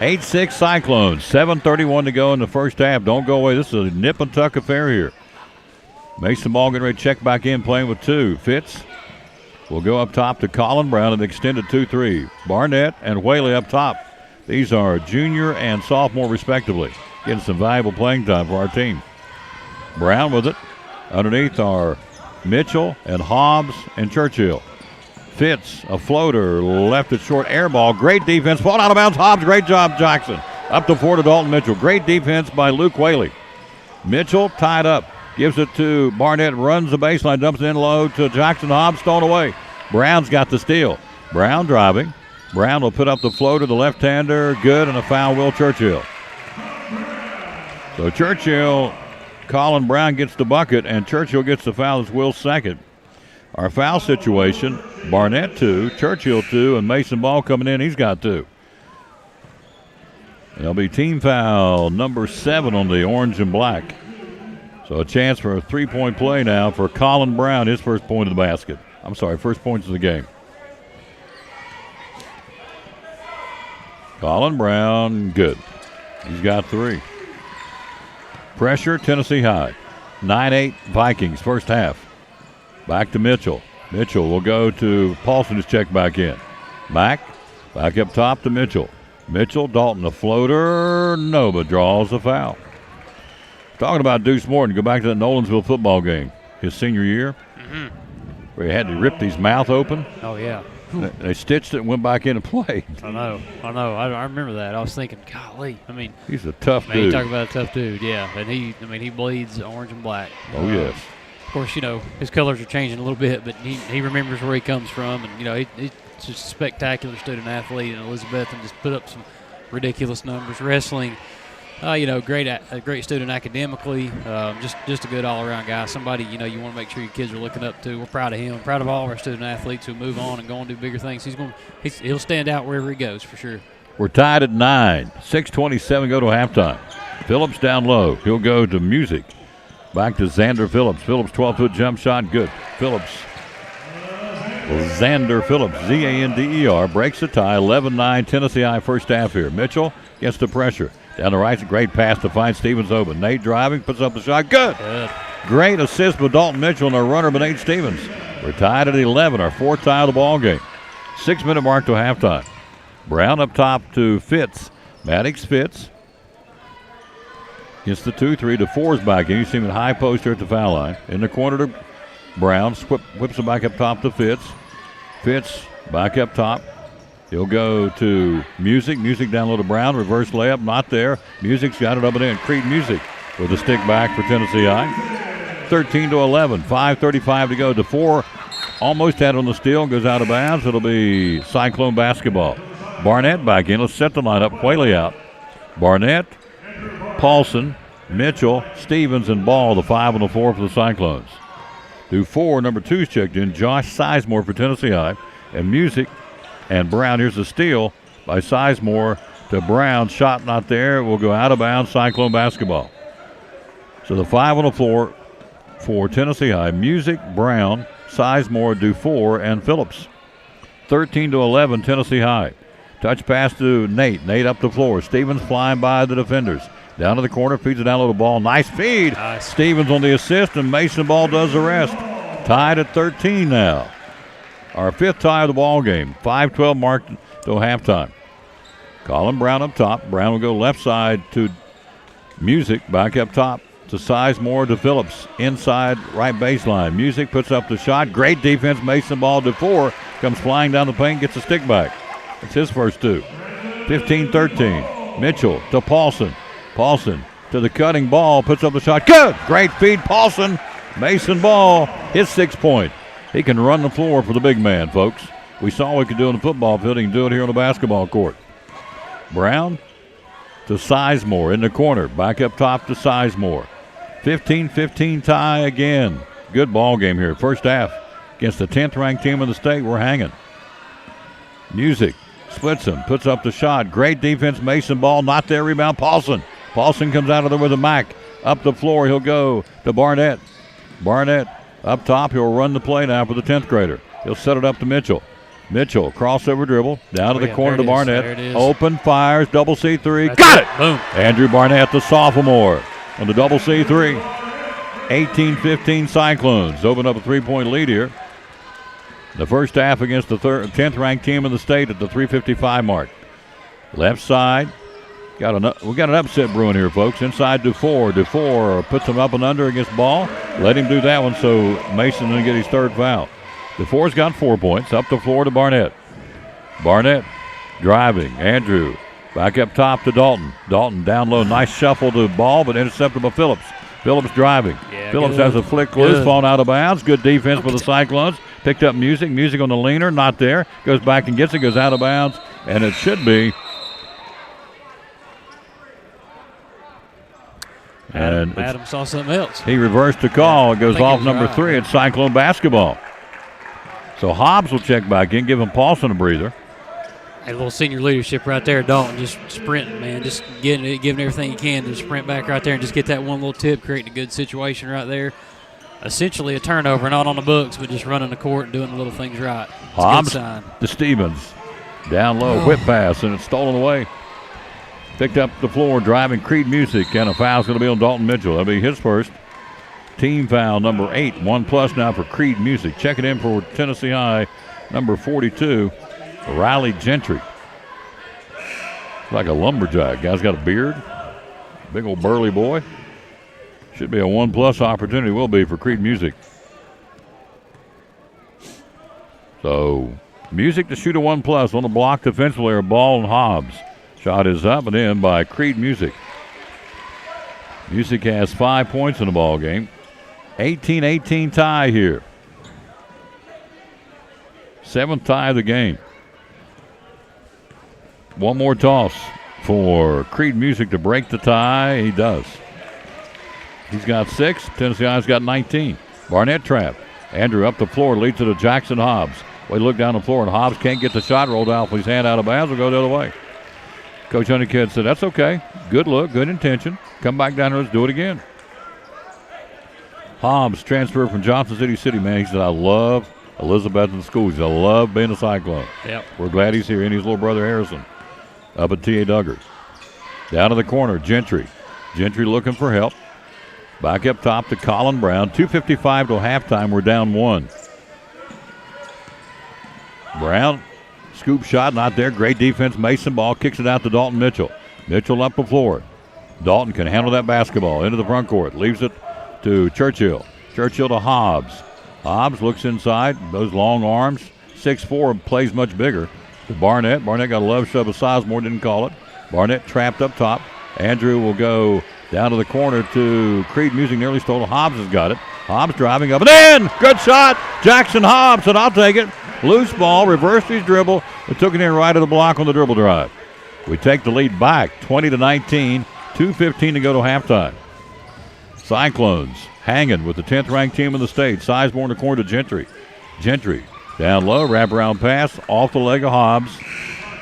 8-6 Cyclones. 7:31 to go in the first half. Don't go away. This is a nip and tuck affair here. Mason Ball getting ready to check back in, playing with 2. Fitz will go up top to Colin Brown, an extended 2-3. Barnett and Whaley up top. These are junior and sophomore respectively. Getting some valuable playing time for our team. Brown with it. Underneath are Mitchell and Hobbs and Churchill. Fitz, a floater, left it short, air ball. Great defense, ball out of bounds. Hobbs, great job, Jackson. Up to 4 to Dalton Mitchell. Great defense by Luke Whaley. Mitchell tied up, gives it to Barnett, runs the baseline, dumps it in low to Jackson. Hobbs, thrown away. Brown's got the steal. Brown driving. Brown will put up the floater, the left-hander, good, and a foul, Will Churchill. So Churchill, Colin Brown gets the bucket, and Churchill gets the foul. It's Will's second. Our foul situation, Barnett 2, Churchill 2, and Mason Ball coming in. He's got 2. There'll be team foul number 7 on the orange and black. So a chance for a 3-point play now for Colin Brown, his first point of the basket. I'm sorry, first points of the game. Colin Brown, good. He's got 3. Pressure, Tennessee High. 9-8 Vikings, first half. Back to Mitchell. Mitchell will go to Paulson, who's checked back in. Back up top to Mitchell. Mitchell, Dalton, the floater. No, but draws a foul. Talking about Deuce Morton, go back to the Nolensville football game, his senior year, where he had to rip his mouth open. Oh, yeah. They stitched it and went back in and played. I know. I remember that. I was thinking, golly. I mean, he's a tough dude. You talk about a tough dude, yeah. And he bleeds orange and black. Oh, yes. Of course, his colors are changing a little bit, but he remembers where he comes from. And, he's just a spectacular student athlete. And Elizabethton just put up some ridiculous numbers. Wrestling, great student academically. Just a good all-around guy. Somebody, you want to make sure your kids are looking up to. We're proud of him. Proud of all of our student athletes who move on and go and do bigger things. He'll stand out wherever he goes for sure. We're tied at 9. 6:27 go to halftime. Phillips down low. He'll go to Music. Back to Xander Phillips. Phillips 12-foot jump shot. Good. Xander Phillips, Z-A-N-D-E-R, breaks the tie. 11-9 Tennessee High first half here. Mitchell gets the pressure. Down the right, great pass to find Stevens open. Nate driving, puts up the shot. Good. Great assist by Dalton Mitchell and a runner by Nate Stevens. We're tied at 11, our 4th tie of the ball game. 6-minute mark to halftime. Brown up top to Fitz. Maddox Fitz gets the 2-3 to 4's back in. You see him in high post here at the foul line. In the corner to Brown, whips it back up top to Fitz. Fitz back up top. He'll go to Music. Music down low to Brown. Reverse layup, not there. Music's got it up and in. Creed Music with a stick back for Tennessee High. 13-11. 5:35 to go. DeFore almost had on the steal. Goes out of bounds. It'll be Cyclone basketball. Barnett back in. Let's set the lineup. Quayle out. Barnett, Paulson, Mitchell, Stevens, and Ball, the 5 and the 4 for the Cyclones. DeFore, number 2's checked in. Josh Sizemore for Tennessee High. And Music and Brown. Here's the steal by Sizemore to Brown. Shot not there. It will go out of bounds. Cyclone basketball. So the 5 on the floor for Tennessee High. Music, Brown, Sizemore, DeFore, and Phillips. 13-11 Tennessee High. Touch pass to Nate. Nate up the floor. Stevens flying by the defenders. Down to the corner. Feeds it down low to Ball. Nice feed. Nice. Stevens on the assist, and Mason Ball does the rest. Tied at 13 now. Our 5th tie of the ball game. 5:12 mark till halftime. Colin Brown up top. Brown will go left side to Music. Back up top to Sizemore to Phillips. Inside right baseline. Music puts up the shot. Great defense. Mason Ball to 4. Comes flying down the paint. Gets a stick back. It's his first 2. 15-13. Mitchell to Paulson. Paulson to the cutting Ball. Puts up the shot. Good. Great feed. Paulson. Mason Ball. His 6th point. He can run the floor for the big man, folks. We saw what he could do on the football field. He can do it here on the basketball court. Brown to Sizemore in the corner. Back up top to Sizemore. 15-15 tie again. Good ball game here. First half against the 10th ranked team in the state. We're hanging. Music splits him. Puts up the shot. Great defense. Mason Ball. Not there. Rebound. Paulson. Paulson comes out of there with a Mac. Up the floor. He'll go to Barnett. Barnett. Up top, he'll run the play now for the 10th grader. He'll set it up to Mitchell. Mitchell, crossover dribble, down to the corner to Barnett. Open, fires, double C3. Got it! Boom. Andrew Barnett, the sophomore, on the double C3. 18-15 Cyclones. Open up a 3-point lead here. The first half against the 10th ranked team in the state at the 3:55 mark. Left side. We got an upset brewing here, folks. Inside DeFore. DeFore puts him up and under against Ball. Let him do that one so Mason didn't get his 3rd foul. DeFore's got 4 points. Up the floor to Barnett. Barnett driving. Andrew back up top to Dalton. Dalton down low. Nice shuffle to Ball, but intercepted by Phillips. Phillips driving. Yeah, Phillips has a flick loose, falling out of bounds. Good defense for the Cyclones. Picked up Music. Music on the leaner. Not there. Goes back and gets it. Goes out of bounds. And it should be. And Adam saw something else. He reversed the call. It goes off number 3. It's Cyclone basketball. So Hobbs will check back in, give him Paulson a breather. A little senior leadership right there, Dalton, just sprinting, man, just giving everything he can to sprint back right there and just get that one little tip, creating a good situation right there. Essentially a turnover, not on the books, but just running the court and doing the little things right. It's Hobbs a good sign. to Stevens. Down low, whip pass, and it's stolen away. Picked up the floor, driving Creed Music, and a foul's going to be on Dalton Mitchell. That'll be his first. Team foul number 8, 1+ now for Creed Music. Checking in for Tennessee High, number 42, Riley Gentry. Like a lumberjack. Guy's got a beard. Big old burly boy. Should be a 1+ opportunity, will be for Creed Music. So, Music to shoot a 1+ on the block defensively are Ball and Hobbs. Shot is up and in by Creed Music. Music has 5 points in the ball game. 18-18 tie here. 7th tie of the game. One more toss for Creed Music to break the tie. He does. He's got 6. Tennessee High's got 19. Barnett trap. Andrew up the floor, leads it to Jackson Hobbs. We look down the floor, and Hobbs can't get the shot rolled out. His hand out of bounds will go the other way. Coach Honeycutt said, that's okay. Good look, good intention. Come back down here, let's do it again. Hobbs transferred from Johnson City, man. He said, I love Elizabethton School. He said, I love being a Cyclone. Yep. We're glad he's here. And his little brother Harrison up at T.A. Duggar. Down to the corner, Gentry. Gentry looking for help. Back up top to Colin Brown. 2:55 till halftime. We're down 1. Brown, scoop shot, not there. Great defense. Mason Ball kicks it out to Dalton Mitchell. Mitchell up the floor. Dalton can handle that basketball into the front court. Leaves it to Churchill. Churchill to Hobbs. Hobbs looks inside. Those long arms. 6'4", plays much bigger. To Barnett. Barnett got a love shove of Sizemore, didn't call it. Barnett trapped up top. Andrew will go down to the corner to Creed Music. Nearly stole. Hobbs has got it. Hobbs driving up and in. Good shot. Jackson Hobbs, and I'll take it. Loose ball, reversed his dribble, and took it in right of the block on the dribble drive. We take the lead back, 20-19, 2:15 to go to halftime. Cyclones hanging with the 10th-ranked team in the state. Sizemore in the corner to Gentry. Gentry down low, wraparound pass, off the leg of Hobbs.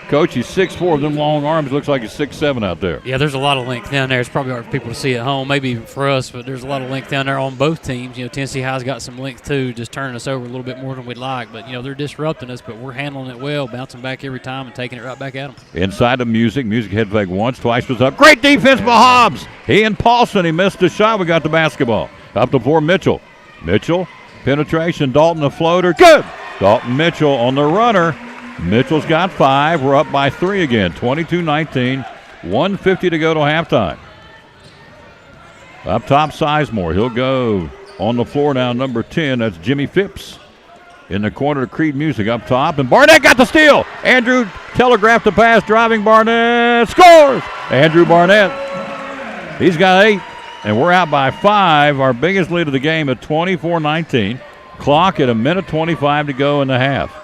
Coach, he's 6'4", them long arms. Looks like he's 6'7" out there. Yeah, there's a lot of length down there. It's probably hard for people to see at home, maybe even for us, but there's a lot of length down there on both teams. You know, Tennessee High's got some length too, just turning us over a little bit more than we'd like. But, you know, they're disrupting us, but we're handling it well, bouncing back every time and taking it right back at them. Inside of Music. Music head fake once, twice was up. Great defense by Hobbs. He and Paulson, he missed the shot. We got the basketball. Up the floor, Mitchell. Mitchell, penetration. Dalton, the floater. Good. Dalton Mitchell on the runner. Mitchell's got 5. We're up by 3 again. 22-19. 1:50 to go to halftime. Up top, Sizemore. He'll go on the floor now, number 10. That's Jimmy Phipps. In the corner to Creed Music up top. And Barnett got the steal. Andrew telegraphed the pass. Driving Barnett. Scores! Andrew Barnett. He's got 8. And we're out by 5. Our biggest lead of the game at 24-19. Clock at 1:25 to go in the half.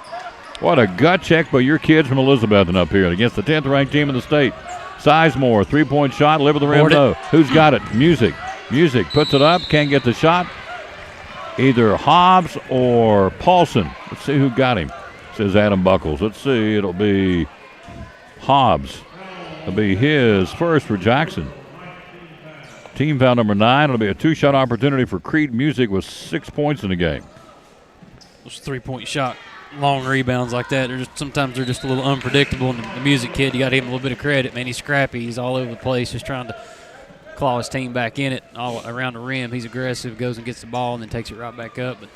What a gut check by your kids from Elizabethton up here against the 10th-ranked team in the state. Sizemore, three-point shot, live with the rim, no. Who's got it? Music. Music puts it up, can't get the shot. Either Hobbs or Paulson. Let's see who got him, says Adam Buckles. Let's see, it'll be Hobbs. It'll be his first for Jackson. Team foul number 9. It'll be a 2-shot opportunity for Creed Music with 6 points in the game. Those 3-point shot. Long rebounds like that, sometimes they're just a little unpredictable. And the Music kid, you got to give him a little bit of credit, man. He's scrappy. He's all over the place, just trying to claw his team back in it, all around the rim. He's aggressive, goes and gets the ball, and then takes it right back up. But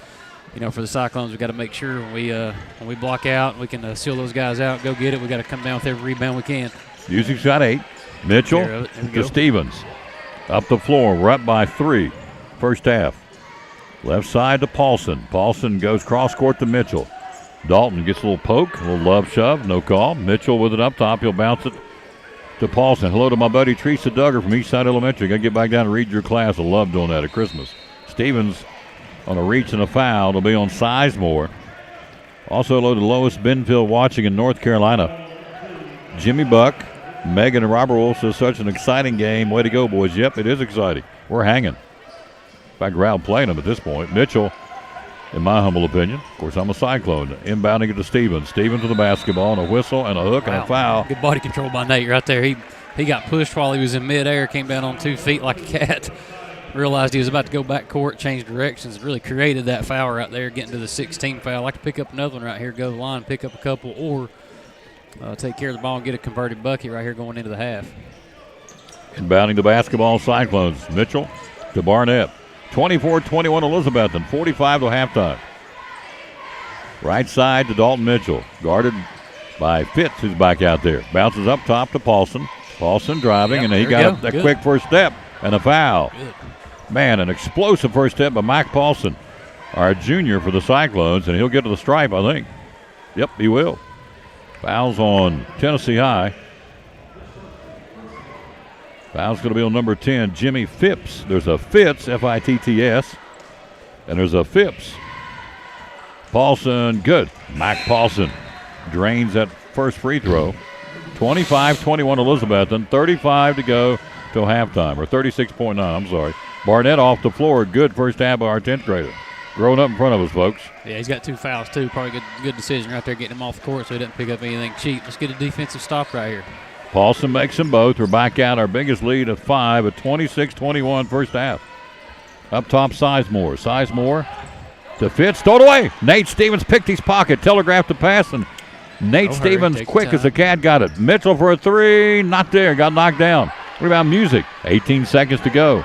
you know, for the Cyclones, we got to make sure when we block out, we can seal those guys out, go get it. We got to come down with every rebound we can. Music's got 8. Mitchell to Stevens, up the floor. We're up by 3. First half. Left side to Paulson. Paulson goes cross court to Mitchell. Dalton gets a little poke, a little love shove, no call. Mitchell with it up top. He'll bounce it to Paulson. Hello to my buddy Teresa Duggar from Eastside Elementary. Got to get back down and read your class. I love doing that at Christmas. Stevens on a reach and a foul. It'll be on Sizemore. Also hello to Lois Benfield watching in North Carolina. Jimmy Buck, Megan and Robert Wolf says such an exciting game. Way to go, boys. Yep, it is exciting. We're hanging. In fact, we're outplaying them at this point. Mitchell in my humble opinion. Of course, I'm a Cyclone. Inbounding it to Stevens. Stevens with the basketball and a whistle and a hook and a foul. Good body control by Nate right there. He got pushed while he was in midair, came down on 2 feet like a cat. Realized he was about to go back court, change directions, really created that foul right there, getting to the 16 foul. I'd like to pick up another one right here, go to the line, pick up a couple, or take care of the ball and get a converted bucket right here going into the half. Inbounding the basketball, Cyclones. Mitchell to Barnett. 24-21 Elizabethton, 45 to halftime. Right side to Dalton Mitchell, guarded by Fitz, who's back out there. Bounces up top to Paulson. Paulson driving, and he got a quick first step and a foul. Good. Man, an explosive first step by Mike Paulson, our junior for the Cyclones, and he'll get to the stripe, I think. Yep, he will. Fouls on Tennessee High. Foul's going to be on number 10, Jimmy Phipps. There's a Fitz, F-I-T-T-S, and there's a Phipps. Paulson, good. Mike Paulson drains that first free throw. 25-21 Elizabethton, 35 to go till halftime, or 36.9, I'm sorry. Barnett off the floor, good first half by our 10th grader. Growing up in front of us, folks. Yeah, he's got 2 fouls, too. Probably good decision right there, getting him off the court so he doesn't pick up anything cheap. Let's get a defensive stop right here. Paulson makes them both. We're back out our biggest lead of 5 at 26-21 first half. Up top, Sizemore. Sizemore to Fitz, stole it away. Nate Stevens picked his pocket, telegraphed the pass, and Nate Stevens, quick as a cat, got it. Mitchell for a 3, not there, got knocked down. Rebound Music, 18 seconds to go.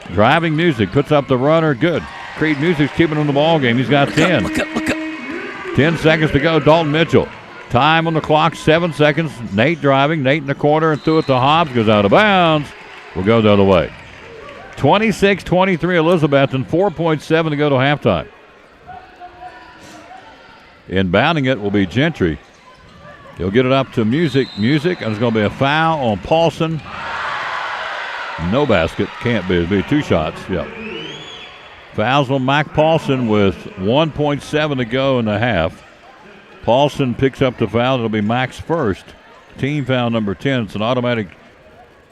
Driving Music, puts up the runner, good. Creed Music's keeping him in the ball game. He's got 10. Look up. 10 seconds to go, Dalton Mitchell. Time on the clock, 7 seconds. Nate driving, Nate in the corner and threw it to Hobbs, goes out of bounds. We'll go the other way. 26-23 Elizabethton, 4.7 to go to halftime. Inbounding it will be Gentry. He'll get it up to Music, and there's going to be a foul on Paulson. No basket, can't be. It'll be 2 shots, yep. Fouls on Mike Paulson with 1.7 to go in the half. Paulson picks up the foul. It'll be Mac's first. Team foul number 10. It's an automatic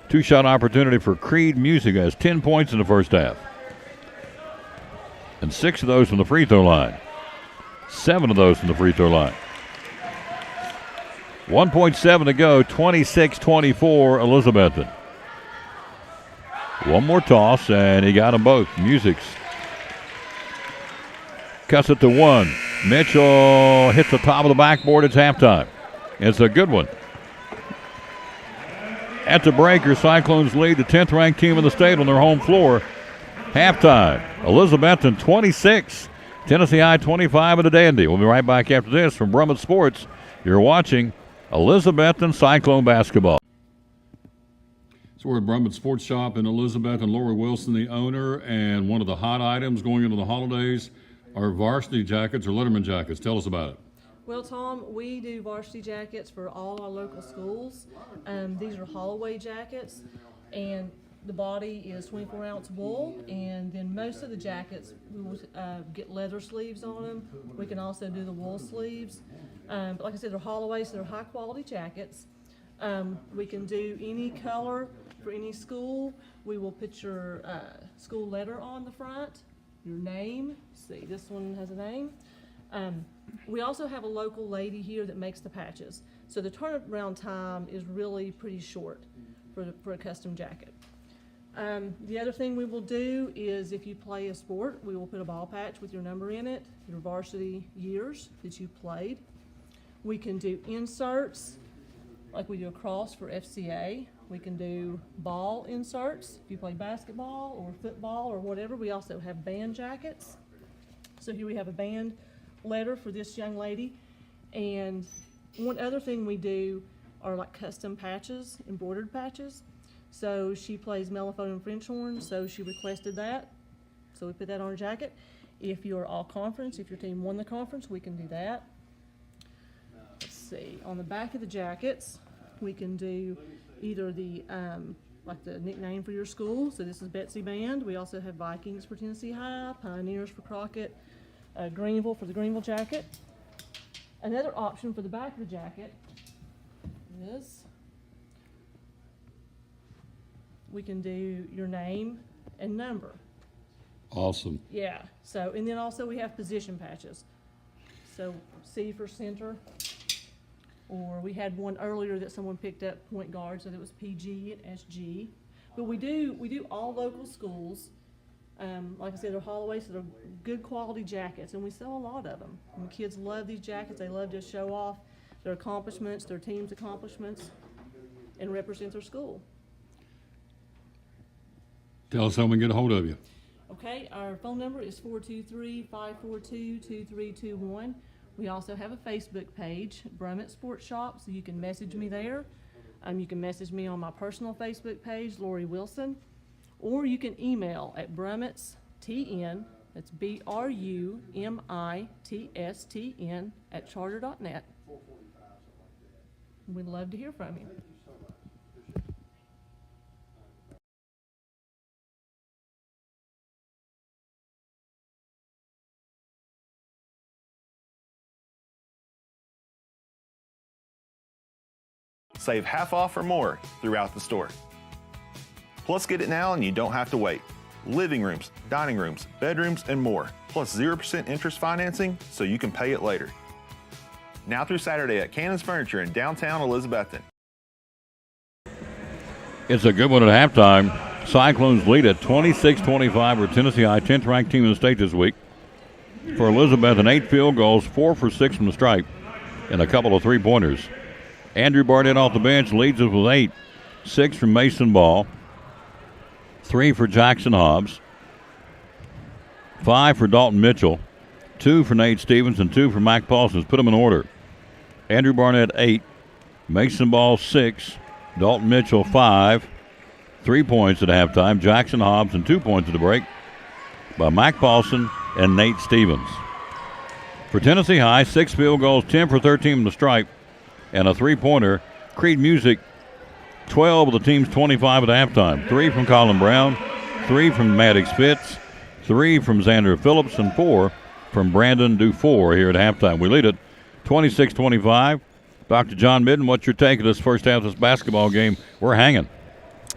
2-shot opportunity for Creed Music. Has 10 points in the first half. And 6 of those from the free throw line. 7 of those from the free throw line. 1.7 to go, 26-24 Elizabethton. One more toss, and he got them both. Music's cuts it to 1. Mitchell hits the top of the backboard. It's halftime. It's a good one. At the break, your Cyclones lead the 10th-ranked team in the state on their home floor. Halftime, Elizabethton 26, Tennessee High 25 at the Dandy. We'll be right back after this from Brummett Sports. You're watching Elizabethton Cyclone basketball. So we're at Brummett Sports Shop in Elizabethton. Laura Wilson, the owner, and one of the hot items going into the holidays are varsity jackets or Letterman jackets. Tell us about it. Well, Tom, we do varsity jackets for all our local schools. These are Holloway jackets, and the body is 24-ounce wool, and then most of the jackets we will get leather sleeves on them. We can also do the wool sleeves. But like I said, they're Holloway, so they're high-quality jackets. We can do any color for any school. We will put your school letter on the front, your name. See, this one has a name. We also have a local lady here that makes the patches. So the turnaround time is really pretty short for a custom jacket. The other thing we will do is if you play a sport, we will put a ball patch with your number in it, your varsity years that you played. We can do inserts, like we do a cross for FCA. We can do ball inserts if you play basketball or football or whatever. We also have band jackets. So here we have a band letter for this young lady. And one other thing we do are like custom patches, embroidered patches. So she plays mellophone and French horn, so she requested that. So we put that on her jacket. If you're all conference, if your team won the conference, we can do that. Let's see, on the back of the jackets, we can do either the, like the nickname for your school. So this is Betsy Band. We also have Vikings for Tennessee High, Pioneers for Crockett, Greenville for the Greenville jacket. Another option for the back of the jacket is we can do your name and number. Awesome. Yeah. So, and then also we have position patches. So C for center, or we had one earlier that someone picked up, point guard, so that was PG and SG. But we do all local schools. Like I said, they're Holloway, so they're good quality jackets, and we sell a lot of them. And the kids love these jackets. They love to show off their accomplishments, their team's accomplishments, and represent their school. Tell us how we can get a hold of you. Okay, our phone number is 423-542-2321. We also have a Facebook page, Brummett Sports Shop, so you can message me there. You can message me on my personal Facebook page, Lori Wilson, or you can email at brummittstn, that's BRUMITSTN @charter.net. We'd love to hear from you. Save half off or more throughout the store. Plus, get it now and you don't have to wait. Living rooms, dining rooms, bedrooms, and more. Plus 0% interest financing so you can pay it later. Now through Saturday at Cannon's Furniture in downtown Elizabethton. It's a good one at halftime. Cyclones lead at 26-25 over Tennessee High, 10th ranked team in the state this week. For Elizabethton, 8 field goals, 4 for 6 from the stripe, and a couple of three-pointers. Andrew Barnett off the bench leads us with 8. 6 from Mason Ball, 3 for Jackson Hobbs, 5 for Dalton Mitchell, 2 for Nate Stevens, and 2 for Mike Paulson. Put them in order. Andrew Barnett, 8. Mason Ball, 6. Dalton Mitchell, 5. 3 points at halftime. Jackson Hobbs and 2 points at the break by Mike Paulson and Nate Stevens. For Tennessee High, 6 field goals, 10 for 13 from the stripe, and a three-pointer. Creed Music, 12 of the team's 25 at halftime. 3 from Colin Brown, 3 from Maddox Fitz, 3 from Xander Phillips, and 4 from Brandon Dufour here at halftime. We lead it 26-25. Dr. John Midden, what's your take of this first half of this basketball game? We're hanging.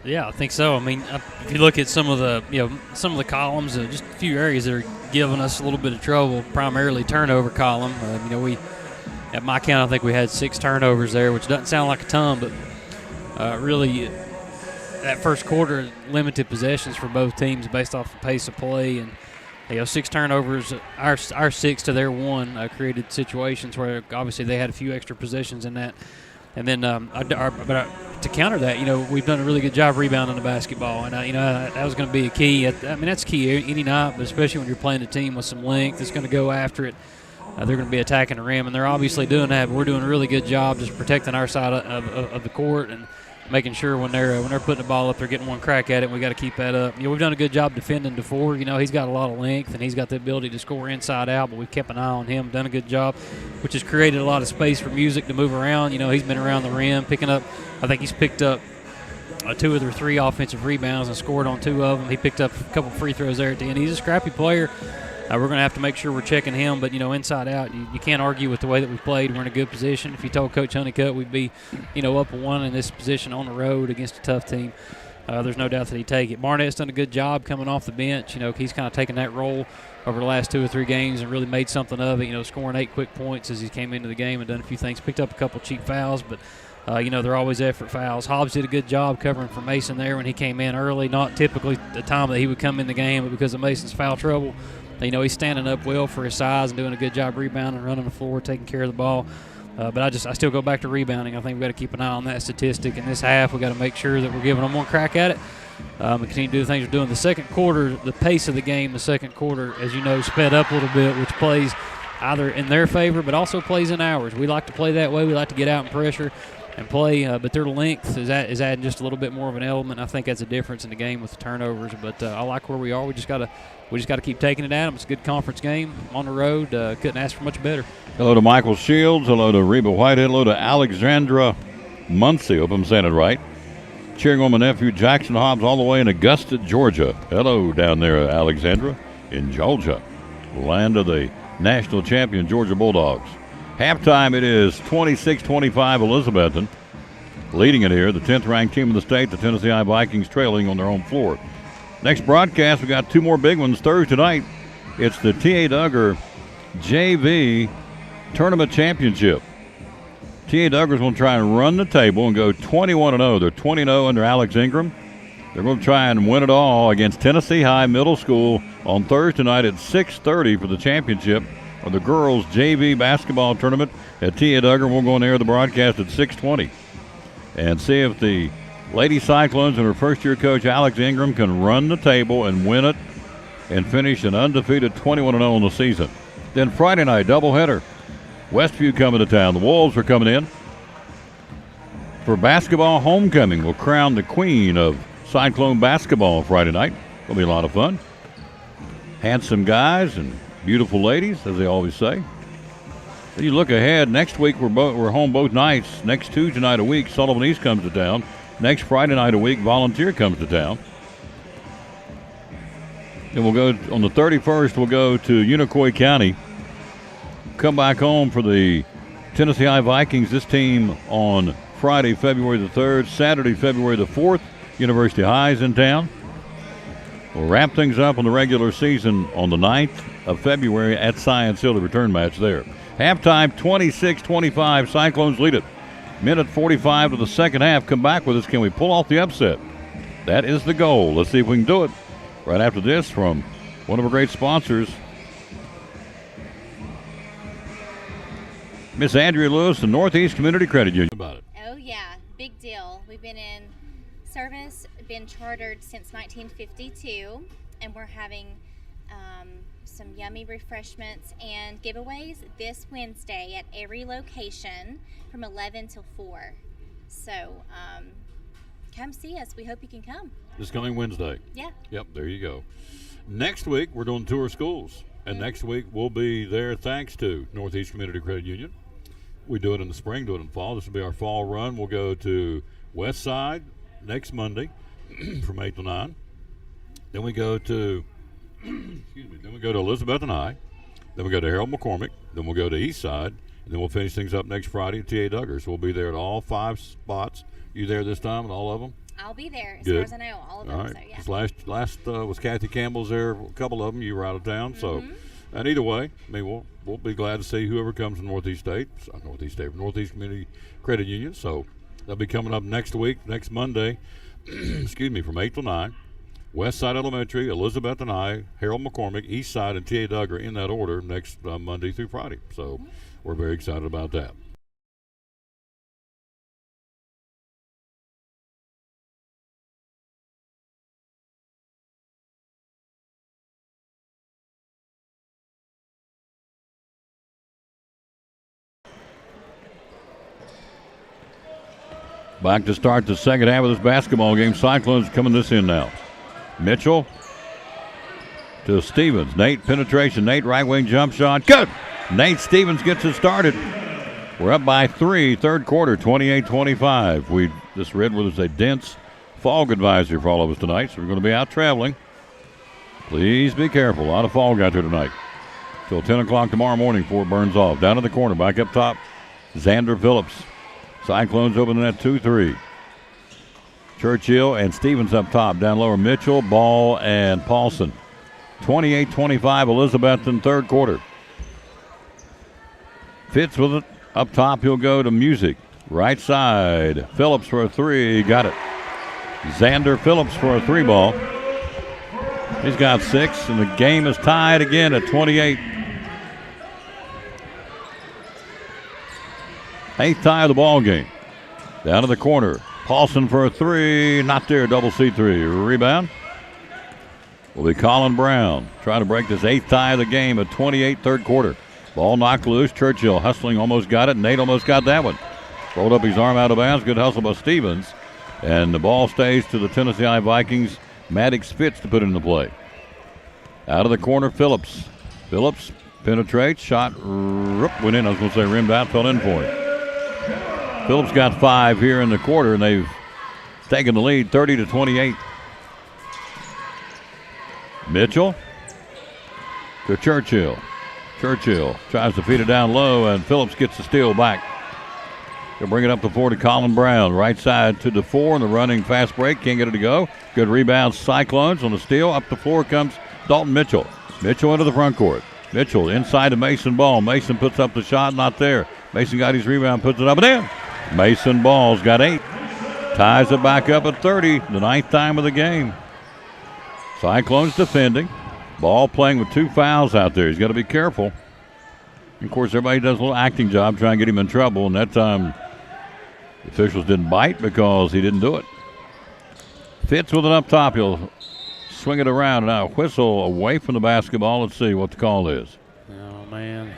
Yeah, I think so. I mean, if you look at some of the columns, just a few areas that are giving us a little bit of trouble. Primarily turnover column. We at my count, I think we had 6 turnovers there, which doesn't sound like a ton, but really that first quarter limited possessions for both teams based off the pace of play, and 6 turnovers. Our 6 to their 1 created situations where obviously they had a few extra possessions in that. And then, to counter that, we've done a really good job rebounding the basketball, and that was going to be a key. That's key any night, but especially when you're playing a team with some length that's going to go after it. They're going to be attacking the rim, and they're obviously doing that. But we're doing a really good job just protecting our side of the court and making sure when they're putting the ball up, they're getting one crack at it. And we got to keep that up. We've done a good job defending Dufour. He's got a lot of length and he's got the ability to score inside out. But we've kept an eye on him, done a good job, which has created a lot of space for Music to move around. He's been around the rim, picking up. I think he's picked up 2 of their 3 offensive rebounds and scored on 2 of them. He picked up a couple free throws there at the end. He's a scrappy player. We're going to have to make sure we're checking him, but, inside out, you can't argue with the way that we played. We're in a good position. If you told Coach Honeycutt we'd be, up 1 in this position on the road against a tough team, there's no doubt that he'd take it. Barnett's done a good job coming off the bench. He's kind of taken that role over the last 2 or 3 games and really made something of it, scoring 8 quick points as he came into the game and done a few things. Picked up a couple cheap fouls, but they're always effort fouls. Hobbs did a good job covering for Mason there when he came in early, not typically the time that he would come in the game, but because of Mason's foul trouble. He's standing up well for his size and doing a good job rebounding, running the floor, taking care of the ball. But I still go back to rebounding. I think we've got to keep an eye on that statistic. In this half, we've got to make sure that we're giving them one crack at it and continue to do the things we're doing. The second quarter, the pace of the game, the second quarter, as you know, sped up a little bit, which plays either in their favor but also plays in ours. We like to play that way. We like to get out and pressure and play, but their length is adding just a little bit more of an element. I think that's a difference in the game with the turnovers. But I like where we are. We just got to keep taking it at them. It's a good conference game on the road. Couldn't ask for much better. Hello to Michael Shields. Hello to Reba Whitehead. Hello to Alexandra Muncie. Hope I'm saying it right. Cheering on my nephew Jackson Hobbs all the way in Augusta, Georgia. Hello down there, Alexandra, in Georgia, land of the national champion Georgia Bulldogs. Halftime, it is 26-25 Elizabethton. Leading it here, the 10th ranked team in the state, the Tennessee High Vikings, trailing on their home floor. Next broadcast, we got 2 more big ones Thursday night. It's the T.A. Duggar JV Tournament Championship. T.A. Duggar's going to try and run the table and go 21-0. They're 20-0 under Alex Ingram. They're going to try and win it all against Tennessee High Middle School on Thursday night at 6:30 for the championship of the girls' JV basketball tournament at T.A. Duggar. We'll go on air the broadcast at 6:20 and see if the Lady Cyclones and her first-year coach Alex Ingram can run the table and win it and finish an undefeated 21-0 in the season. Then Friday night, doubleheader. Westview coming to town. The Wolves are coming in for basketball homecoming. We'll crown the queen of Cyclone basketball Friday night. It'll be a lot of fun. Handsome guys and beautiful ladies, as they always say. Then you look ahead. Next week we're home both nights. Next Tuesday night a week, Sullivan East comes to town. Next Friday night a week, Volunteer comes to town. Then we'll go on the 31st. We'll go to Unicoi County. Come back home for the Tennessee High Vikings. This team on Friday, February the 3rd. Saturday, February the 4th. University High's in town. We'll wrap things up on the regular season on the 9th of February at Science Hill, the return match there. Halftime, 26-25. Cyclones lead it. Minute 45 of the second half. Come back with us. Can we pull off the upset? That is the goal. Let's see if we can do it. Right after this from one of our great sponsors, Miss Andrea Lewis and Northeast Community Credit Union. About it. Oh, yeah. Big deal. We've been in service, been chartered since 1952, and we're having some yummy refreshments and giveaways this Wednesday at every location from 11 till 4. So come see us. We hope you can come. This coming Wednesday. Yeah. Yep, there you go. Next week, we're doing tour schools. And next week, we'll be there thanks to Northeast Community Credit Union. We do it in the spring, do it in the fall. This will be our fall run. We'll go to West Side next Monday from 8 to 9. Then we go to, then we go to Elizabethton High. Then we go to Harold McCormick. Then we'll go to East Side. And then we'll finish things up next Friday at T.A. Duggar. So we'll be there at all 5 spots. You there this time at all of them? I'll be there as Good. far as I know, all of them. All right. So, yeah. 'Cause last was Kathy Campbell's there. A couple of them. You were out of town. So, and either way, I mean, we'll be glad to see whoever comes from Northeast Community Credit Union. So they'll be coming up next week, next Monday. Excuse me, from 8 to 9. West Side Elementary, Elizabethton High, Harold McCormick, East Side, and T.A. Duggar in that order next Monday through Friday. So we're very excited about that. Back to start the second half of this basketball game. Cyclones coming this in now. Mitchell to Stevens. Nate penetration. Nate right wing jump shot. Good. Nate Stevens gets it started. We're up by 3, third quarter, 28-25. This read where there's a dense fog advisory for all of us tonight, so we're going to be out traveling. Please be careful. A lot of fog out there tonight. Till 10 o'clock tomorrow morning before it burns off. Down in the corner, back up top, Xander Phillips. Cyclones open that 2-3. Churchill and Stevens up top. Down lower, Mitchell, Ball, and Paulson. 28-25, Elizabethton, third quarter. Fitz with it. Up top, he'll go to Music. Right side, Phillips for a 3. Got it. Xander Phillips for a 3 ball. He's got 6, and the game is tied again at 28. 8th tie of the ball game. Down to the corner. Paulson for a 3. Not there. Double C3. Rebound will be Colin Brown. Trying to break this 8th tie of the game at 28, third quarter. Ball knocked loose. Churchill hustling. Almost got it. Nate almost got that one. Rolled up his arm out of bounds. Good hustle by Stevens. And the ball stays to the Tennessee High Vikings. Maddox Fitz to put it into play. Out of the corner, Phillips. Phillips penetrates. Shot went in. I was going to say rimmed out. Fell in for him. Phillips got 5 here in the quarter, and they've taken the lead 30-28. Mitchell to Churchill. Churchill tries to feed it down low, and Phillips gets the steal back. They'll bring it up the floor to Colin Brown. Right side to DeFore in the running fast break. Can't get it to go. Good rebound, Cyclones on the steal. Up the floor comes Dalton Mitchell. Mitchell into the front court. Mitchell inside to Mason Ball. Mason puts up the shot, not there. Mason got his rebound, puts it up and in. Mason Ball's got 8. Ties it back up at 30, the 9th time of the game. Cyclones defending. Ball playing with 2 fouls out there. He's got to be careful. And of course, everybody does a little acting job trying to get him in trouble, and that time the officials didn't bite because he didn't do it. Fitz with it up top. He'll swing it around. Now whistle away from the basketball. Let's see what the call is. Oh, man.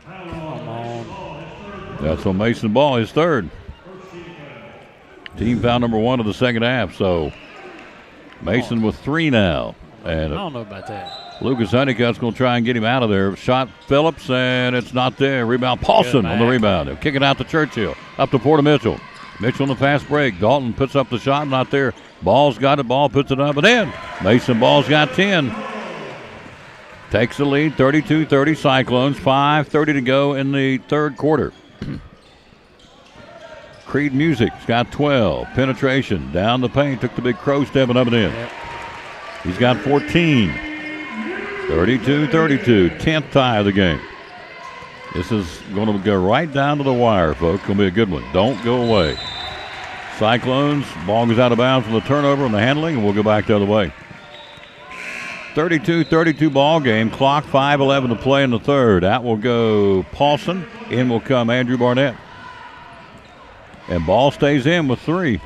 Come on. That's on Mason Ball, his 3rd. Team foul number 1 of the second half. So Mason with 3 now. And I don't know about that. Lucas Honeycutt's going to try and get him out of there. Shot Phillips, and it's not there. Rebound Paulson on the rebound. He'll kick it out to Churchill. Up to Porter Mitchell. Mitchell on the fast break. Dalton puts up the shot, not there. Ball's got it. Ball puts it up and in. Mason Ball's got 10. Takes the lead, 32-30 Cyclones. 5:30 to go in the 3rd quarter. Creed Music's got 12. Penetration down the paint. Took the big crow stepping up and in. Yep. He's got 14. 32-32. 10th tie of the game. This is going to go right down to the wire, folks. Going to be a good one. Don't go away. Cyclones, ball goes out of bounds on the turnover and the handling, and we'll go back the other way. 32-32 ball game. Clock 5:11 to play in the 3rd. Out will go Paulson. In will come Andrew Barnett. And Ball stays in with 3.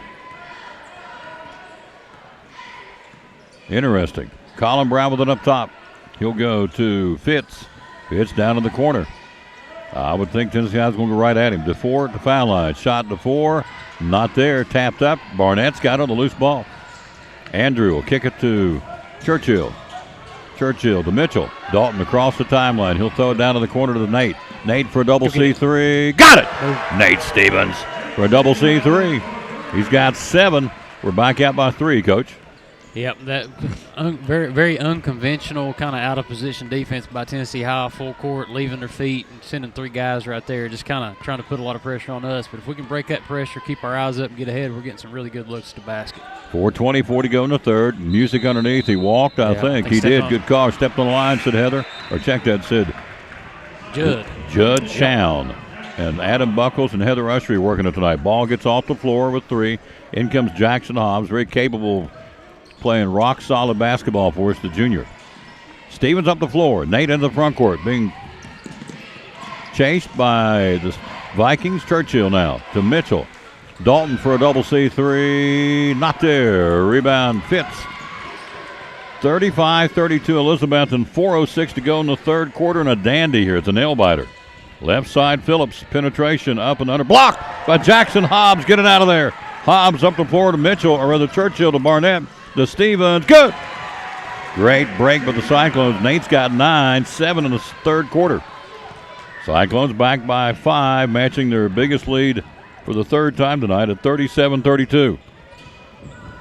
Interesting. Colin Brown with it up top. He'll go to Fitz. Fitz down in the corner. I would think Tennessee High's going to go right at him. DeFore at the foul line. Shot DeFore. Not there. Tapped up. Barnett's got on the loose ball. Andrew will kick it to Churchill. Churchill to Mitchell. Dalton across the timeline. He'll throw it down to the corner to Nate. Nate for a double C3. Got it! Nate Stevens for a double C3. He's got 7. We're back out by 3, Coach. Yep, that very, very unconventional kind of out of position defense by Tennessee High, full court, leaving their feet and sending 3 guys right there, just kind of trying to put a lot of pressure on us. But if we can break that pressure, keep our eyes up and get ahead, we're getting some really good looks at the basket. 4:24 to go in the 3rd. Music underneath. He walked, I think. He did. Good call. Stepped on the line, said Heather. Or check that, said Judd Chown. And Adam Buckles and Heather Ushery working it tonight. Ball gets off the floor with 3. In comes Jackson Hobbs, very capable of playing rock-solid basketball for us, the junior. Stevens up the floor. Nate in the front court, being chased by the Vikings. Churchill now to Mitchell. Dalton for a double C3. Not there. Rebound Fitz. 35-32 Elizabethton. 4:06 to go in the 3rd quarter, and a dandy here. It's a nail-biter. Left side Phillips. Penetration up and under. Blocked by Jackson Hobbs. Get it out of there. Hobbs up the floor to Mitchell, or rather Churchill to Barnett. To Stevens. Good. Great break by the Cyclones. Nate's got 9, 7 in the 3rd quarter. Cyclones back by 5, matching their biggest lead for the 3rd time tonight at 37-32.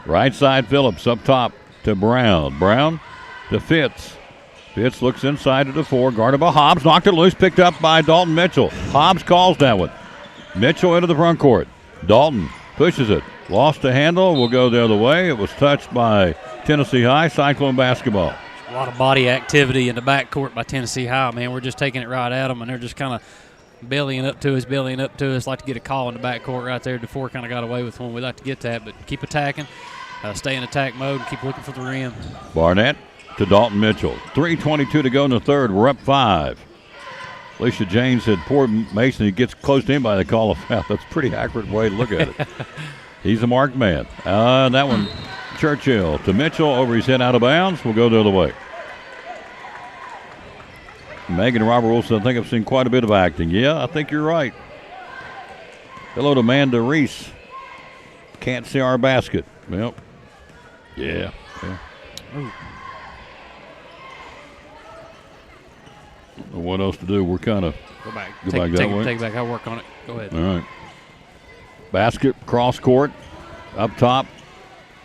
Right side Phillips up top to Brown. Brown to Fitz. Fitz looks inside to DeFore. Guarded by Hobbs. Knocked it loose. Picked up by Dalton Mitchell. Hobbs calls that one. Mitchell into the front court. Dalton pushes it. Lost the handle. Will go the other way. It was touched by Tennessee High. Cyclone basketball. A lot of body activity in the backcourt by Tennessee High, man. We're just taking it right at them, and they're just kind of bellying up to us. Like to get a call in the backcourt right there. DeFore kind of got away with one. We like to get that, but keep attacking. Stay in attack mode and keep looking for the rim. Barnett to Dalton Mitchell. 3:22 to go in the 3rd. We're up 5. Alicia Jane said, poor Mason, he gets close to anybody, they call a foul. That's a pretty accurate way to look at it. He's a marked man. That one, Churchill to Mitchell, over his head out of bounds. We'll go the other way. Megan Robert Wilson, I think I've seen quite a bit of acting. Yeah, I think you're right. Hello to Amanda Reese. Can't see our basket. Well, yeah. Ooh. What else to do? We're kind of go back that way. Take it back. I'll work on it. Go ahead. All right. Basket cross court up top.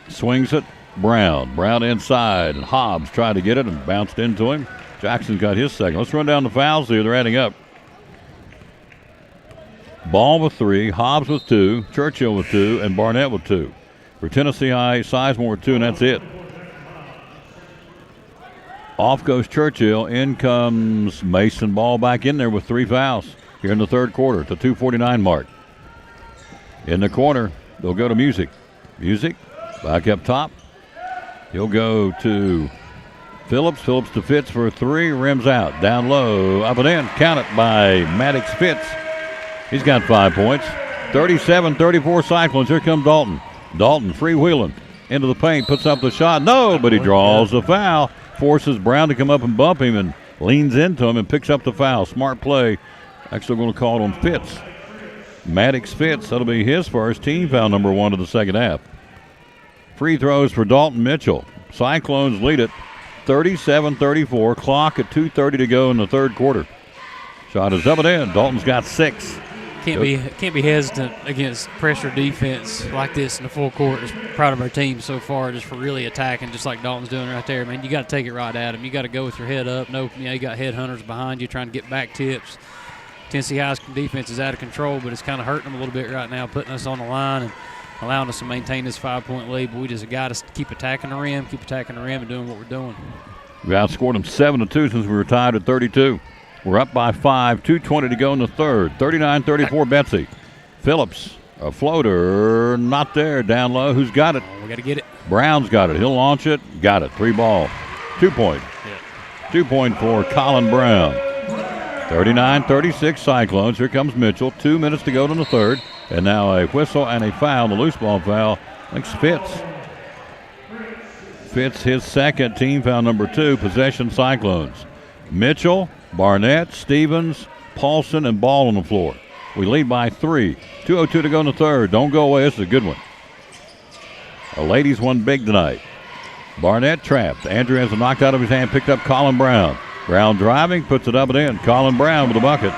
Swings it. Brown inside, and Hobbs tried to get it and bounced into him. Jackson's got his second. Let's run down the fouls here. They're adding up. Ball with 3, Hobbs with 2, Churchill with 2, and Barnett with 2. For Tennessee High, Sizemore with 2, and that's it. Off goes Churchill. In comes Mason Ball back in there with 3 fouls here in the third quarter at the 2:49 mark. In the corner, they'll go to Music. Music back up top. He'll go to Phillips. Phillips to Fitz for 3. Rims out. Down low. Up and in. Count it by Maddox Fitz. He's got 5 points. 37-34 Cyclones. Here comes Dalton. Dalton freewheeling into the paint. Puts up the shot. No, but he draws the foul. Forces Brown to come up and bump him and leans into him and picks up the foul. Smart play. Actually going to call it on Fitz. Maddox Fitz. That'll be his first, team foul number 1 of the second half. Free throws for Dalton Mitchell. Cyclones lead it 37-34. Clock at 2:30 to go in the third quarter. Shot is up and in. Dalton's got 6. Can't be hesitant against pressure defense like this in the full court. Just proud of our team so far, just for really attacking, just like Dalton's doing right there. Man, you got to take it right at him. You got to go with your head up. No, you got headhunters behind you trying to get back tips. Tennessee High's defense is out of control, but it's kind of hurting them a little bit right now, putting us on the line and allowing us to maintain this 5-point lead. But we just got to keep attacking the rim, and doing what we're doing. We outscored them 7-2 since we were tied at 32. We're up by 5, 2:20 to go in the third. 39-34 Betsy. Phillips, a floater, not there, down low. Who's got it? We got to get it. Brown's got it. He'll launch it. Got it. 3 ball. 2 point. Yeah. 2 point for Colin Brown. 39-36 Cyclones. Here comes Mitchell. 2 minutes to go in the third. And now a whistle and a foul, the loose ball foul. Thanks Fitz. Fitz his second, team foul number 2, possession Cyclones. Mitchell, Barnett, Stevens, Paulson, and Ball on the floor. We lead by 3. 2:02 to go in the third. Don't go away. This is a good one. A ladies won big tonight. Barnett trapped. Andrew has it knocked out of his hand, picked up Colin Brown. Brown driving, puts it up and in. Colin Brown with a bucket.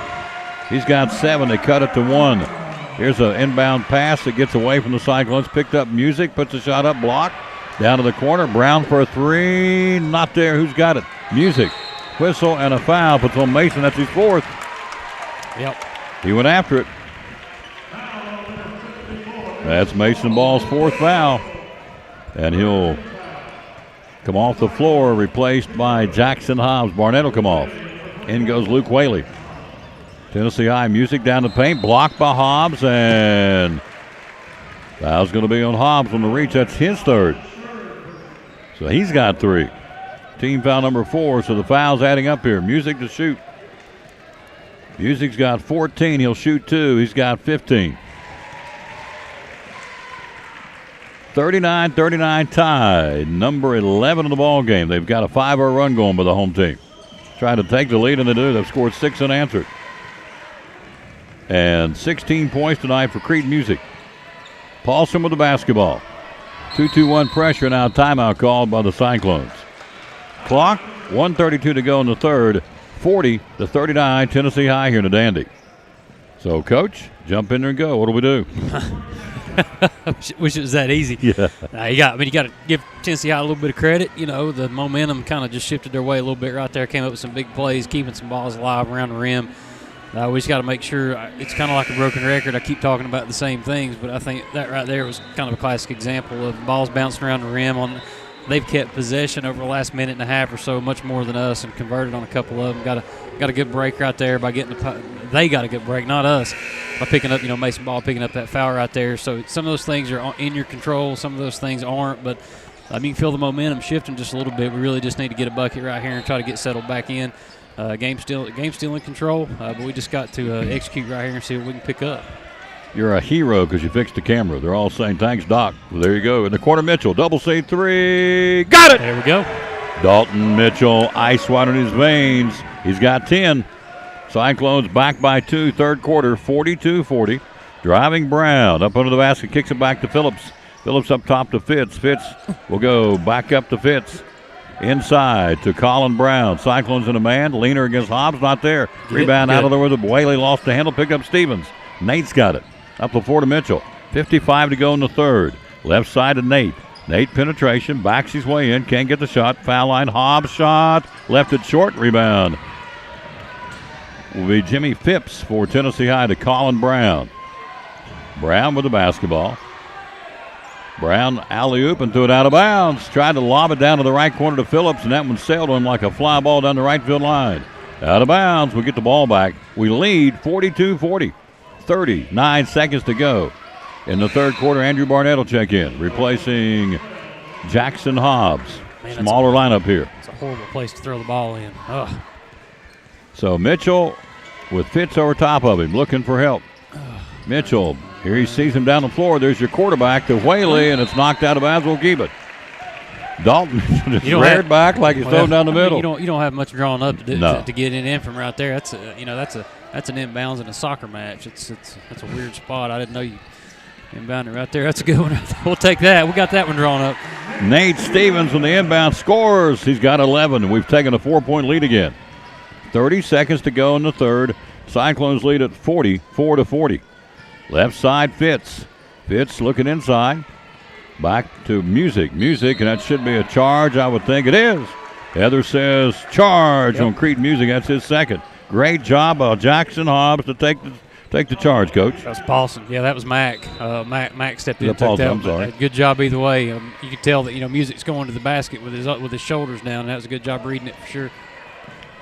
He's got 7. They cut it to 1. Here's an inbound pass that gets away from the Cyclones. Picked up Music, puts a shot up, blocked. Down to the corner. Brown for a 3. Not there. Who's got it? Music. Whistle and a foul. Puts on Mason. That's his 4th. Yep. He went after it. That's Mason Ball's 4th foul. And he'll come off the floor, replaced by Jackson Hobbs. Barnett will come off. In goes Luke Whaley. Tennessee High Music down the paint. Blocked by Hobbs. And foul's going to be on Hobbs on the reach. That's his 3rd. So he's got 3. Team foul number 4, so the foul's adding up here. Music to shoot. Music's got 14. He'll shoot 2. He's got 15. 39-39 tie. Number 11 in the ball game. They've got a 5-0 run going by the home team. Trying to take the lead, and they do. They've scored 6 unanswered. And 16 points tonight for Creed Music. Paulson with the basketball. 2-2-1 pressure, now timeout called by the Cyclones. Clock, 1:32 to go in the third. 40-39 Tennessee High here in the Dandy. So, Coach, jump in there and go. What do we do? Wish it was that easy. Yeah. You got to give Tennessee High a little bit of credit. You know, the momentum kind of just shifted their way a little bit right there. Came up with some big plays, keeping some balls alive around the rim. We just got to make sure. It's kind of like a broken record. I keep talking about the same things, but I think that right there was kind of a classic example of balls bouncing around the rim. They've kept possession over the last minute and a half or so, much more than us, and converted on a couple of them. Got a good break right there by getting they got a good break, not us, by picking up, Mason Ball picking up that foul right there. So some of those things are in your control, some of those things aren't, but you can feel the momentum shifting just a little bit. We really just need to get a bucket right here and try to get settled back in. Game's still in control, but we just got to execute right here and see what we can pick up. You're a hero because you fixed the camera. They're all saying, thanks, Doc. Well, there you go. In the corner, Mitchell. Double C 3. Got it! There we go. Dalton Mitchell, ice water in his veins. He's got 10. Cyclones back by 2, third quarter, 42-40. Driving Brown up under the basket, kicks it back to Phillips. Phillips up top to Fitz. Fitz will go back up to Fitz. Inside to Colin Brown. Cyclones in a man. Leaner against Hobbs, not there. Rebound out of there with a Whaley, lost the handle, pick up Stevens. Nate's got it. Up the floor to Mitchell. 55 to go in the third. Left side to Nate. Nate penetration, backs his way in, can't get the shot. Foul line, Hobbs shot. Left it short, rebound. will be Jimmy Phipps for Tennessee High to Colin Brown. Brown with the basketball. Brown alley-oop and threw it out of bounds. Tried to lob it down to the right corner to Phillips, and that one sailed him like a fly ball down the right field line. Out of bounds. We get the ball back. We lead 42-40. 39 seconds to go. In the third quarter, Andrew Barnett will check in, replacing Jackson Hobbs. Man, Smaller lineup here. It's a horrible place to throw the ball in. Ugh. So Mitchell with Fitz over top of him, looking for help. Mitchell, here he sees him down the floor. There's your quarterback to Whaley, and it's knocked out of bounds. We'll keep it. Dalton just reared back like he's thrown down the middle. You don't have much drawn up to do, No. to get in from right there. That's an inbounds in a soccer match. That's a weird spot. I didn't know you inbounded right there. That's a good one. We'll take that. We got that one drawn up. Nate Stevens on the inbound scores. He's got 11. We've taken a 4-point lead again. 30 seconds to go in the third. Cyclones lead at 44-40. Left side, Fitz. Fitz looking inside. Back to Music, and that should be a charge, I would think. It is. Heather says charge on Crete Music. That's his second. Great job by Jackson Hobbs to take the charge, Coach. That was Paulson. Yeah, that was Mac. Mac stepped in and took Paulson, that. I'm sorry. Good job either way. You could tell that Music's going to the basket with his shoulders down. That was a good job reading it for sure.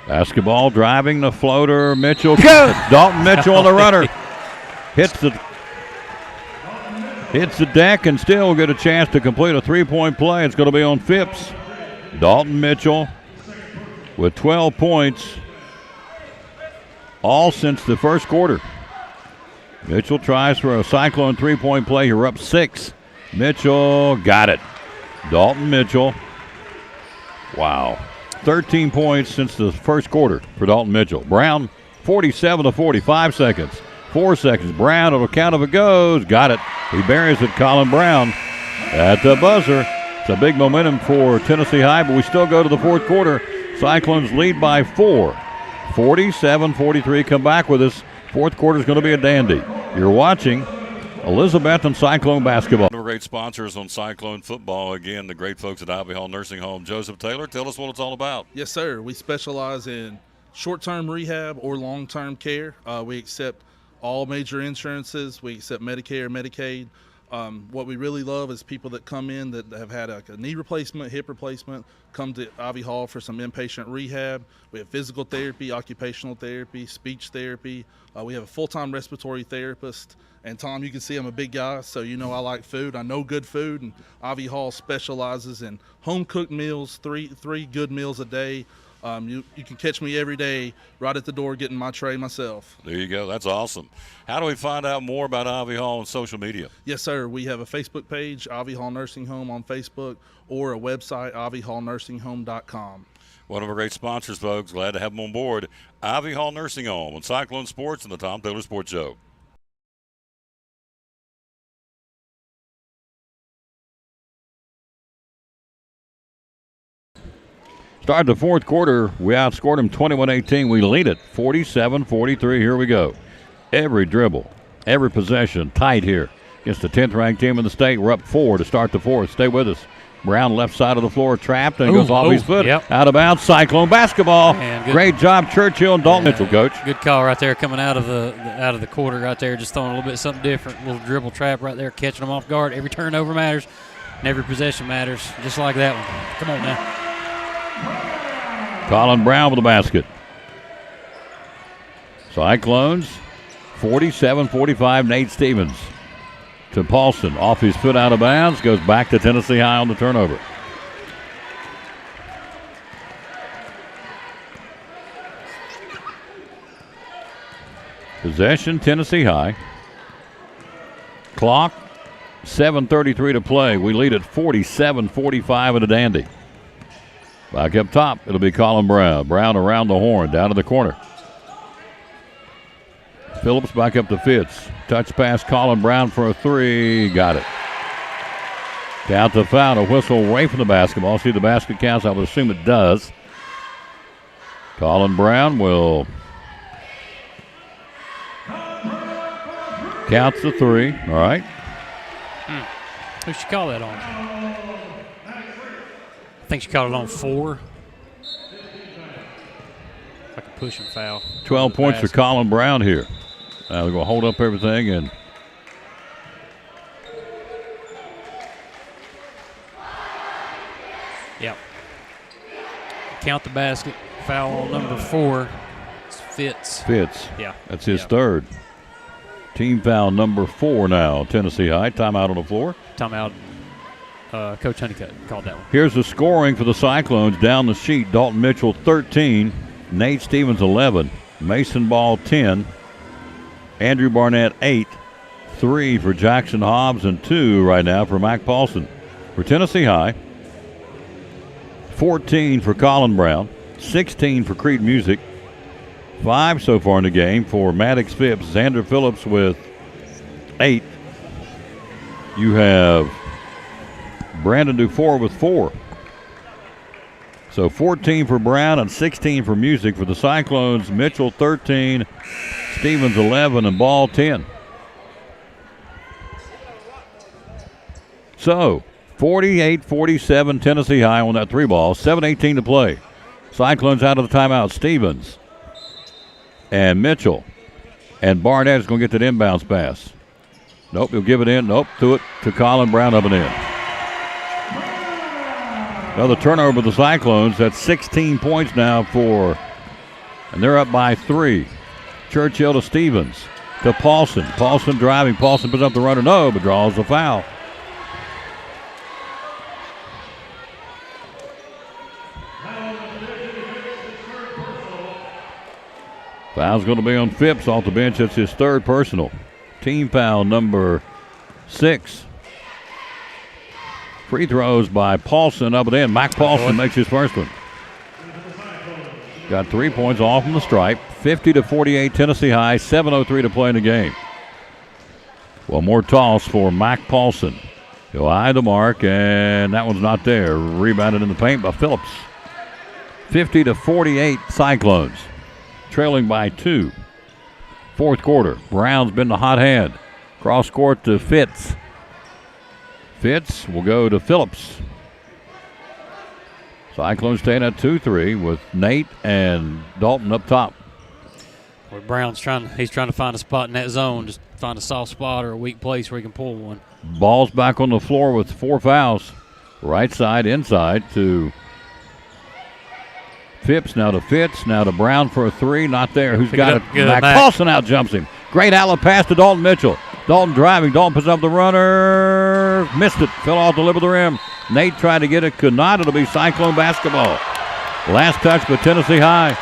Basketball driving the floater. Mitchell. Good. Dalton Mitchell on the runner. Hits the deck and still get a chance to complete a three-point play. It's going to be on Phipps. Dalton Mitchell with 12 points, all since the first quarter. Mitchell tries for a Cyclone three-point play. You're up 6. Mitchell got it. Dalton Mitchell. Wow. 13 points since the first quarter for Dalton Mitchell. Brown, 47-40, 5 seconds. 4 seconds. Brown, on the count of it goes. Got it. He buries it. Colin Brown at the buzzer. It's a big momentum for Tennessee High, but we still go to the fourth quarter. Cyclones lead by 4. 47-43. Come back with us. Fourth quarter is going to be a dandy. You're watching Elizabethton Cyclone basketball. One of our great sponsors on Cyclone football. Again, the great folks at Ivy Hall Nursing Home. Joseph Taylor, tell us what it's all about. Yes, sir. We specialize in short-term rehab or long-term care. We accept all major insurances. We accept Medicare, Medicaid. What we really love is people that come in that have had a knee replacement, hip replacement, come to Ivy Hall for some inpatient rehab. We have physical therapy, occupational therapy, speech therapy. We have a full-time respiratory therapist. And Tom, you can see I'm a big guy, so you know I like food. I know good food, and Ivy Hall specializes in home-cooked meals, three good meals a day. You can catch me every day right at the door getting my tray myself. There you go. That's awesome. How do we find out more about Ivy Hall on social media? Yes, sir. We have a Facebook page, Ivy Hall Nursing Home on Facebook, or a website, ivyhallnursingHome.com. One of our great sponsors, folks. Glad to have them on board. Ivy Hall Nursing Home on Cyclone Sports and the Tom Taylor Sports Show. Start the fourth quarter. We outscored them 21-18. We lead it 47-43. Here we go. Every dribble, every possession, tight here against the 10th-ranked team in the state. We're up 4 to start the fourth. Stay with us. Brown left side of the floor, trapped, and goes off his foot. Yep. Out of bounds. Cyclone basketball. Man, great job, Churchill and Dalton Mitchell, Coach. Good call right there, coming out of the quarter right there, just throwing a little bit something different. Little dribble trap right there, catching them off guard. Every turnover matters, and every possession matters, just like that one. Come on now. Colin Brown with the basket. Cyclones 47-45. Nate Stevens to Paulson. Off his foot, out of bounds. Goes back to Tennessee High on the turnover. Possession, Tennessee High. Clock, 7:33 to play. We lead at 47-45 at a dandy. Back up top, it'll be Colin Brown. Brown around the horn, down to the corner. Phillips back up to Fitz. Touch pass, Colin Brown for a three. Got it. Count the foul, a whistle away from the basketball. See the basket counts, I would assume it does. Colin Brown will counts the three. All right. Who should call that on? I think she called it on 4. If I can pushing foul. 12 points for Colin Brown here. Now they're going to hold up everything and yep. Count the basket. Foul on number 4. It's Fitz. Yeah. That's his third. Team foul number 4 now. Tennessee High. Timeout on the floor. Timeout. Coach Honeycutt called that one. Here's the scoring for the Cyclones down the sheet. Dalton Mitchell 13, Nate Stevens 11, Mason Ball 10, Andrew Barnett 8, 3 for Jackson Hobbs, and 2 right now for Mac Paulson. For Tennessee High, 14 for Colin Brown, 16 for Creed Music, 5 so far in the game for Maddox Phipps. Xander Phillips with 8. You have Brandon Dufour with 4. So 14 for Brown and 16 for Music for the Cyclones. Mitchell 13, Stevens 11, and Ball 10. So 48-47 Tennessee High on that 3 ball. 7:18 to play. Cyclones out of the timeout. Stevens and Mitchell. And Barnett is going to get that inbounds pass. Nope, he'll give it in. Nope, to it to Colin Brown up and in. Another turnover for the Cyclones. That's 16 points now and they're up by 3. Churchill to Stevens to Paulson. Paulson driving. Paulson puts up the runner. No, but draws the foul. Foul's going to be on Phipps off the bench. That's his 3rd personal. Team foul number 6. Free throws by Paulson up and in. Mac Paulson makes his first one. Got 3 points off from the stripe. 50-48 Tennessee High. 7:03 to play in the game. Well, more toss for Mac Paulson. He'll eye the mark, and that one's not there. Rebounded in the paint by Phillips. 50-48 Cyclones. Trailing by 2. 4th quarter. Brown's been the hot hand. Cross court to Fitz. Fitz will go to Phillips. Cyclones staying at 2-3 with Nate and Dalton up top. Well, Brown's trying to find a spot in that zone, just find a soft spot or a weak place where he can pull one. Ball's back on the floor with 4 fouls. Right side, inside to Phipps, now to Fitz, now to Brown for a 3. Not there. Who's got it? Mac Paulson out jumps him. Great outlet pass to Dalton Mitchell. Dalton driving. Dalton puts up the runner. Missed it. Fell off the lip of the rim. Nate tried to get it. Could not. It'll be Cyclone basketball. Last touch by Tennessee High.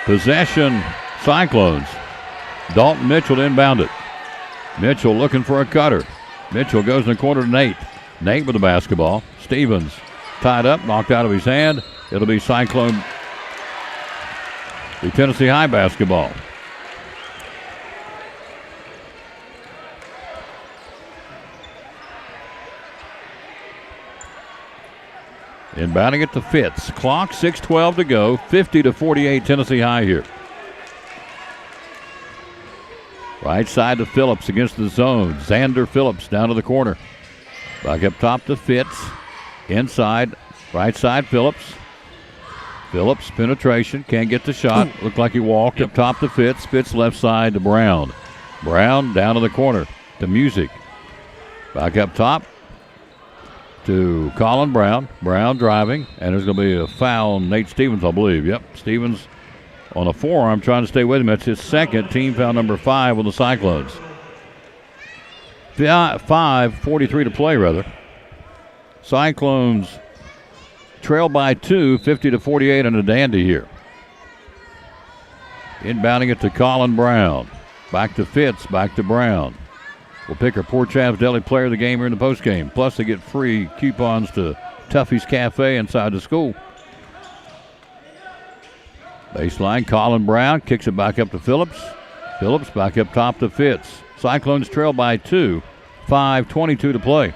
Possession Cyclones. Dalton Mitchell inbound it. Mitchell looking for a cutter. Mitchell goes in the corner to Nate. Nate with the basketball. Stevens tied up, knocked out of his hand. It'll be Cyclone, the Tennessee High basketball. Inbounding it to Fitz. Clock 6:12 to go. 50-48 Tennessee High here. Right side to Phillips against the zone. Xander Phillips down to the corner. Back up top to Fitz. Inside, right side Phillips. Phillips penetration, can't get the shot. Looked like he walked up top to Fitz. Fitz left side to Brown. Brown down to the corner to Music. Back up top to Colin Brown. Brown driving, and there's going to be a foul on Nate Stevens, I believe. Yep, Stevens on a forearm trying to stay with him. That's his 2nd, team foul number 5 on the Cyclones. 5:43 to play, rather. Cyclones trail by 2, 50-48 on a dandy here. Inbounding it to Colin Brown. Back to Fitz, back to Brown. We'll pick our Port Chavs Deli player of the game here in the postgame. Plus, they get free coupons to Tuffy's Cafe inside the school. Baseline, Colin Brown kicks it back up to Phillips. Phillips back up top to Fitz. Cyclones trail by 2, 5:22 to play.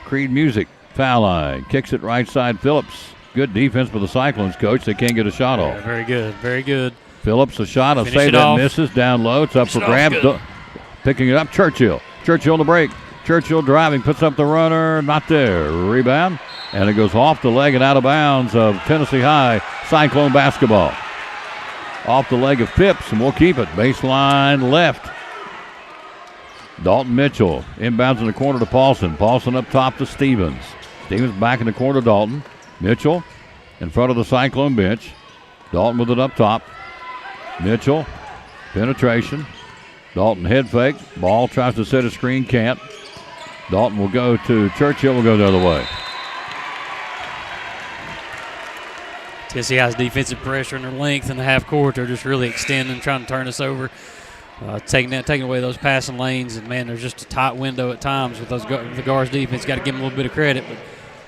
Creed Music, foul line, kicks it right side Phillips. Good defense for the Cyclones, coach. They can't get a shot off. Very good, very good. Phillips, a shot. I'll say that misses. Down low. It's up for grabs. Picking it up, Churchill. Churchill on the break. Churchill driving, puts up the runner. Not there. Rebound. And it goes off the leg and out of bounds of Tennessee High Cyclone basketball. Off the leg of Phipps, and we'll keep it. Baseline left. Dalton Mitchell inbounds in the corner to Paulson. Paulson up top to Stevens. Stevens back in the corner to Dalton. Mitchell in front of the Cyclone bench. Dalton with it up top. Mitchell, penetration. Dalton head fake. Ball tries to set a screen, can't. Dalton will go to Churchill, will go the other way. Tennessee High's defensive pressure and their length in the half court. They're just really extending, trying to turn us over, taking away those passing lanes. And, man, there's just a tight window at times with the guards' defense. Got to give them a little bit of credit. But,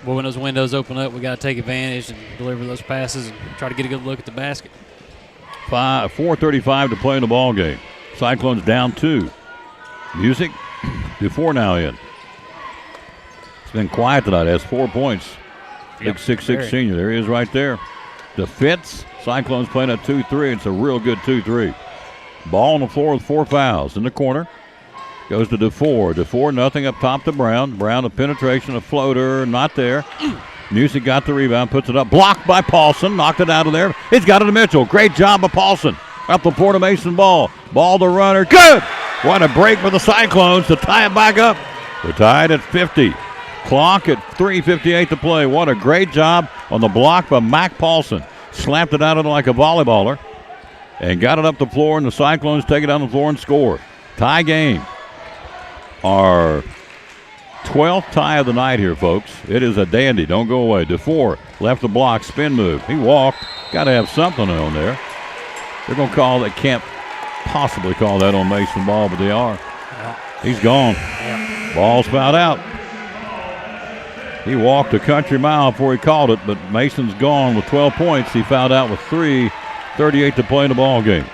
boy, when those windows open up, we got to take advantage and deliver those passes and try to get a good look at the basket. 4:35 to play in the ball game. Cyclones down 2. Music, Dufour now in. It's been quiet tonight. Has 4 points. Big 6'6" senior. There he is right there. The Fitz. Cyclones playing a 2-3. It's a real good 2-3. Ball on the floor with 4 fouls. In the corner. Goes to Dufour. Dufour nothing up top to Brown. Brown a penetration, a floater. Not there. Music got the rebound. Puts it up. Blocked by Paulson. Knocked it out of there. He's got it to Mitchell. Great job of Paulson. Up the floor to Mason Ball. Ball to runner. Good! What a break for the Cyclones to tie it back up. We're tied at 50. Clock at 3:58 to play. What a great job on the block by Mac Paulson. Slapped it out of it like a volleyballer and got it up the floor, and the Cyclones take it down the floor and score. Tie game. Our 12th tie of the night here, folks. It is a dandy. Don't go away. Dufour left the block, spin move. He walked. Got to have something on there. They're going to call that. Can't possibly call that on Mason Ball, but they are. He's gone. Ball's fouled out. He walked a country mile before he called it, but Mason's gone with 12 points. He fouled out with 3:38 to play in the ball game.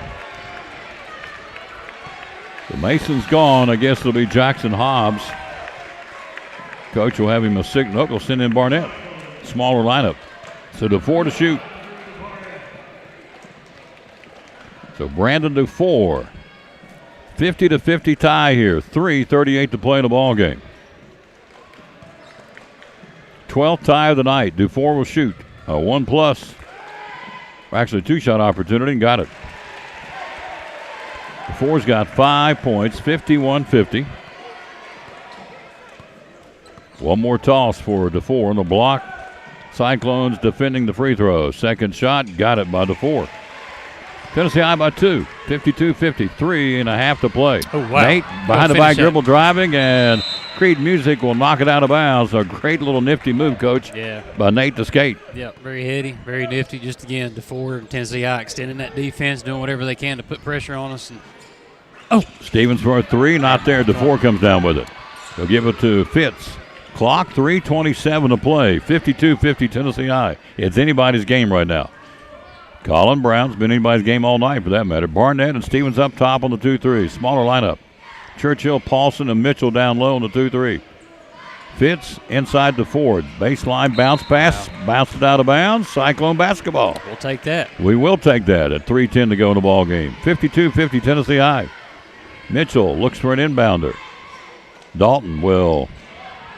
So Mason's gone. I guess it'll be Jackson Hobbs. Coach will have him a signal. Nope, he'll send in Barnett. Smaller lineup. So Dufour to shoot. So Brandon Dufour. 50-50 tie here. 3:38 to play in the ball game. 12th tie of the night. Dufour will shoot. A 1+. Actually, 2-shot opportunity and got it. Dufour's got 5 points, 51-50. One more toss for Dufour on the block. Cyclones defending the free throw. Second shot, got it by Dufour. Tennessee High by 2, 52-50, 3.5 to play. Oh, wow. Nate behind the back dribble driving, and Creed Music will knock it out of bounds. A great little nifty move, Coach, by Nate to skate. Yeah, very heady, very nifty. Just again, Dufour and Tennessee High extending that defense, doing whatever they can to put pressure on us. And Stevens for a 3, not there. Dufour comes down with it. They'll give it to Fitz. Clock, 3:27 to play. 52-50 Tennessee High. It's anybody's game right now. Colin Brown's been anybody's game all night for that matter. Barnett and Stevens up top on the 2-3. Smaller lineup. Churchill, Paulson, and Mitchell down low on the 2-3. Fitz inside the Ford. Baseline bounce pass. Bounced it out of bounds. Cyclone basketball. We'll take that. We will take that at 3:10 to go in the ball game. 52-50 Tennessee High. Mitchell looks for an inbounder. Dalton will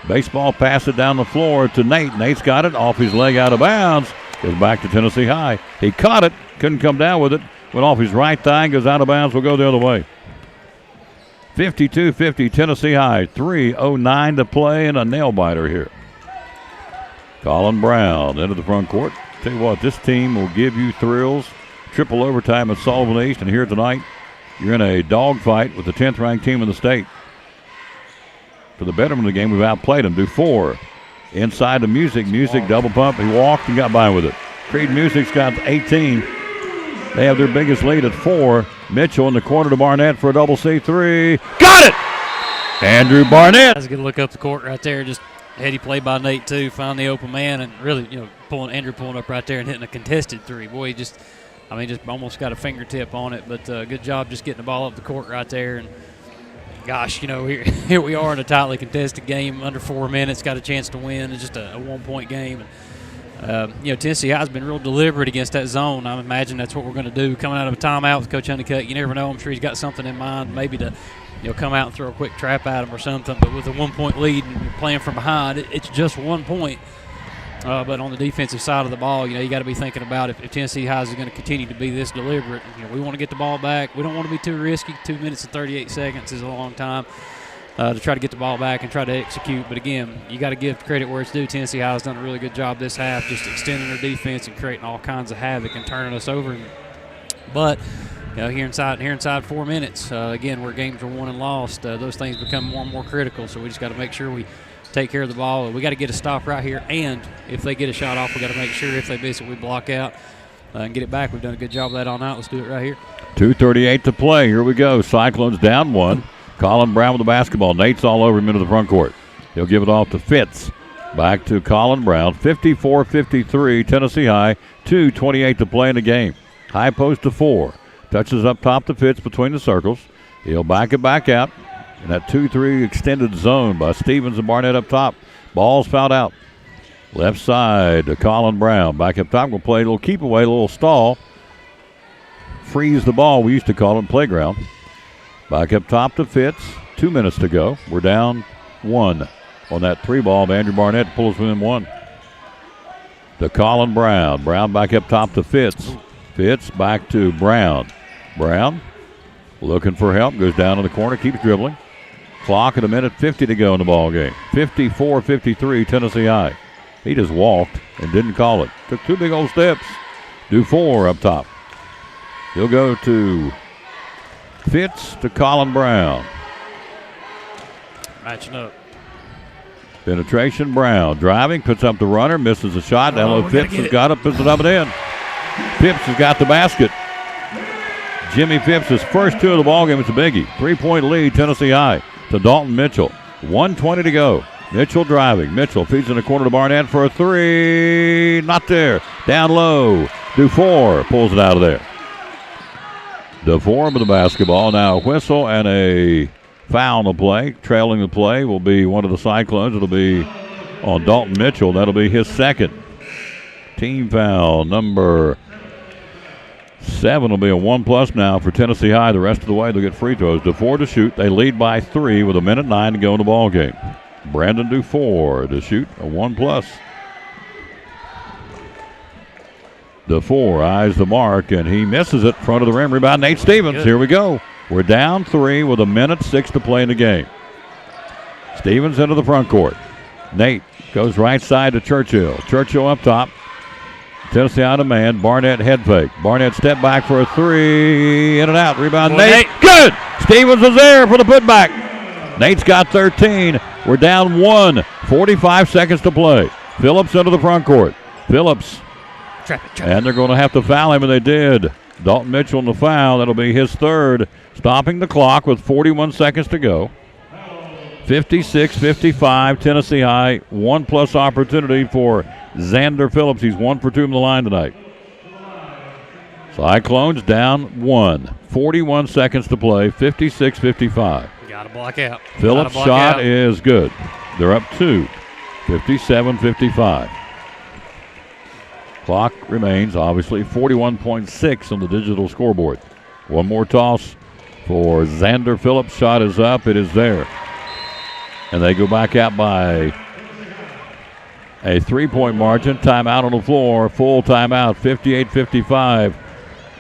baseball pass it down the floor to Nate. Nate's got it off his leg out of bounds. Goes back to Tennessee High. He caught it. Couldn't come down with it. Went off his right thigh and goes out of bounds. Will go the other way. 52-50 Tennessee High. 3:09 to play and a nail biter here. Colin Brown into the front court. Tell you what, this team will give you thrills. Triple overtime at Sullivan East. And here tonight, you're in a dogfight with the 10th ranked team in the state. For the betterment of the game, we've outplayed them. Dufour inside the Music. Music double pump. He walked and got by with it. Creed Music's got 18. They have their biggest lead at 4. Mitchell in the corner to Barnett for a double C3. Got it! Andrew Barnett. That's a good look up the court right there. Just heady play by Nate, too. Found the open man and really, Andrew pulling up right there and hitting a contested 3. Boy, he just almost got a fingertip on it. But good job just getting the ball up the court right there. And gosh, here we are in a tightly contested game, under 4 minutes, got a chance to win. It's just a 1-point game. And, Tennessee High's been real deliberate against that zone. I imagine that's what we're going to do. Coming out of a timeout with Coach Honeycutt, you never know. I'm sure he's got something in mind, maybe to come out and throw a quick trap at him or something. But with a 1-point lead and you're playing from behind, it's just 1 point. But on the defensive side of the ball, you got to be thinking about if Tennessee High is going to continue to be this deliberate. We want to get the ball back. We don't want to be too risky. 2 minutes and 38 seconds is a long time to try to get the ball back and try to execute. But, again, you got to give credit where it's due. Tennessee High has done a really good job this half just extending their defense and creating all kinds of havoc and turning us over. But here inside 4 minutes, again, where games were won and lost, those things become more and more critical. So we just got to make sure we take care of the ball. We got to get a stop right here, and if they get a shot off, we got to make sure if they miss it, we block out and get it back. We've done a good job of that all night. Let's do it right here. 2:38 to play. Here we go. Cyclones down 1. Colin Brown with the basketball. Nate's all over him into the front court. He'll give it off to Fitz. Back to Colin Brown. 54-53, Tennessee High. 2:28 to play in the game. High post to 4. Touches up top to Fitz between the circles. He'll back it back out. In that 2-3 extended zone by Stevens and Barnett up top. Ball's fouled out. Left side to Colin Brown. Back up top. We'll play a little keep away, a little stall. Freeze the ball, we used to call it playground. Back up top to Fitz. 2 minutes to go. We're down 1 on that 3 ball of Andrew Barnett. Pulls within 1. To Colin Brown. Brown back up top to Fitz. Fitz back to Brown. Brown looking for help. Goes down in the corner. Keeps dribbling. Clock at 1:50 to go in the ball game. 54-53 Tennessee High. He just walked and didn't call it. Took 2 big old steps. Dufour up top. He'll go to Fitz to Colin Brown. Matching up. Penetration. Brown driving, puts up the runner, misses a shot. Down low. Phipps has got it, puts it up and in. Phipps has got the basket. Jimmy Phipps, his first 2 of the ball game. It's a biggie. 3-point lead, Tennessee High to Dalton Mitchell. 1:20 to go. Mitchell driving. Mitchell feeds in the corner to Barnett for a 3. Not there. Down low. Dufour pulls it out of there. Dufour with the basketball. Now a whistle and a foul on the play. Trailing the play will be one of the Cyclones. It'll be on Dalton Mitchell. That'll be his second. Team foul number 7 will be a 1+ now for Tennessee High. The rest of the way they'll get free throws. Dufour to shoot. They lead by 3 with 1:09 to go in the ball game. Brandon Dufour to shoot a 1+. Dufour eyes the mark, and he misses it. Front of the rim. Rebound Nate Stevens. Good. Here we go. We're down 3 with 1:06 to play in the game. Stevens into the front court. Nate goes right side to Churchill. Churchill up top. Tennessee on demand. Barnett head fake. Barnett step back for a 3. In and out. Rebound Nate. Good! Stevens is there for the putback. Nate's got 13. We're down 1. 45 seconds to play. Phillips into the front court. Phillips. Trap it. And they're going to have to foul him, and they did. Dalton Mitchell in the foul. That'll be his 3rd. Stopping the clock with 41 seconds to go. 56-55, Tennessee High. 1+ opportunity for Xander Phillips. He's 1 for 2 from the line tonight. Cyclones down 1. 41 seconds to play. 56-55. Got to block out. Phillips' shot is good. They're up 2. 57-55. Clock remains, obviously, 41.6 on the digital scoreboard. One more toss for Xander Phillips. Shot is up. It is there. And they go back out by a 3-point margin. Timeout on the floor. Full timeout. 58-55.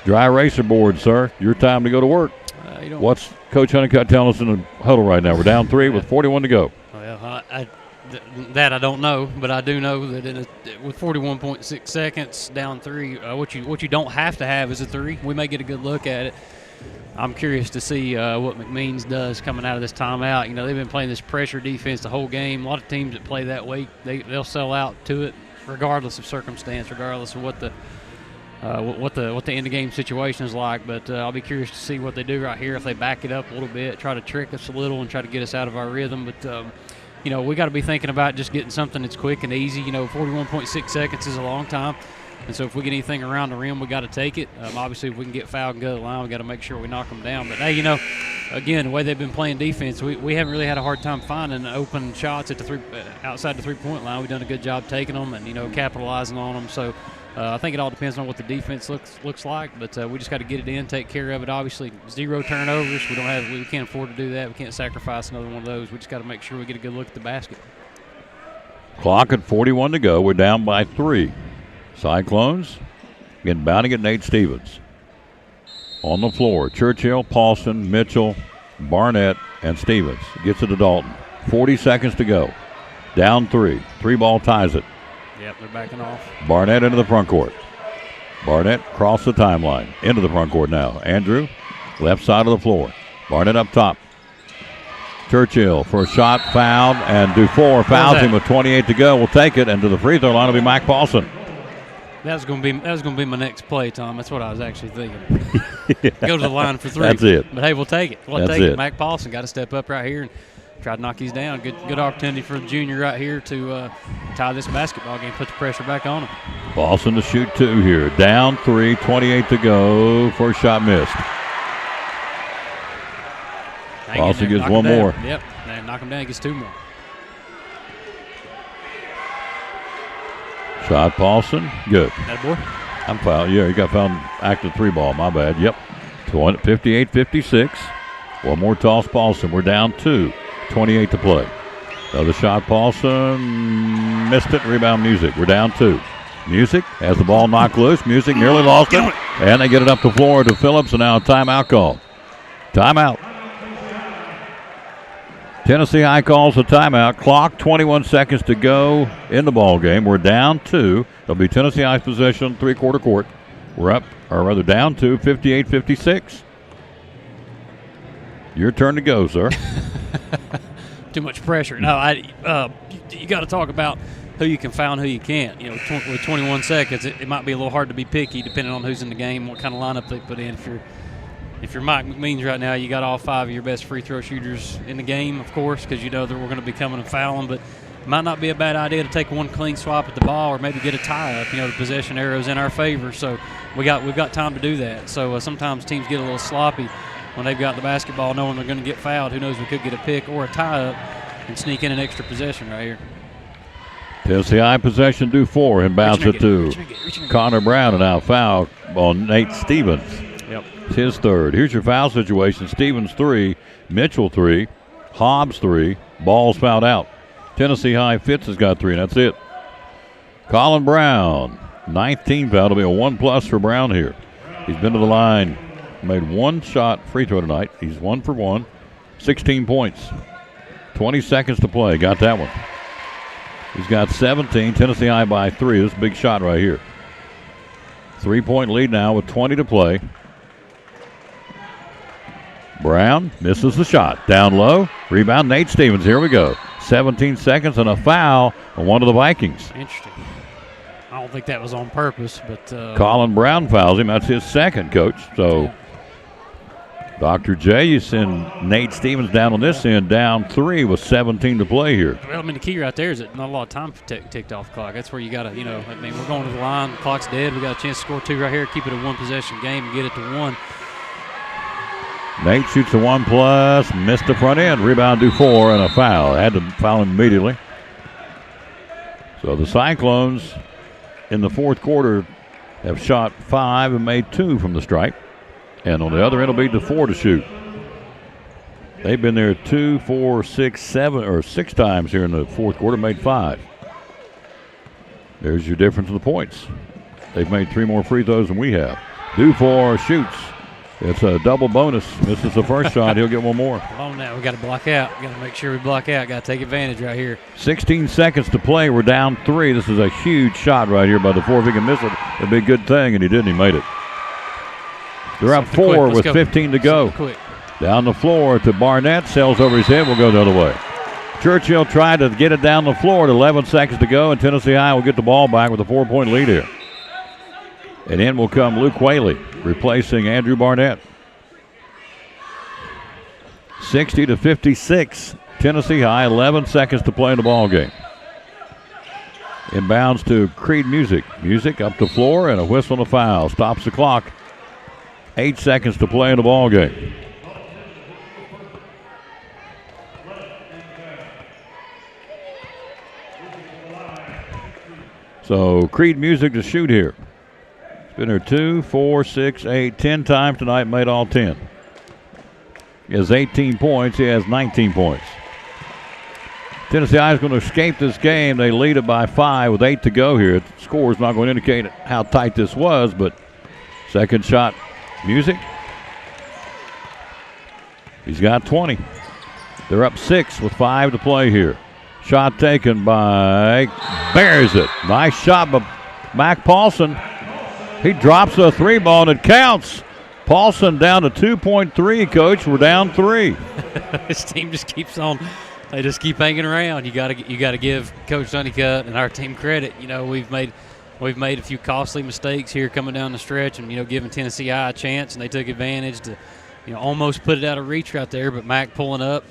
Dry eraser board, sir. Your time to go to work. What's Coach Honeycutt telling us in the huddle right now? We're down 3 with 41 to go. Well, that I don't know, but I do know that with 41.6 seconds, down 3, what you don't have to have is a 3. We may get a good look at it. I'm curious to see what McMeans does coming out of this timeout. They've been playing this pressure defense the whole game. A lot of teams that play that way, they'll sell out to it, regardless of circumstance, regardless of what the end of game situation is like. But I'll be curious to see what they do right here. If they back it up a little bit, try to trick us a little, and try to get us out of our rhythm. But we got to be thinking about just getting something that's quick and easy. 41.6 seconds is a long time. And so if we get anything around the rim, we got to take it. Obviously, if we can get fouled and go to the line, we got to make sure we knock them down. But, hey, again, the way they've been playing defense, we haven't really had a hard time finding open shots at the outside the three-point line. We've done a good job taking them and, capitalizing on them. So I think it all depends on what the defense looks like. But we just got to get it in, take care of it. Obviously, 0 turnovers. We can't afford to do that. We can't sacrifice another one of those. We just got to make sure we get a good look at the basket. Clock at 41 to go. We're down by 3. Cyclones inbounding at Nate Stevens. On the floor, Churchill, Paulson, Mitchell, Barnett, and Stevens. Gets it to Dalton. 40 seconds to go. Down 3. 3-ball ties it. Yep, they're backing off. Barnett into the front court. Barnett crossed the timeline. Into the front court now. Andrew, left side of the floor. Barnett up top. Churchill for a shot, fouled, and Dufour fouls him with 28 to go. We'll take it, and to the free throw line will be Mike Paulson. That was going to be my next play, Tom. That's what I was actually thinking. Go to the line for 3. That's it. But hey, we'll take it. That's it. Mike Paulson got to step up right here and try to knock these down. Good opportunity for the junior right here to tie this basketball game, put the pressure back on him. Paulson to shoot 2 here. Down 3, 28 to go. First shot missed. Paulson gets one more. Yep, and knock him down. He gets 2 more. Shot Paulson. Good. That boy. I'm fouled. Yeah, he got fouled active 3-ball. My bad. Yep. 58-56. One more toss, Paulson. We're down 2. 28 to play. Another shot, Paulson. Missed it. Rebound, Music. We're down 2. Music has the ball knocked loose. Music nearly lost it. And they get it up the floor to Phillips, and now a timeout call. Timeout. Tennessee High calls a timeout. Clock, 21 seconds to go in the ball game. We're down 2. It'll be Tennessee High's possession, 3-quarter court. We're up, or rather down 2, 58-56. Your turn to go, sir. Too much pressure. No, you got to talk about who you can foul and who you can't. You know, with 21 seconds, it might be a little hard to be picky depending on who's in the game, what kind of lineup they put in. If you're Mike McMeans right now, you got all 5 of your best free throw shooters in the game, of course, because you know that we're going to be coming and fouling. But it might not be a bad idea to take one clean swap at the ball or maybe get a tie-up. You know, the possession arrow's in our favor, so we've got time to do that. So sometimes teams get a little sloppy when they've got the basketball knowing they're going to get fouled. Who knows, we could get a pick or a tie-up and sneak in an extra possession right here. Tennessee High possession, Dufour, and bounce it to Connor Brown, and now foul on Nate Stevens. Yep. It's his 3rd. Here's your foul situation. Stevens 3, Mitchell 3, Hobbs 3, Ball's fouled out. Tennessee High Fitz has got 3, and that's it. Colin Brown, 19 foul. It'll be a 1+ for Brown here. He's been to the line, made 1 shot free throw tonight. He's 1 for 1, 16 points. 20 seconds to play. Got that one. He's got 17. Tennessee High by 3. This is a big shot right here. 3-point lead now with 20 to play. Brown misses the shot. Down low. Rebound, Nate Stevens. Here we go. 17 seconds and a foul on one of the Vikings. Interesting. I don't think that was on purpose, but Colin Brown fouls him. That's his 2nd, Coach. So Dr. J, you send Nate Stevens down on this end, down 3 with 17 to play here. Well, I mean, the key right there is that not a lot of time ticked off the clock. That's where you got to, we're going to the line. The clock's dead. We got a chance to score 2 right here, keep it a 1-possession game and get it to 1. Nate shoots the 1+, missed the front end. Rebound, Dufour, and a foul. Had to foul him immediately. So the Cyclones in the 4th quarter have shot 5 and made 2 from the stripe. And on the other end will be Dufour to shoot. They've been there 2, 4, 6, 7, or 6 times here in the 4th quarter, made 5. There's your difference in the points. They've made 3 more free throws than we have. Dufour shoots. It's a double bonus. Misses the first shot. He'll get 1 more. Hold on now. We got to block out. We got to make sure we block out. Got to take advantage right here. 16 seconds to play. We're down 3. This is a huge shot right here by Dufour. If he can miss it, it'd be a good thing, and he didn't. He made it. They're up 4 with 15 to go. Down the floor to Barnett. Sails over his head. We'll go the other way. Churchill tried to get it down the floor at 11 seconds to go, and Tennessee High will get the ball back with a 4-point lead here. And in will come Luke Whaley, replacing Andrew Barnett. 60-56. Tennessee High, 11 seconds to play in the ball game. Inbounds to Creed Music. Music up the floor and a whistle and a foul. Stops the clock. 8 seconds to play in the ball game. So Creed Music to shoot here. Been there 2, 4, 6, 8, 10 times tonight, made all 10. He has 18 points. He has 19 points. Tennessee High is going to escape this game. They lead it by 5 with 8 to go here. The score is not going to indicate how tight this was, but second shot, Music. He's got 20. They're up 6 with 5 to play here. Shot taken by, buries it. Nice shot by Mac Paulson. He drops a 3 ball and it counts. Paulson down to 2.3, Coach. We're down 3. This team just keeps on. They just keep hanging around. You got to give Coach Honeycutt and our team credit. You know, we've made a few costly mistakes here coming down the stretch, and giving Tennessee High a chance, and they took advantage to, almost put it out of reach right there. But Mac pulling up,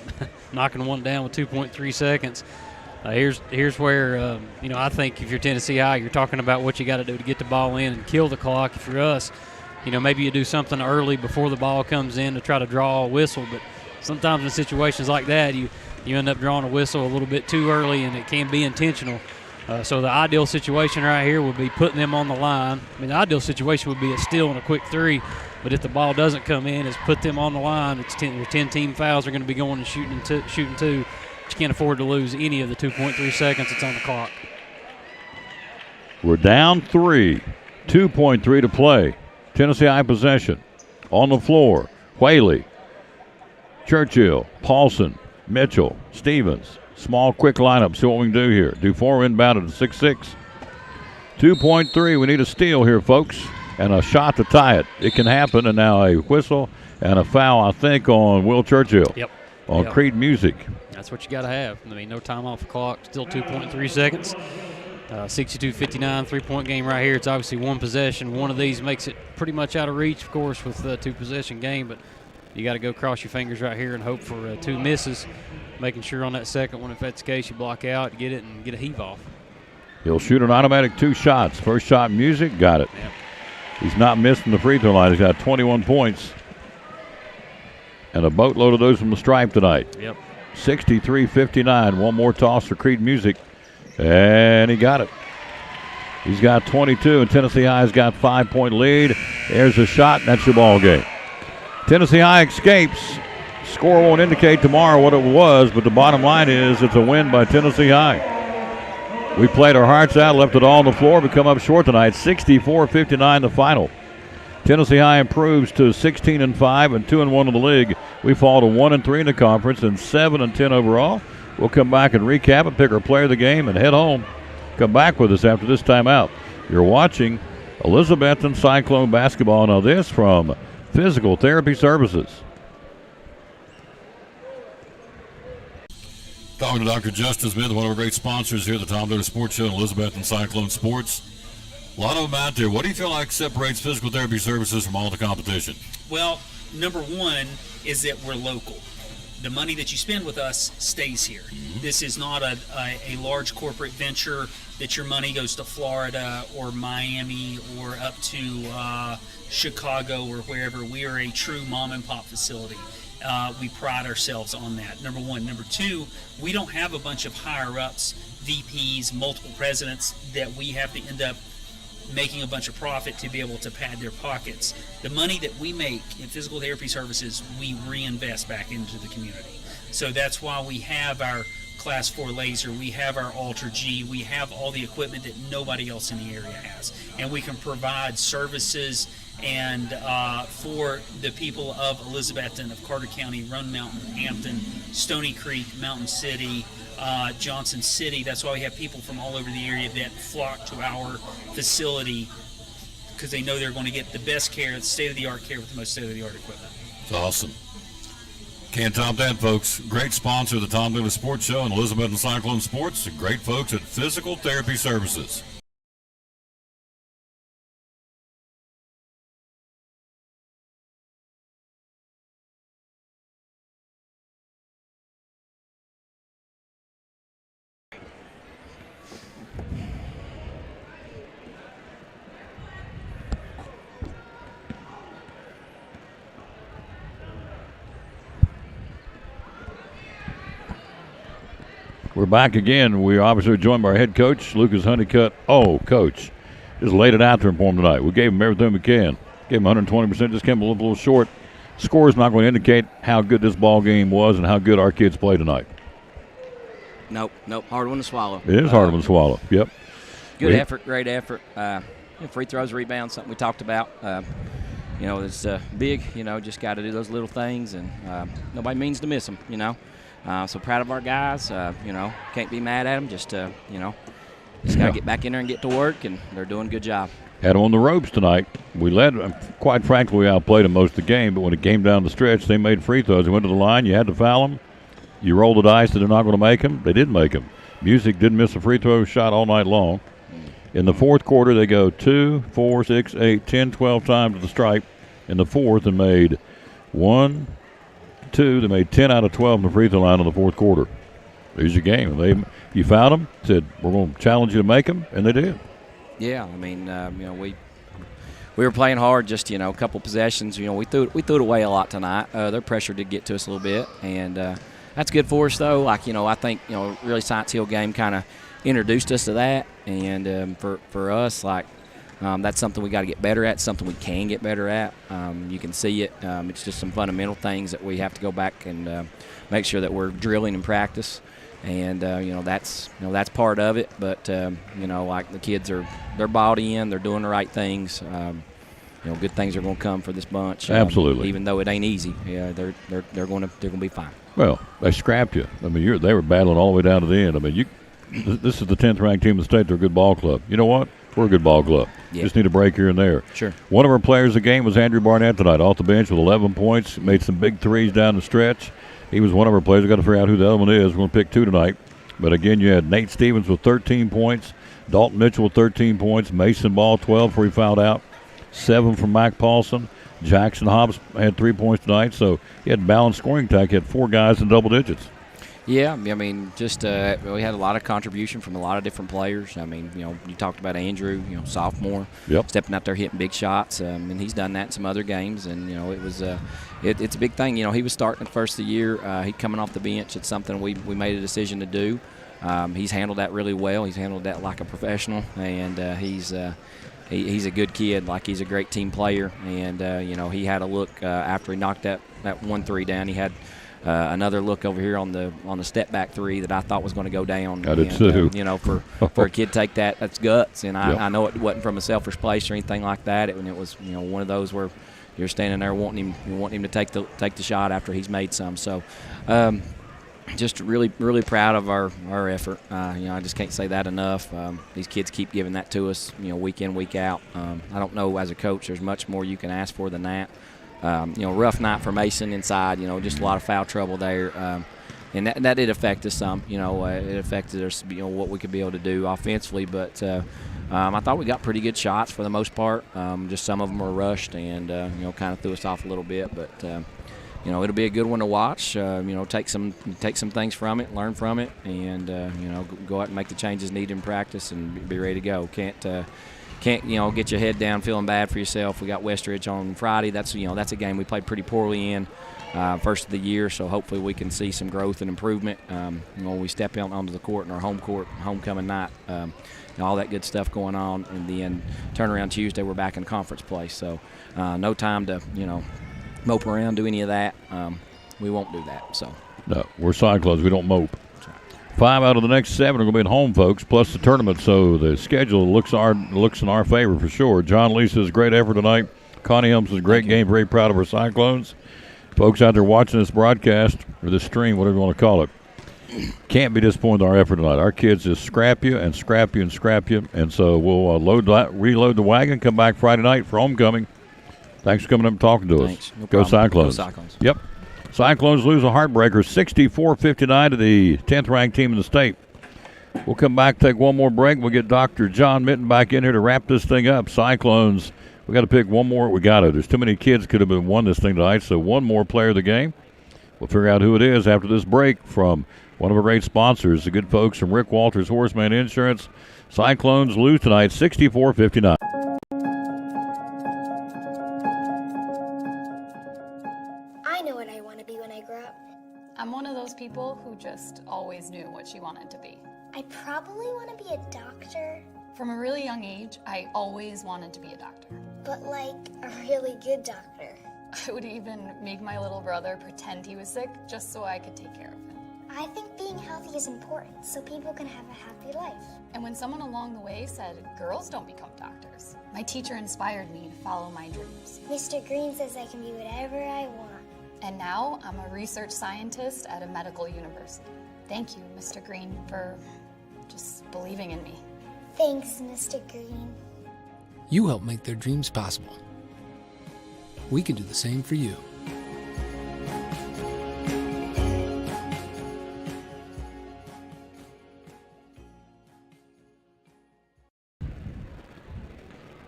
knocking one down with 2.3 seconds. Here's where I think if you're Tennessee High, you're talking about what you got to do to get the ball in and kill the clock. If you're us, maybe you do something early before the ball comes in to try to draw a whistle, but sometimes in situations like that, you end up drawing a whistle a little bit too early, and it can be intentional. So the ideal situation right here would be putting them on the line. I mean, the ideal situation would be a steal and a quick 3, but if the ball doesn't come in, it's put them on the line. It's 10 team fouls are going to be going and shooting 2. But you can't afford to lose any of the 2.3 seconds that's on the clock. We're down 3, 2.3 to play. Tennessee High possession. On the floor, Whaley, Churchill, Paulson, Mitchell, Stevens. Small, quick lineup. See what we can do here. Dufour inbounded at 6'6". 2.3. We need a steal here, folks, and a shot to tie it. It can happen, and now a whistle and a foul, I think, on Will Churchill. Yep. On Creed Music. That's what you got to have. I mean, no time off the clock. Still 2.3 seconds. 62-59, 3-point game right here. It's obviously one possession. One of these makes it pretty much out of reach, of course, with the 2-possession game, but you got to go cross your fingers right here and hope for 2 misses, making sure on that second one, if that's the case, you block out, get it, and get a heave off. He'll shoot an automatic 2 shots. First shot, Music, got it. Yep. He's not missing the free throw line. He's got 21 points. And a boatload of those from the stripe tonight. Yep. 63-59. One more toss for Creed Music. And he got it. He's got 22, and Tennessee High's got 5-point lead. There's a shot, and that's your ball game. Tennessee High escapes. Score won't indicate tomorrow what it was, but the bottom line is it's a win by Tennessee High. We played our hearts out, left it all on the floor. We come up short tonight, 64-59 the final. Tennessee High improves to 16-5 and 2-1 in the league. We fall to 1-3 in the conference and 7-10 overall. We'll come back and recap it, pick our player of the game, and head home. Come back with us after this timeout. You're watching Elizabethton Cyclone basketball. Now this from Physical Therapy Services. Talking to Dr. Justin Smith, one of our great sponsors here at the Tom Taylor Sports Show and Elizabethton Cyclone Sports. A lot of them out there. What do you feel like separates Physical Therapy Services from all the competition? Well, number one is that we're local. The money that you spend with us stays here. Mm-hmm. This is not a large corporate venture that your money goes to Florida or Miami or up to Chicago or wherever. We are a true mom and pop facility. We pride ourselves on that, number one. Number two, we don't have a bunch of higher ups, VPs, multiple presidents that we have to end up making a bunch of profit to be able to pad their pockets. The money that we make in Physical Therapy Services, we reinvest back into the community. So that's why we have our Class 4 laser, we have our Ultra G, we have all the equipment that nobody else in the area has. And we can provide services and for the people of Elizabethton, of Carter County, Roan Mountain, Hampton, Stony Creek, Mountain City, Johnson City. That's why we have people from all over the area that flock to our facility because they know they're going to get the best care, state-of-the-art care with the most state-of-the-art equipment. It's awesome. Can't top that, folks. Great sponsor of the Tom Taylor Sports Show and Elizabethton Cyclone Sports. And great folks at Physical Therapy Services. We're back again. We obviously are joined by our head coach, Lucas Honeycutt. Oh, coach, just laid it out there for him tonight. We gave him everything we can. Gave him 120%, just came a little short. Score is not going to indicate how good this ball game was and how good our kids played tonight. Nope. Hard one to swallow. It is hard one to swallow. Yep. Good effort, great effort. Free throws, rebounds, something we talked about. It's big. Just got to do those little things, and nobody means to miss them. So proud of our guys. Can't be mad at them. Just got to get back in there and get to work, and they're doing a good job. Had them on the ropes tonight. We led, quite frankly, we outplayed them most of the game, but when it came down the stretch, they made free throws. They went to the line. You had to foul them. You rolled the dice that they're not going to make them. They did make them. Music didn't miss a free throw shot all night long. In the fourth quarter, they go 2, 4, 6, 8, 10, 12 times to the stripe in the fourth and made 1, 2. They made 10 out of 12 in the free throw line in the fourth quarter. There's your game. You found them, said, we're going to challenge you to make them, and they did. Yeah, we were playing hard. Just a couple possessions. We threw it away a lot tonight. Their pressure did get to us a little bit, and that's good for us though. I think really Science Hill game kind of introduced us to that, and for us that's something we got to get better at. Something we can get better at. You can see it. It's just some fundamental things that we have to go back and make sure that we're drilling in practice. And that's part of it, but the kids they're bought in, they're doing the right things. Good things are going to come for this bunch. Absolutely. Even though it ain't easy, yeah, they're going to be fine. Well, they scrapped you. They were battling all the way down to the end. This is the 10th ranked team in the state. They're a good ball club. You know what? We're a good ball club. Yeah. Just need a break here and there. Sure. One of our players of the game was Andrew Barnett tonight, off the bench with 11 points. Made some big threes down the stretch. He was one of our players. We've got to figure out who the other one is. We're going to pick 2 tonight. But, again, you had Nate Stevens with 13 points, Dalton Mitchell with 13 points, Mason Ball 12 before he fouled out, 7 from Mac Paulson. Jackson Hobbs had 3 points tonight. So he had balanced scoring attack. He had 4 guys in double digits. Yeah, we had a lot of contribution from a lot of different players. You talked about Andrew, sophomore, stepping out there hitting big shots, and he's done that in some other games. And it was it's a big thing. He was starting the first of the year. He coming off the bench. It's something we made a decision to do. He's handled that really well. He's handled that like a professional, and he's a good kid. He's a great team player. And he had a look after he knocked that 1-3 down. He had another look over here on the step back 3 that I thought was going to go down. I did too. For a kid to take that's guts. And I know it wasn't from a selfish place or anything like that. It was one of those where you're standing there wanting him to take the shot after he's made some. So just really, really proud of our effort. I just can't say that enough. These kids keep giving that to us, week in, week out. I don't know, as a coach, there's much more you can ask for than that. Rough night for Mason inside, just a lot of foul trouble there. And that did affect us some, it affected us, what we could be able to do offensively. But I thought we got pretty good shots for the most part. Just some of them were rushed and, kind of threw us off a little bit. But, it'll be a good one to watch. Take some things from it, learn from it, and, go out and make the changes needed in practice and be ready to go. Can't get your head down feeling bad for yourself. We got Westridge on Friday. That's a game we played pretty poorly in first of the year, so hopefully we can see some growth and improvement when we step out onto the court in our home court, homecoming night, all that good stuff going on. And then turn around Tuesday, we're back in conference play. So no time to mope around, do any of that. We won't do that. So no, we're Cyclones. We don't mope. 5 out of the next 7 are going to be at home, folks, plus the tournament. So the schedule looks in our favor for sure. John Lee says great effort tonight. Connie Helms says great game. Very proud of our Cyclones. Folks out there watching this broadcast or this stream, whatever you want to call it, can't be disappointed in our effort tonight. Our kids just scrap you and scrap you and scrap you. And so we'll reload the wagon, come back Friday night for homecoming. Thanks for coming up and talking to us. No Go problem. Cyclones. Go Cyclones. Yep. Cyclones lose a heartbreaker, 64-59 to the 10th-ranked team in the state. We'll come back, take one more break. We'll get Dr. John Mitten back in here to wrap this thing up. Cyclones, we got to pick one more. We got to. There's too many kids could have won this thing tonight, so one more player of the game. We'll figure out who it is after this break from one of our great sponsors, the good folks from Rick Walters Horseman Insurance. Cyclones lose tonight, 64-59. I'm one of those people who just always knew what she wanted to be. I probably want to be a doctor. From a really young age, I always wanted to be a doctor. But like a really good doctor. I would even make my little brother pretend he was sick just so I could take care of him. I think being healthy is important so people can have a happy life. And when someone along the way said, girls don't become doctors, my teacher inspired me to follow my dreams. Mr. Green says I can be whatever I want. And now I'm a research scientist at a medical university. Thank you, Mr. Green, for just believing in me. Thanks, Mr. Green. You help make their dreams possible. We can do the same for you.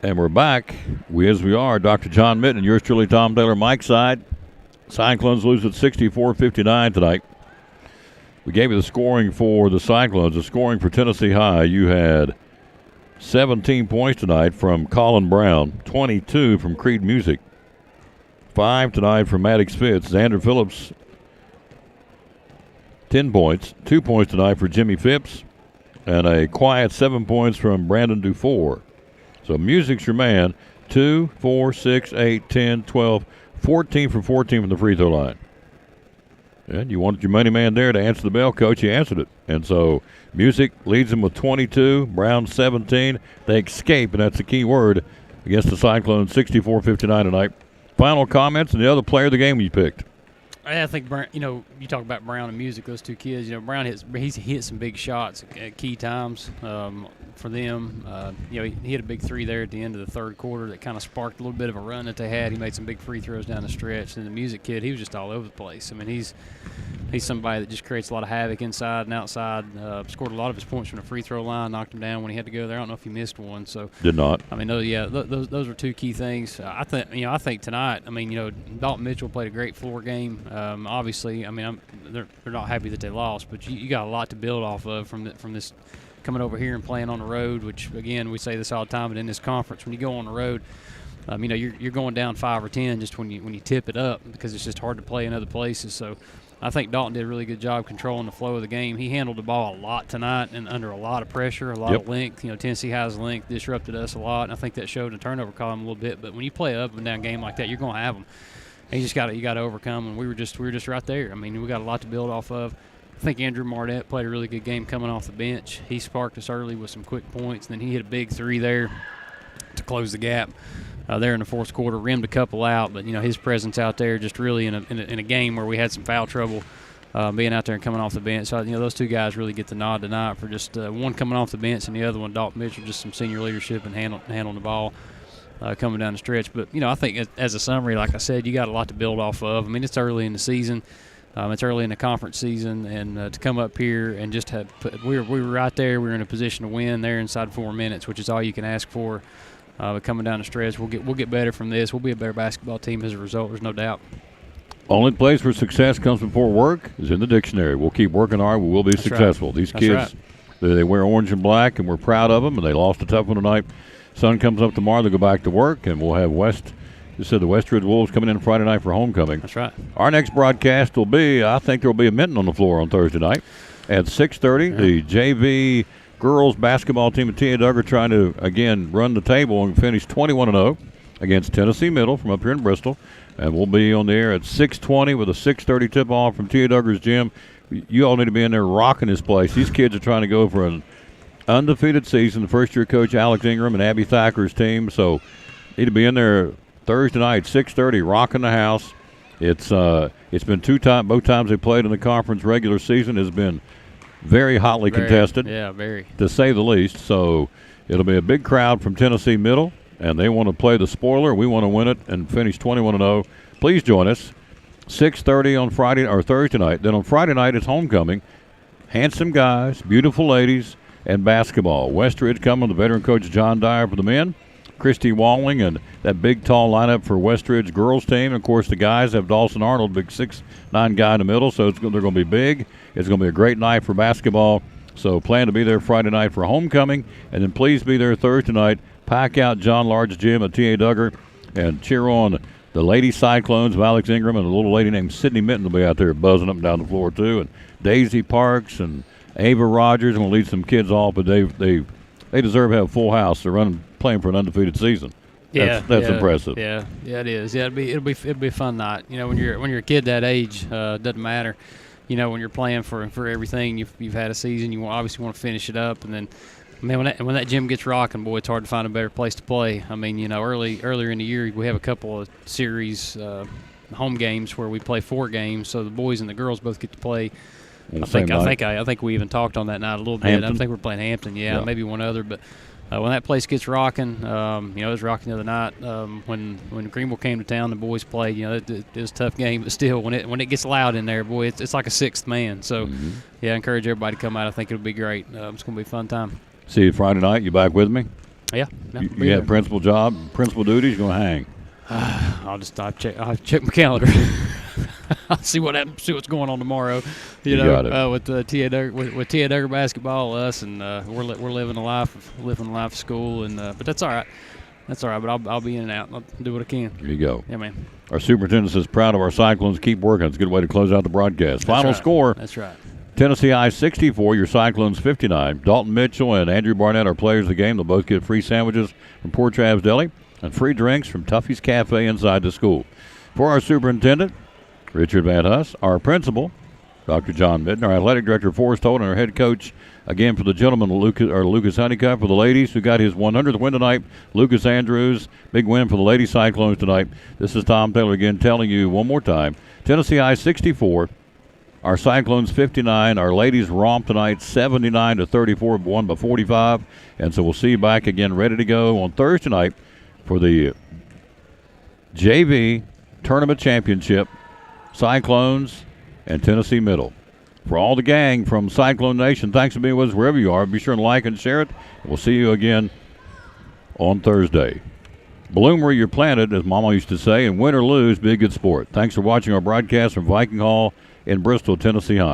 And we're back. As we are, Dr. John Mitten, yours truly, Tom Taylor, Mike's side. Cyclones lose at 64-59 tonight. We gave you the scoring for the Cyclones. The scoring for Tennessee High, you had 17 points tonight from Colin Brown, 22 from Creed Music, 5 tonight from Maddox Fitz. Xander Phillips, 10 points, 2 points tonight for Jimmy Phipps, and a quiet 7 points from Brandon Dufour. So Music's your man, 2, 4, 6, 8, 10, 12, 14 for 14 from the free throw line. And you wanted your money man there to answer the bell, Coach. He answered it. And so Music leads them with 22, Brown 17. They escape, and that's the key word, against the Cyclones, 64-59 tonight. Final comments and the other player of the game you picked. I think, you talk about Brown and Music, those two kids. Brown he's hit some big shots at key times for them. He hit a big three there at the end of the third quarter that kind of sparked a little bit of a run that they had. He made some big free throws down the stretch. And the Music kid, he was just all over the place. I mean, he's somebody that just creates a lot of havoc inside and outside. Scored a lot of his points from the free throw line, knocked him down when he had to go there. I don't know if he missed one. So did not. I mean, those were two key things. I think tonight. I mean, Dalton Mitchell played a great floor game. Obviously, I mean, they're not happy that they lost, but you got a lot to build off of from this coming over here and playing on the road. Which again, we say this all the time, but in this conference, when you go on the road, you're going down 5 or 10 just when you tip it up because it's just hard to play in other places. So I think Dalton did a really good job controlling the flow of the game. He handled the ball a lot tonight and under a lot of pressure, a lot of length. Tennessee High's length disrupted us a lot, and I think that showed in the turnover column a little bit. But when you play an up and down game like that, you're going to have them. And you got to overcome, and we were just right there. I mean, we got a lot to build off of. I think Andrew Martette played a really good game coming off the bench. He sparked us early with some quick points, and then he hit a big three there to close the gap there in the fourth quarter. Rimmed a couple out, but his presence out there just really in a game where we had some foul trouble, being out there and coming off the bench. So those two guys really get the nod tonight for just one coming off the bench and the other one, Dalton Mitchell, just some senior leadership and handling the ball. Coming down the stretch. But, I think as a summary, like I said, you got a lot to build off of. I mean, it's early in the season. It's early in the conference season. And to come up here and just we were right there. We were in a position to win there inside 4 minutes, which is all you can ask for. But coming down the stretch, we'll get better from this. We'll be a better basketball team as a result. There's no doubt. Only place where success comes before work is in the dictionary. We'll keep working hard. We will be successful. Right. These kids, they wear orange and black, and we're proud of them, and they lost a tough one tonight. Sun comes up tomorrow. They go back to work, and we'll have the Westridge Wolves coming in Friday night for homecoming. That's right. Our next broadcast will be, I think there will be a Minton on the floor on Thursday night at 6:30. The JV girls basketball team at T.A. Duggar trying to, again, run the table and finish 21-0 against Tennessee Middle from up here in Bristol. And we'll be on the air at 6:20 with a 6:30 tip-off from T.A. Duggar's gym. You all need to be in there rocking this place. These kids are trying to go for an undefeated season, the first-year coach Alex Ingram and Abby Thacker's team. So need to be in there Thursday night, 6:30, rocking the house. It's been both times they played in the conference regular season has been very hotly contested. Yeah, very. To say the least. So it'll be a big crowd from Tennessee Middle, and they want to play the spoiler. We want to win it and finish 21-0. Please join us, 6:30 on Friday or Thursday night. Then on Friday night it's homecoming. Handsome guys, beautiful ladies, and basketball. Westridge coming with the veteran coach John Dyer for the men, Christy Walling, and that big, tall lineup for Westridge girls team. And, of course, the guys have Dawson Arnold, big 6'9" guy in the middle, so they're going to be big. It's going to be a great night for basketball. So plan to be there Friday night for homecoming, and then please be there Thursday night. Pack out John Lard's gym at T.A. Duggar and cheer on the Lady Cyclones of Alex Ingram, and a little lady named Sydney Minton will be out there buzzing up and down the floor too, and Daisy Parks and Ava Rogers will lead some kids off, but they deserve to have a full house. They're playing for an undefeated season. That's impressive. Yeah, it is. Yeah, it'll be a fun night. When you're a kid that age, doesn't matter. you know, when you're playing for everything, you've had a season, you obviously want to finish it up, and then, man, when that gym gets rocking, boy, it's hard to find a better place to play. I mean, you know, earlier in the year, we have a couple of series home games where we play 4 games, so the boys and the girls both get to play. I think we even talked on that night a little bit. Hampton? I think we're playing Hampton, maybe one other, but when that place gets rocking, you know, it was rocking the other night. When Greenville came to town, the boys played. You know, it was a tough game, but still, when it gets loud in there, boy, it's like a sixth man. So, yeah, I encourage everybody to come out. I think it'll be great. It's going to be a fun time. See you Friday night. You back with me? Yeah. You have principal duties. You're going to hang. I'll check my calendar. I'll see what happens. See what's going on tomorrow. You know, with TA Duggar basketball, us, and we're living a life of school, and but that's all right. That's all right. But I'll be in and out. I'll do what I can. There you go. Yeah, man. Our superintendent is proud of our Cyclones. Keep working. It's a good way to close out the broadcast. Final score. That's right. Tennessee High 64, your Cyclones 59. Dalton Mitchell and Andrew Barnett are players of the game. They'll both get free sandwiches from Poor Trav's Deli and free drinks from Tuffy's Cafe inside the school. For our superintendent, Richard Van Huss, our principal, Dr. John Mitten, our athletic director, Forrest Holt, and our head coach, again for the gentlemen, Lucas Honeycutt. For the ladies, who got his 100th win tonight, Lucas Andrews. Big win for the Lady Cyclones tonight. This is Tom Taylor again telling you one more time, Tennessee High 64, our Cyclones 59. Our ladies romp tonight 79-34, won by 45. And so we'll see you back again ready to go on Thursday night for the JV Tournament Championship, Cyclones and Tennessee Middle. For all the gang from Cyclone Nation, thanks for being with us wherever you are. Be sure and like and share it. We'll see you again on Thursday. Bloom where you're planted, as Mama used to say, and win or lose, be a good sport. Thanks for watching our broadcast from Viking Hall in Bristol, Tennessee High.